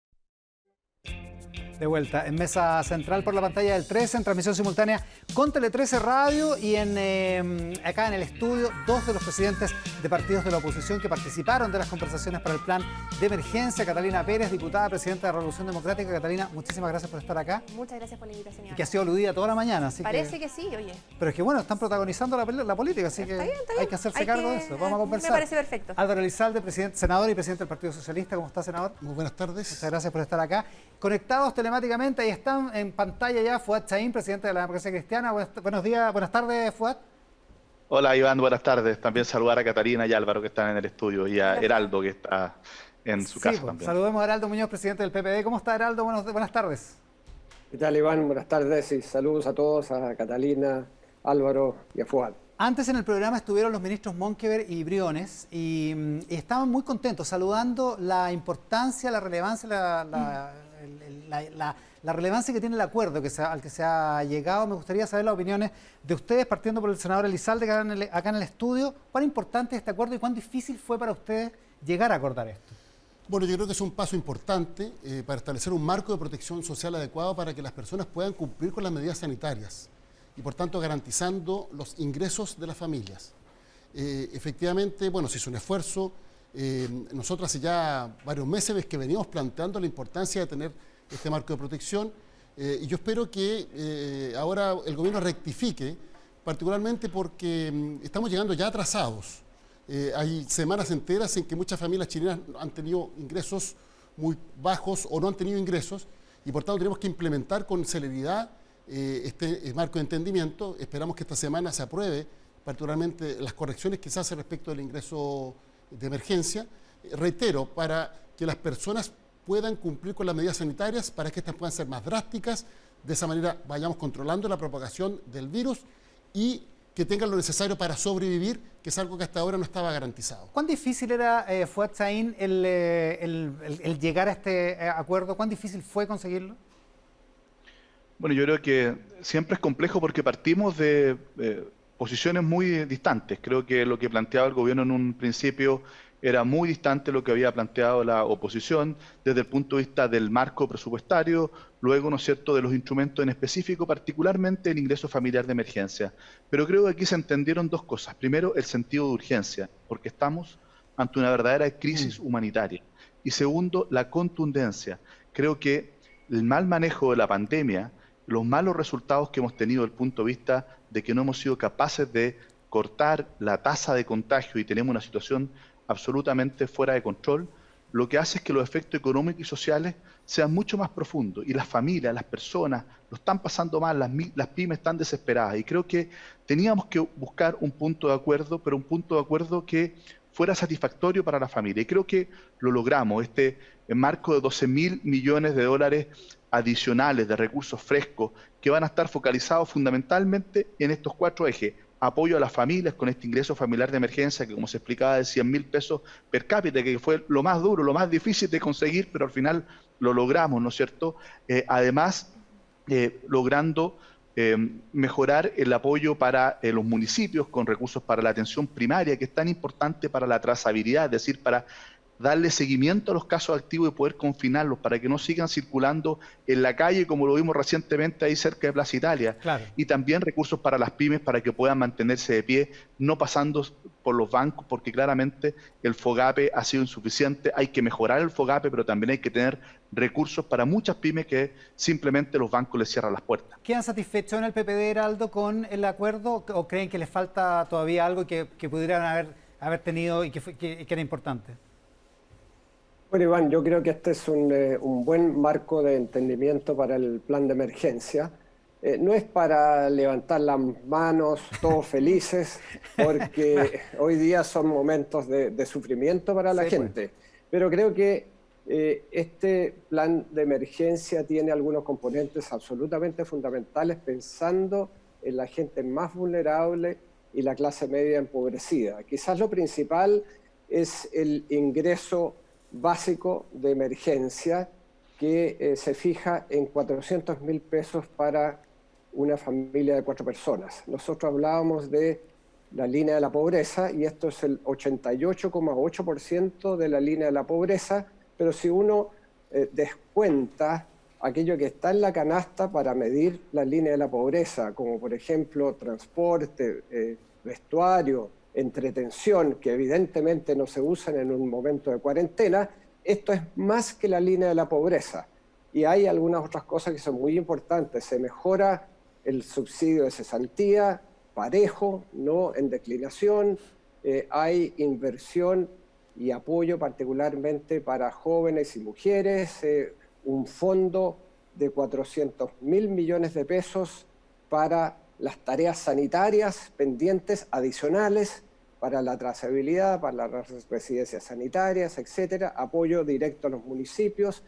De vuelta en Mesa Central por la pantalla del 13, en transmisión simultánea con Tele 13 Radio y acá en el estudio, 2 de los presidentes de partidos de la oposición que participaron de las conversaciones para el plan de emergencia. Catalina Pérez, diputada, presidenta de Revolución Democrática. Catalina, muchísimas gracias por estar acá. Muchas gracias por la invitación. Y que ha sido aludida toda la mañana. Así Parece que sí, oye. Pero es que bueno, están protagonizando la política, así que está bien. hay que hacerse cargo de eso. Vamos a conversar. Me parece perfecto. Álvaro Elizalde, senador y presidente del Partido Socialista. ¿Cómo está, senador? Muy buenas tardes. Muchas gracias por estar acá. Conectados telemáticamente, ahí están en pantalla ya Fuad Chaín, presidente de la Democracia Cristiana. Buenos días, buenas tardes, Fuad. Hola, Iván, buenas tardes. También saludar a Catalina y a Álvaro, que están en el estudio, y a Heraldo, que está en su casa también. Saludemos a Heraldo Muñoz, presidente del PPD. ¿Cómo está, Heraldo? Buenas tardes. ¿Qué tal, Iván? Buenas tardes y saludos a todos, a Catalina, Álvaro y a Fuad. Antes en el programa estuvieron los ministros Monkever y Briones y estaban muy contentos, saludando la importancia, la relevancia, la relevancia que tiene el acuerdo al que se ha llegado. Me gustaría saber las opiniones de ustedes, partiendo por el senador Elizalde, acá en el estudio. ¿Cuán importante es este acuerdo y cuán difícil fue para ustedes llegar a acordar esto? Bueno, yo creo que es un paso importante para establecer un marco de protección social adecuado para que las personas puedan cumplir con las medidas sanitarias y, por tanto, garantizando los ingresos de las familias. Efectivamente, bueno, se hizo un esfuerzo. Nosotros hace ya varios meses que venimos planteando la importancia de tener este marco de protección y yo espero que ahora el gobierno rectifique, particularmente porque estamos llegando ya atrasados. Hay semanas enteras en que muchas familias chilenas han tenido ingresos muy bajos o no han tenido ingresos y por tanto tenemos que implementar con celeridad este marco de entendimiento. Esperamos que esta semana se apruebe particularmente las correcciones que se hacen respecto del ingreso de emergencia. Reitero, para que las personas puedan cumplir con las medidas sanitarias, para que estas puedan ser más drásticas, de esa manera vayamos controlando la propagación del virus y que tengan lo necesario para sobrevivir, que es algo que hasta ahora no estaba garantizado. ¿Cuán difícil era, Fuad Chaín, el llegar a este acuerdo? ¿Cuán difícil fue conseguirlo? Bueno, yo creo que siempre es complejo porque partimos de posiciones muy distantes. Creo que lo que planteaba el gobierno en un principio era muy distante de lo que había planteado la oposición desde el punto de vista del marco presupuestario, luego, ¿no es cierto?, de los instrumentos en específico, particularmente el ingreso familiar de emergencia. Pero creo que aquí se entendieron 2 cosas. Primero, el sentido de urgencia, porque estamos ante una verdadera crisis humanitaria. Y segundo, la contundencia. Creo que el mal manejo de la pandemia, los malos resultados que hemos tenido desde el punto de vista de que no hemos sido capaces de cortar la tasa de contagio y tenemos una situación absolutamente fuera de control, lo que hace es que los efectos económicos y sociales sean mucho más profundos y las familias, las personas lo están pasando mal, las pymes están desesperadas y creo que teníamos que buscar un punto de acuerdo, pero un punto de acuerdo que fuera satisfactorio para la familia y creo que lo logramos. Este marco de $12.000 millones adicionales de recursos frescos que van a estar focalizados fundamentalmente en estos 4 ejes: apoyo a las familias con este ingreso familiar de emergencia que, como se explicaba, de 100.000 pesos per cápita, que fue lo más duro, lo más difícil de conseguir, pero al final lo logramos, ¿no es cierto? Además, logrando mejorar el apoyo para los municipios con recursos para la atención primaria, que es tan importante para la trazabilidad, es decir, para darle seguimiento a los casos activos y poder confinarlos para que no sigan circulando en la calle, como lo vimos recientemente ahí cerca de Plaza Italia. Claro. Y también recursos para las pymes para que puedan mantenerse de pie, no pasando por los bancos, porque claramente el FOGAPE ha sido insuficiente. Hay que mejorar el FOGAPE, pero también hay que tener recursos para muchas pymes que simplemente los bancos les cierran las puertas. ¿Quedan satisfechos en el PPD, Heraldo, con el acuerdo o creen que les falta todavía algo que pudieran haber tenido y que era importante? Bueno, Iván, yo creo que este es un buen marco de entendimiento para el plan de emergencia. No es para levantar las manos todos felices, porque hoy día son momentos de sufrimiento para la gente. Pero creo que este plan de emergencia tiene algunos componentes absolutamente fundamentales, pensando en la gente más vulnerable y la clase media empobrecida. Quizás lo principal es el ingreso básico de emergencia, que se fija en 400.000 pesos para una familia de 4 personas. Nosotros hablábamos de la línea de la pobreza y esto es el 88,8% de la línea de la pobreza, pero si uno descuenta aquello que está en la canasta para medir la línea de la pobreza, como por ejemplo transporte, vestuario, entretención, que evidentemente no se usan en un momento de cuarentena, esto es más que la línea de la pobreza. Y hay algunas otras cosas que son muy importantes. Se mejora el subsidio de cesantía, parejo, no en declinación. Hay inversión y apoyo particularmente para jóvenes y mujeres, un fondo de 400.000 millones de pesos para las tareas sanitarias pendientes adicionales, para la trazabilidad, para las residencias sanitarias, etcétera, apoyo directo a los municipios.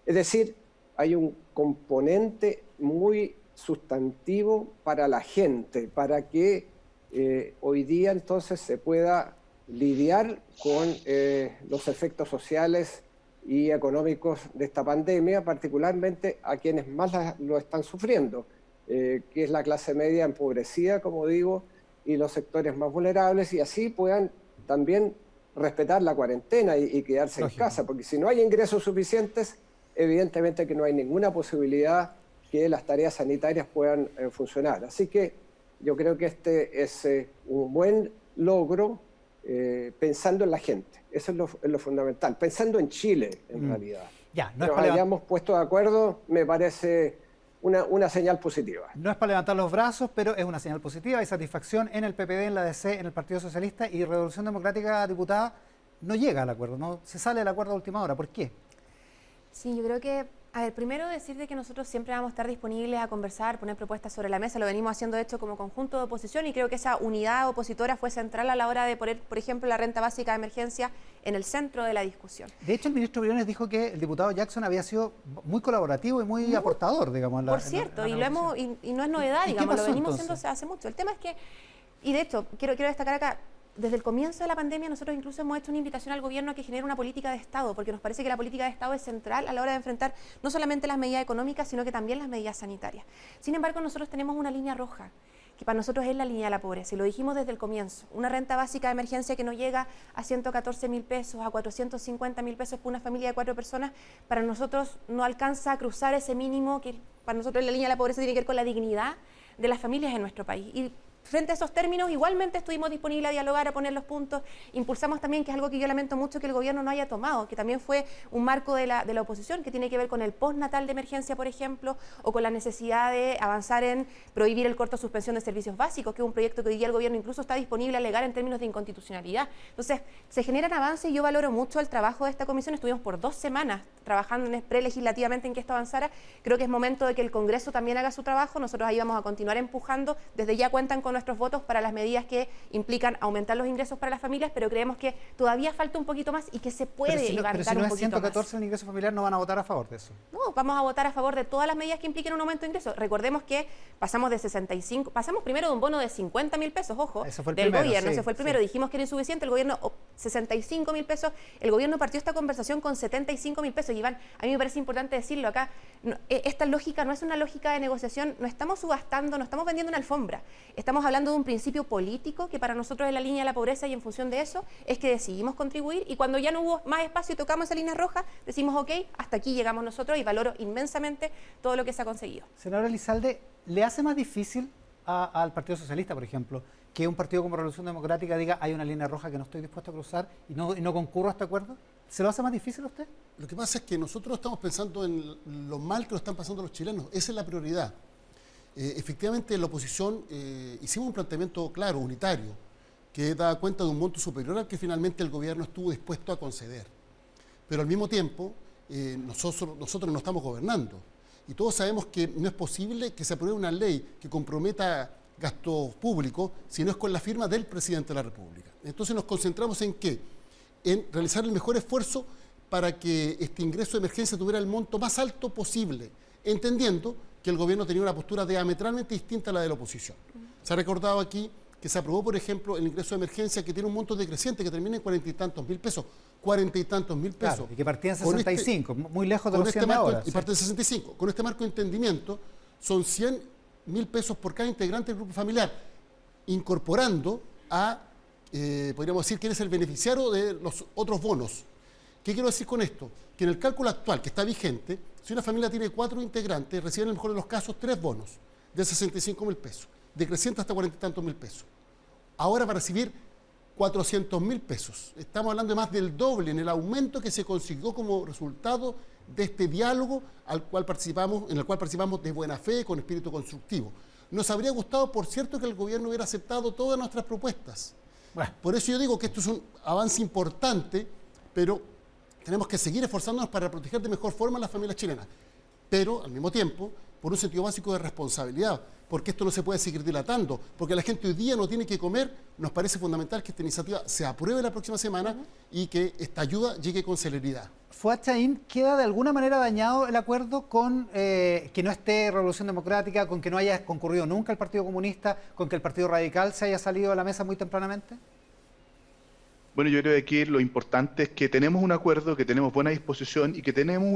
Es decir, hay un componente muy sustantivo para la gente, para que hoy día entonces se pueda lidiar con los efectos sociales y económicos de esta pandemia, particularmente a quienes más lo están sufriendo, que es la clase media empobrecida, como digo, y los sectores más vulnerables, y así puedan también respetar la cuarentena y quedarse en casa, porque si no hay ingresos suficientes, evidentemente que no hay ninguna posibilidad que las tareas sanitarias puedan funcionar. Así que yo creo que este es un buen logro pensando en la gente. Eso es lo fundamental. Pensando en Chile, en realidad. Ya, no nos hayamos puesto de acuerdo, me parece una señal positiva. No es para levantar los brazos, pero es una señal positiva. Hay satisfacción en el PPD, en la DC, en el Partido Socialista, y Revolución Democrática, diputada, no llega al acuerdo, no se sale del acuerdo a última hora. ¿Por qué? Sí, yo creo que, a ver, primero decirte que nosotros siempre vamos a estar disponibles a conversar, poner propuestas sobre la mesa, lo venimos haciendo de hecho como conjunto de oposición, y creo que esa unidad opositora fue central a la hora de poner, por ejemplo, la renta básica de emergencia en el centro de la discusión. De hecho, el ministro Briones dijo que el diputado Jackson había sido muy colaborativo y muy aportador, digamos. Por cierto, y no es novedad, digamos, lo venimos haciendo hace mucho. El tema es que, y de hecho, quiero destacar acá, desde el comienzo de la pandemia nosotros incluso hemos hecho una invitación al gobierno a que genere una política de Estado, porque nos parece que la política de Estado es central a la hora de enfrentar no solamente las medidas económicas, sino que también las medidas sanitarias. Sin embargo, nosotros tenemos una línea roja, que para nosotros es la línea de la pobreza, y lo dijimos desde el comienzo. Una renta básica de emergencia que no llega a 114.000 pesos, a 450.000 pesos por una familia de 4 personas, para nosotros no alcanza a cruzar ese mínimo, que para nosotros la línea de la pobreza tiene que ver con la dignidad de las familias en nuestro país. Y frente a esos términos, igualmente estuvimos disponibles a dialogar, a poner los puntos. Impulsamos también, que es algo que yo lamento mucho que el gobierno no haya tomado, que también fue un marco de la oposición, que tiene que ver con el postnatal de emergencia, por ejemplo, o con la necesidad de avanzar en prohibir el corto de suspensión de servicios básicos, que es un proyecto que hoy día el gobierno incluso está disponible a alegar en términos de inconstitucionalidad. Entonces, se generan avances, y yo valoro mucho el trabajo de esta comisión. Estuvimos por 2 semanas trabajando prelegislativamente en que esto avanzara. Creo que es momento de que el Congreso también haga su trabajo. Nosotros ahí vamos a continuar empujando. Desde ya cuentan con nuestros votos para las medidas que implican aumentar los ingresos para las familias, pero creemos que todavía falta un poquito más y que se puede levantar un poquito más. Pero si no es 114 el ingreso familiar, ¿no van a votar a favor de eso? No, vamos a votar a favor de todas las medidas que impliquen un aumento de ingresos. Recordemos que pasamos primero de un bono de 50.000 pesos, ojo, del gobierno, ese fue el primero, dijimos que era insuficiente, el gobierno 65.000 pesos, el gobierno partió esta conversación con 75.000 pesos, y Iván, a mí me parece importante decirlo acá, esta lógica no es una lógica de negociación, no estamos subastando, no estamos vendiendo una alfombra, estamos hablando de un principio político que para nosotros es la línea de la pobreza, y en función de eso es que decidimos contribuir, y cuando ya no hubo más espacio y tocamos esa línea roja, decimos ok, hasta aquí llegamos nosotros, y valoro inmensamente todo lo que se ha conseguido. Senadora Elizalde, ¿le hace más difícil al Partido Socialista, por ejemplo, que un partido como Revolución Democrática diga hay una línea roja que no estoy dispuesto a cruzar y no concurro a este acuerdo? ¿Se lo hace más difícil a usted? Lo que pasa es que nosotros estamos pensando en lo mal que lo están pasando los chilenos. Esa es la prioridad. Efectivamente, en la oposición hicimos un planteamiento claro, unitario, que da cuenta de un monto superior al que finalmente el gobierno estuvo dispuesto a conceder. Pero al mismo tiempo, nosotros no estamos gobernando. Y todos sabemos que no es posible que se apruebe una ley que comprometa gasto público si no es con la firma del presidente de la República. Entonces nos concentramos en ¿qué? En realizar el mejor esfuerzo para que este ingreso de emergencia tuviera el monto más alto posible, entendiendo que el gobierno tenía una postura diametralmente distinta a la de la oposición. Se ha recordado aquí que se aprobó, por ejemplo, el ingreso de emergencia que tiene un monto decreciente que termina en 40 y tantos mil pesos. 40 y tantos mil pesos. Claro, y que partía en 65, muy lejos de los 100 ahora. Y parte de 65. Con este marco de entendimiento, son 100.000 pesos por cada integrante del grupo familiar, incorporando a, podríamos decir, quién es el beneficiario de los otros bonos. ¿Qué quiero decir con esto? Que en el cálculo actual que está vigente, si una familia tiene 4 integrantes, reciben en el mejor de los casos 3 bonos de 65.000 pesos, decreciente hasta 40 y tantos mil pesos. Ahora va a recibir 400.000 pesos. Estamos hablando de más del doble en el aumento que se consiguió como resultado de este diálogo en el cual participamos de buena fe, con espíritu constructivo. Nos habría gustado, por cierto, que el gobierno hubiera aceptado todas nuestras propuestas. Bueno. Por eso yo digo que esto es un avance importante, pero tenemos que seguir esforzándonos para proteger de mejor forma a las familias chilenas. Pero, al mismo tiempo, por un sentido básico de responsabilidad, porque esto no se puede seguir dilatando, porque la gente hoy día no tiene que comer. Nos parece fundamental que esta iniciativa se apruebe la próxima semana y que esta ayuda llegue con celeridad. Fuachaín, ¿queda de alguna manera dañado el acuerdo con que no esté Revolución Democrática, con que no haya concurrido nunca el Partido Comunista, con que el Partido Radical se haya salido de la mesa muy tempranamente? Bueno, yo creo que aquí lo importante es que tenemos un acuerdo, que tenemos buena disposición y que tenemos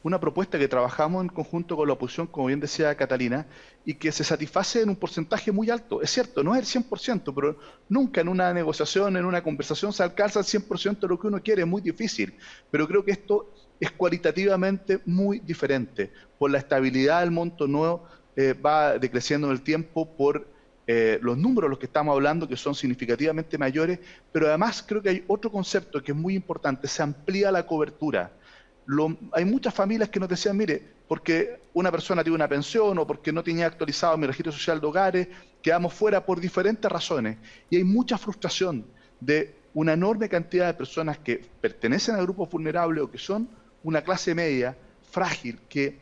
una propuesta que trabajamos en conjunto con la oposición, como bien decía Catalina, y que se satisface en un porcentaje muy alto. Es cierto, no es el 100%, pero nunca en una negociación, en una conversación se alcanza el 100% de lo que uno quiere, es muy difícil. Pero creo que esto es cualitativamente muy diferente. Por la estabilidad del monto nuevo va decreciendo en el tiempo, por los números de los que estamos hablando, que son significativamente mayores, pero además creo que hay otro concepto que es muy importante, se amplía la cobertura. Hay muchas familias que nos decían, mire, porque una persona tiene una pensión o porque no tenía actualizado mi registro social de hogares, quedamos fuera por diferentes razones. Y hay mucha frustración de una enorme cantidad de personas que pertenecen a grupos vulnerables o que son una clase media frágil, que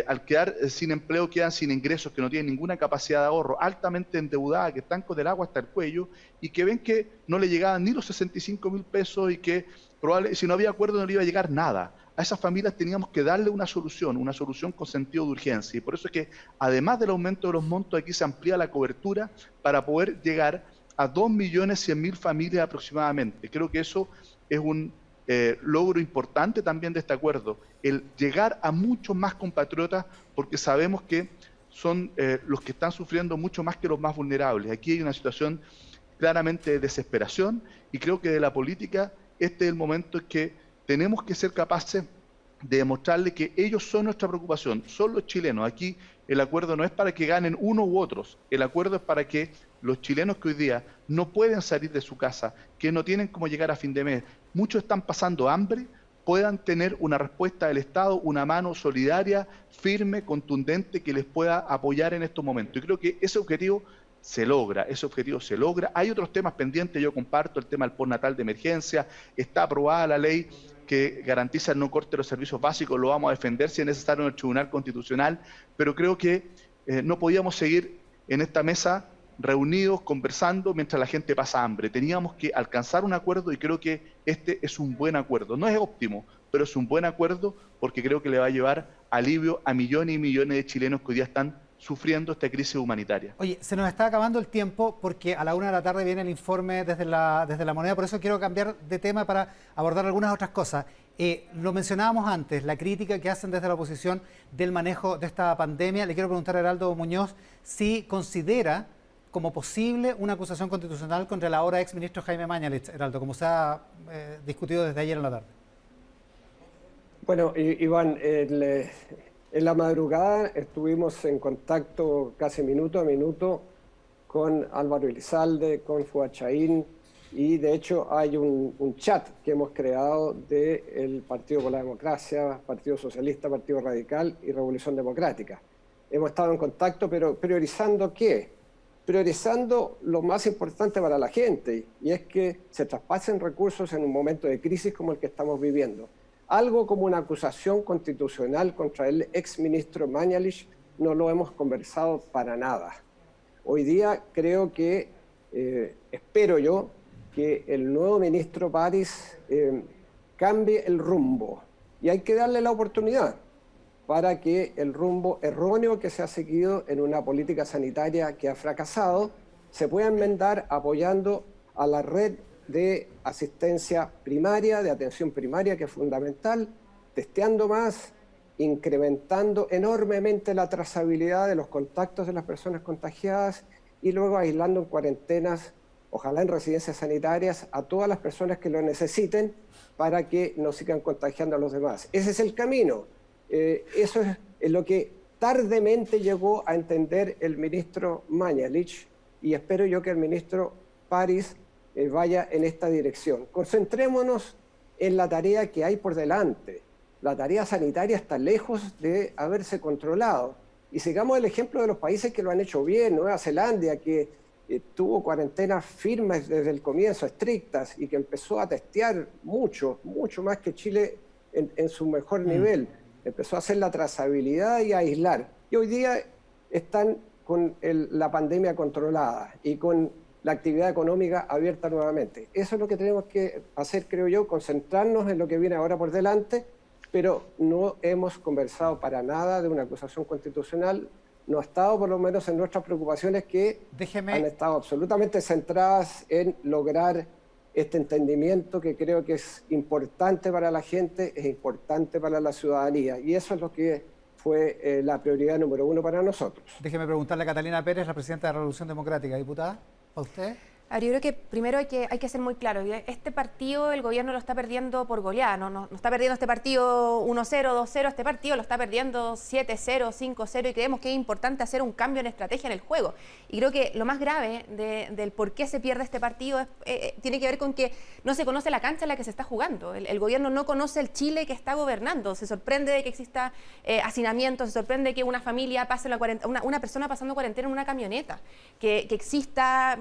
al quedar sin empleo quedan sin ingresos, que no tienen ninguna capacidad de ahorro, altamente endeudadas, que están con el agua hasta el cuello y que ven que no le llegaban ni los 65.000 pesos y que probablemente si no había acuerdo no le iba a llegar nada. A esas familias teníamos que darle una solución con sentido de urgencia. Y por eso es que, además del aumento de los montos, aquí se amplía la cobertura para poder llegar a 2.100.000 familias aproximadamente. Creo que eso es un logro importante también de este acuerdo, el llegar a muchos más compatriotas, porque sabemos que son los que están sufriendo mucho más que los más vulnerables. Aquí hay una situación claramente de desesperación y creo que de la política este es el momento en que tenemos que ser capaces de demostrarle que ellos son nuestra preocupación, son los chilenos. Aquí el acuerdo no es para que ganen uno u otros, el acuerdo es para que los chilenos que hoy día no pueden salir de su casa, que no tienen cómo llegar a fin de mes, muchos están pasando hambre, puedan tener una respuesta del Estado, una mano solidaria, firme, contundente, que les pueda apoyar en estos momentos. Y creo que ese objetivo se logra. Hay otros temas pendientes, yo comparto el tema del postnatal de emergencia, está aprobada la ley que garantiza el no corte de los servicios básicos, lo vamos a defender si es necesario en el Tribunal Constitucional, pero creo que no podíamos seguir en esta mesa reunidos, conversando, mientras la gente pasa hambre. Teníamos que alcanzar un acuerdo y creo que este es un buen acuerdo. No es óptimo, pero es un buen acuerdo porque creo que le va a llevar alivio a millones y millones de chilenos que hoy día están sufriendo esta crisis humanitaria. Oye, se nos está acabando el tiempo porque a la 1 de la tarde viene el informe desde la Moneda, por eso quiero cambiar de tema para abordar algunas otras cosas. Lo mencionábamos antes, la crítica que hacen desde la oposición del manejo de esta pandemia. Le quiero preguntar a Heraldo Muñoz si considera como posible una acusación constitucional contra el ahora exministro Jaime Mañalich, Heraldo, como se ha discutido desde ayer en la tarde. Bueno, Iván, en la madrugada estuvimos en contacto casi minuto a minuto con Álvaro Elizalde, con Fuad Chahín, y de hecho hay un chat que hemos creado del Partido por la Democracia, Partido Socialista, Partido Radical y Revolución Democrática. Hemos estado en contacto, pero priorizando ¿qué? Priorizando lo más importante para la gente, y es que se traspasen recursos en un momento de crisis como el que estamos viviendo. Algo como una acusación constitucional contra el exministro Mañalich no lo hemos conversado para nada. Hoy día creo que, espero yo, que el nuevo ministro París cambie el rumbo, y hay que darle la oportunidad para que el rumbo erróneo que se ha seguido en una política sanitaria que ha fracasado se pueda enmendar apoyando a la red de asistencia primaria, de atención primaria, que es fundamental, testeando más, incrementando enormemente la trazabilidad de los contactos de las personas contagiadas y luego aislando en cuarentenas, ojalá en residencias sanitarias, a todas las personas que lo necesiten para que no sigan contagiando a los demás. Ese es el camino. Eso es lo que tardemente llegó a entender el ministro Mañalich, y espero yo que el ministro París vaya en esta dirección. Concentrémonos en la tarea que hay por delante. La tarea sanitaria está lejos de haberse controlado. Y sigamos el ejemplo de los países que lo han hecho bien. Nueva Zelanda, que tuvo cuarentenas firmes desde el comienzo, estrictas, y que empezó a testear mucho más que Chile en su mejor nivel. Empezó a hacer la trazabilidad y a aislar. Y hoy día están con la pandemia controlada y con la actividad económica abierta nuevamente. Eso es lo que tenemos que hacer, creo yo, concentrarnos en lo que viene ahora por delante, pero no hemos conversado para nada de una acusación constitucional. No ha estado, por lo menos, en nuestras preocupaciones, que han estado absolutamente centradas en lograr este entendimiento que creo que es importante para la gente, es importante para la ciudadanía, y eso es lo que fue la prioridad número 1 para nosotros. Déjeme preguntarle a Catalina Pérez, la presidenta de la Revolución Democrática. Diputada, ¿a usted? Ahora, yo creo que primero hay que ser muy claro. Este partido el gobierno lo está perdiendo por goleada. No está perdiendo este partido 1-0, 2-0. Este partido lo está perdiendo 7-0, 5-0. Y creemos que es importante hacer un cambio en estrategia en el juego. Y creo que lo más grave del por qué se pierde este partido tiene que ver con que no se conoce la cancha en la que se está jugando. El gobierno no conoce el Chile que está gobernando. Se sorprende de que exista hacinamiento, se sorprende que una familia pase una persona pasando cuarentena en una camioneta, que exista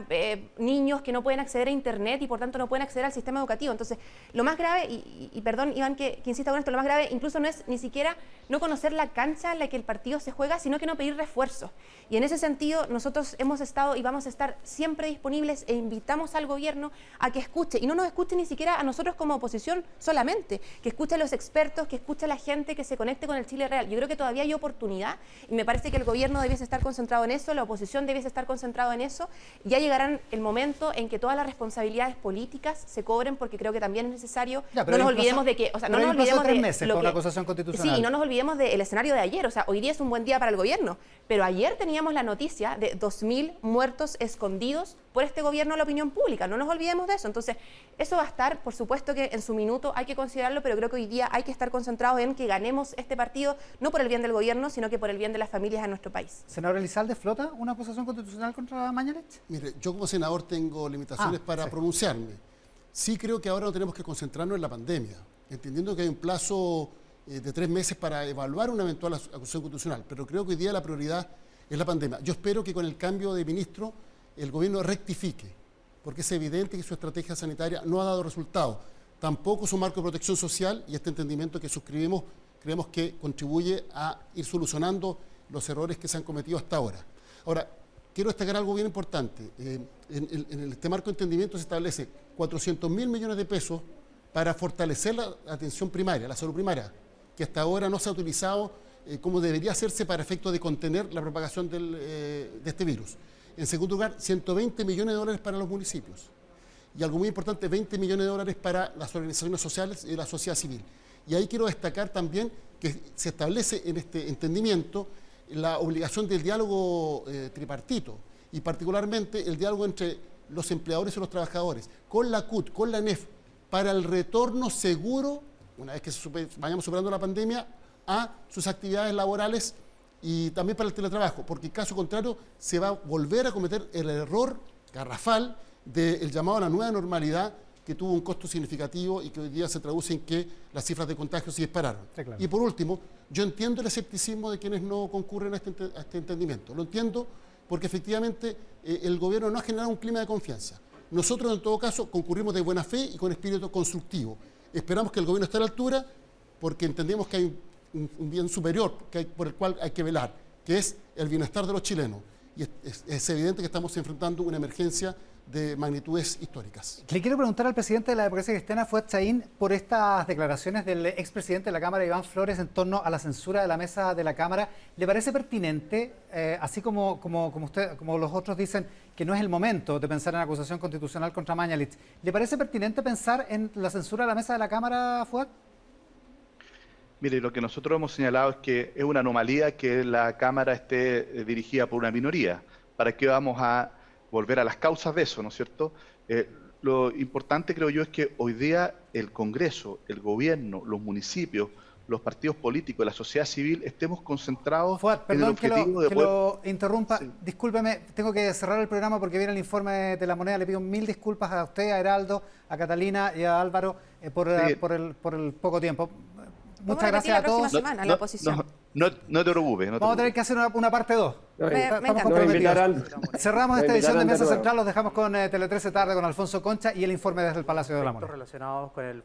niños que no pueden acceder a internet y por tanto no pueden acceder al sistema educativo. Entonces, lo más grave, y perdón Iván que insista con esto, lo más grave incluso no es ni siquiera no conocer la cancha en la que el partido se juega, sino que no pedir refuerzos. Y en ese sentido nosotros hemos estado y vamos a estar siempre disponibles e invitamos al gobierno a que escuche, y no nos escuche ni siquiera a nosotros como oposición solamente, que escuche a los expertos, que escuche a la gente, que se conecte con el Chile real. Yo creo que todavía hay oportunidad y me parece que el gobierno debiese estar concentrado en eso, la oposición debiese estar concentrado en eso. Ya llegarán el momento en que todas las responsabilidades políticas se cobren, porque creo que también es necesario. No nos olvidemos de que, o sea, no nos olvidemos de 3 meses con una acusación constitucional. Sí, y no nos olvidemos del escenario de ayer. O sea, hoy día es un buen día para el gobierno, pero ayer teníamos la noticia de 2.000 muertos escondidos por este gobierno a la opinión pública. No nos olvidemos de eso. Entonces, eso va a estar, por supuesto que en su minuto hay que considerarlo, pero creo que hoy día hay que estar concentrados en que ganemos este partido, no por el bien del gobierno, sino que por el bien de las familias de nuestro país. Senador Elizalde, ¿flota una acusación constitucional contra Mañalich? Mire, yo como senador tengo limitaciones para pronunciarme. Sí creo que ahora no tenemos que concentrarnos en la pandemia, entendiendo que hay un plazo de 3 meses para evaluar una eventual acusación constitucional, pero creo que hoy día la prioridad es la pandemia. Yo espero que con el cambio de ministro el gobierno rectifique, porque es evidente que su estrategia sanitaria no ha dado resultado, tampoco su marco de protección social, y este entendimiento que suscribimos creemos que contribuye a ir solucionando los errores que se han cometido hasta ahora. Ahora, quiero destacar algo bien importante. En este marco de entendimiento se establece 400.000 millones de pesos para fortalecer la atención primaria, la salud primaria, que hasta ahora no se ha utilizado como debería hacerse para efectos de contener la propagación de este virus. En segundo lugar, 120 millones de dólares para los municipios. Y algo muy importante, 20 millones de dólares para las organizaciones sociales y la sociedad civil. Y ahí quiero destacar también que se establece en este entendimiento la obligación del diálogo tripartito, y particularmente el diálogo entre los empleadores y los trabajadores, con la CUT, con la ANEF, para el retorno seguro, una vez que vayamos superando la pandemia, a sus actividades laborales y también para el teletrabajo, porque en caso contrario se va a volver a cometer el error garrafal del llamado a la nueva normalidad, que tuvo un costo significativo y que hoy día se traduce en que las cifras de contagio se dispararon. Sí, claro. Y por último, yo entiendo el escepticismo de quienes no concurren a este entendimiento. Lo entiendo porque efectivamente el gobierno no ha generado un clima de confianza. Nosotros, en todo caso, concurrimos de buena fe y con espíritu constructivo. Esperamos que el gobierno esté a la altura, porque entendemos que hay un bien superior por el cual hay que velar, que es el bienestar de los chilenos. Y es evidente que estamos enfrentando una emergencia de magnitudes históricas. Le quiero preguntar al presidente de la democracia cristiana, Fuad Chaín, por estas declaraciones del expresidente de la Cámara, Iván Flores, en torno a la censura de la mesa de la Cámara. ¿Le parece pertinente, así como los otros dicen que no es el momento de pensar en acusación constitucional contra Mañalich, ¿le parece pertinente pensar en la censura de la mesa de la Cámara, Fuad? Mire, lo que nosotros hemos señalado es que es una anomalía que la Cámara esté dirigida por una minoría. ¿Para qué vamos a volver a las causas de eso, no es cierto? Lo importante, creo yo, es que hoy día el Congreso, el Gobierno, los municipios, los partidos políticos, la sociedad civil, estemos concentrados en el objetivo de poder... lo interrumpa. Sí. Discúlpeme, tengo que cerrar el programa porque viene el informe de La Moneda. Le pido 1000 disculpas a usted, a Heraldo, a Catalina y a Álvaro por el poco tiempo. Muchas gracias a todos. Semana, la oposición. No te preocupes. Vamos a tener que hacer una parte 2. Estamos comprometidos. Cerramos esta edición de Mesa Central. Los dejamos con Tele 13 Tarde con Alfonso Concha y el informe desde el Palacio de la Moneda. Relacionados con el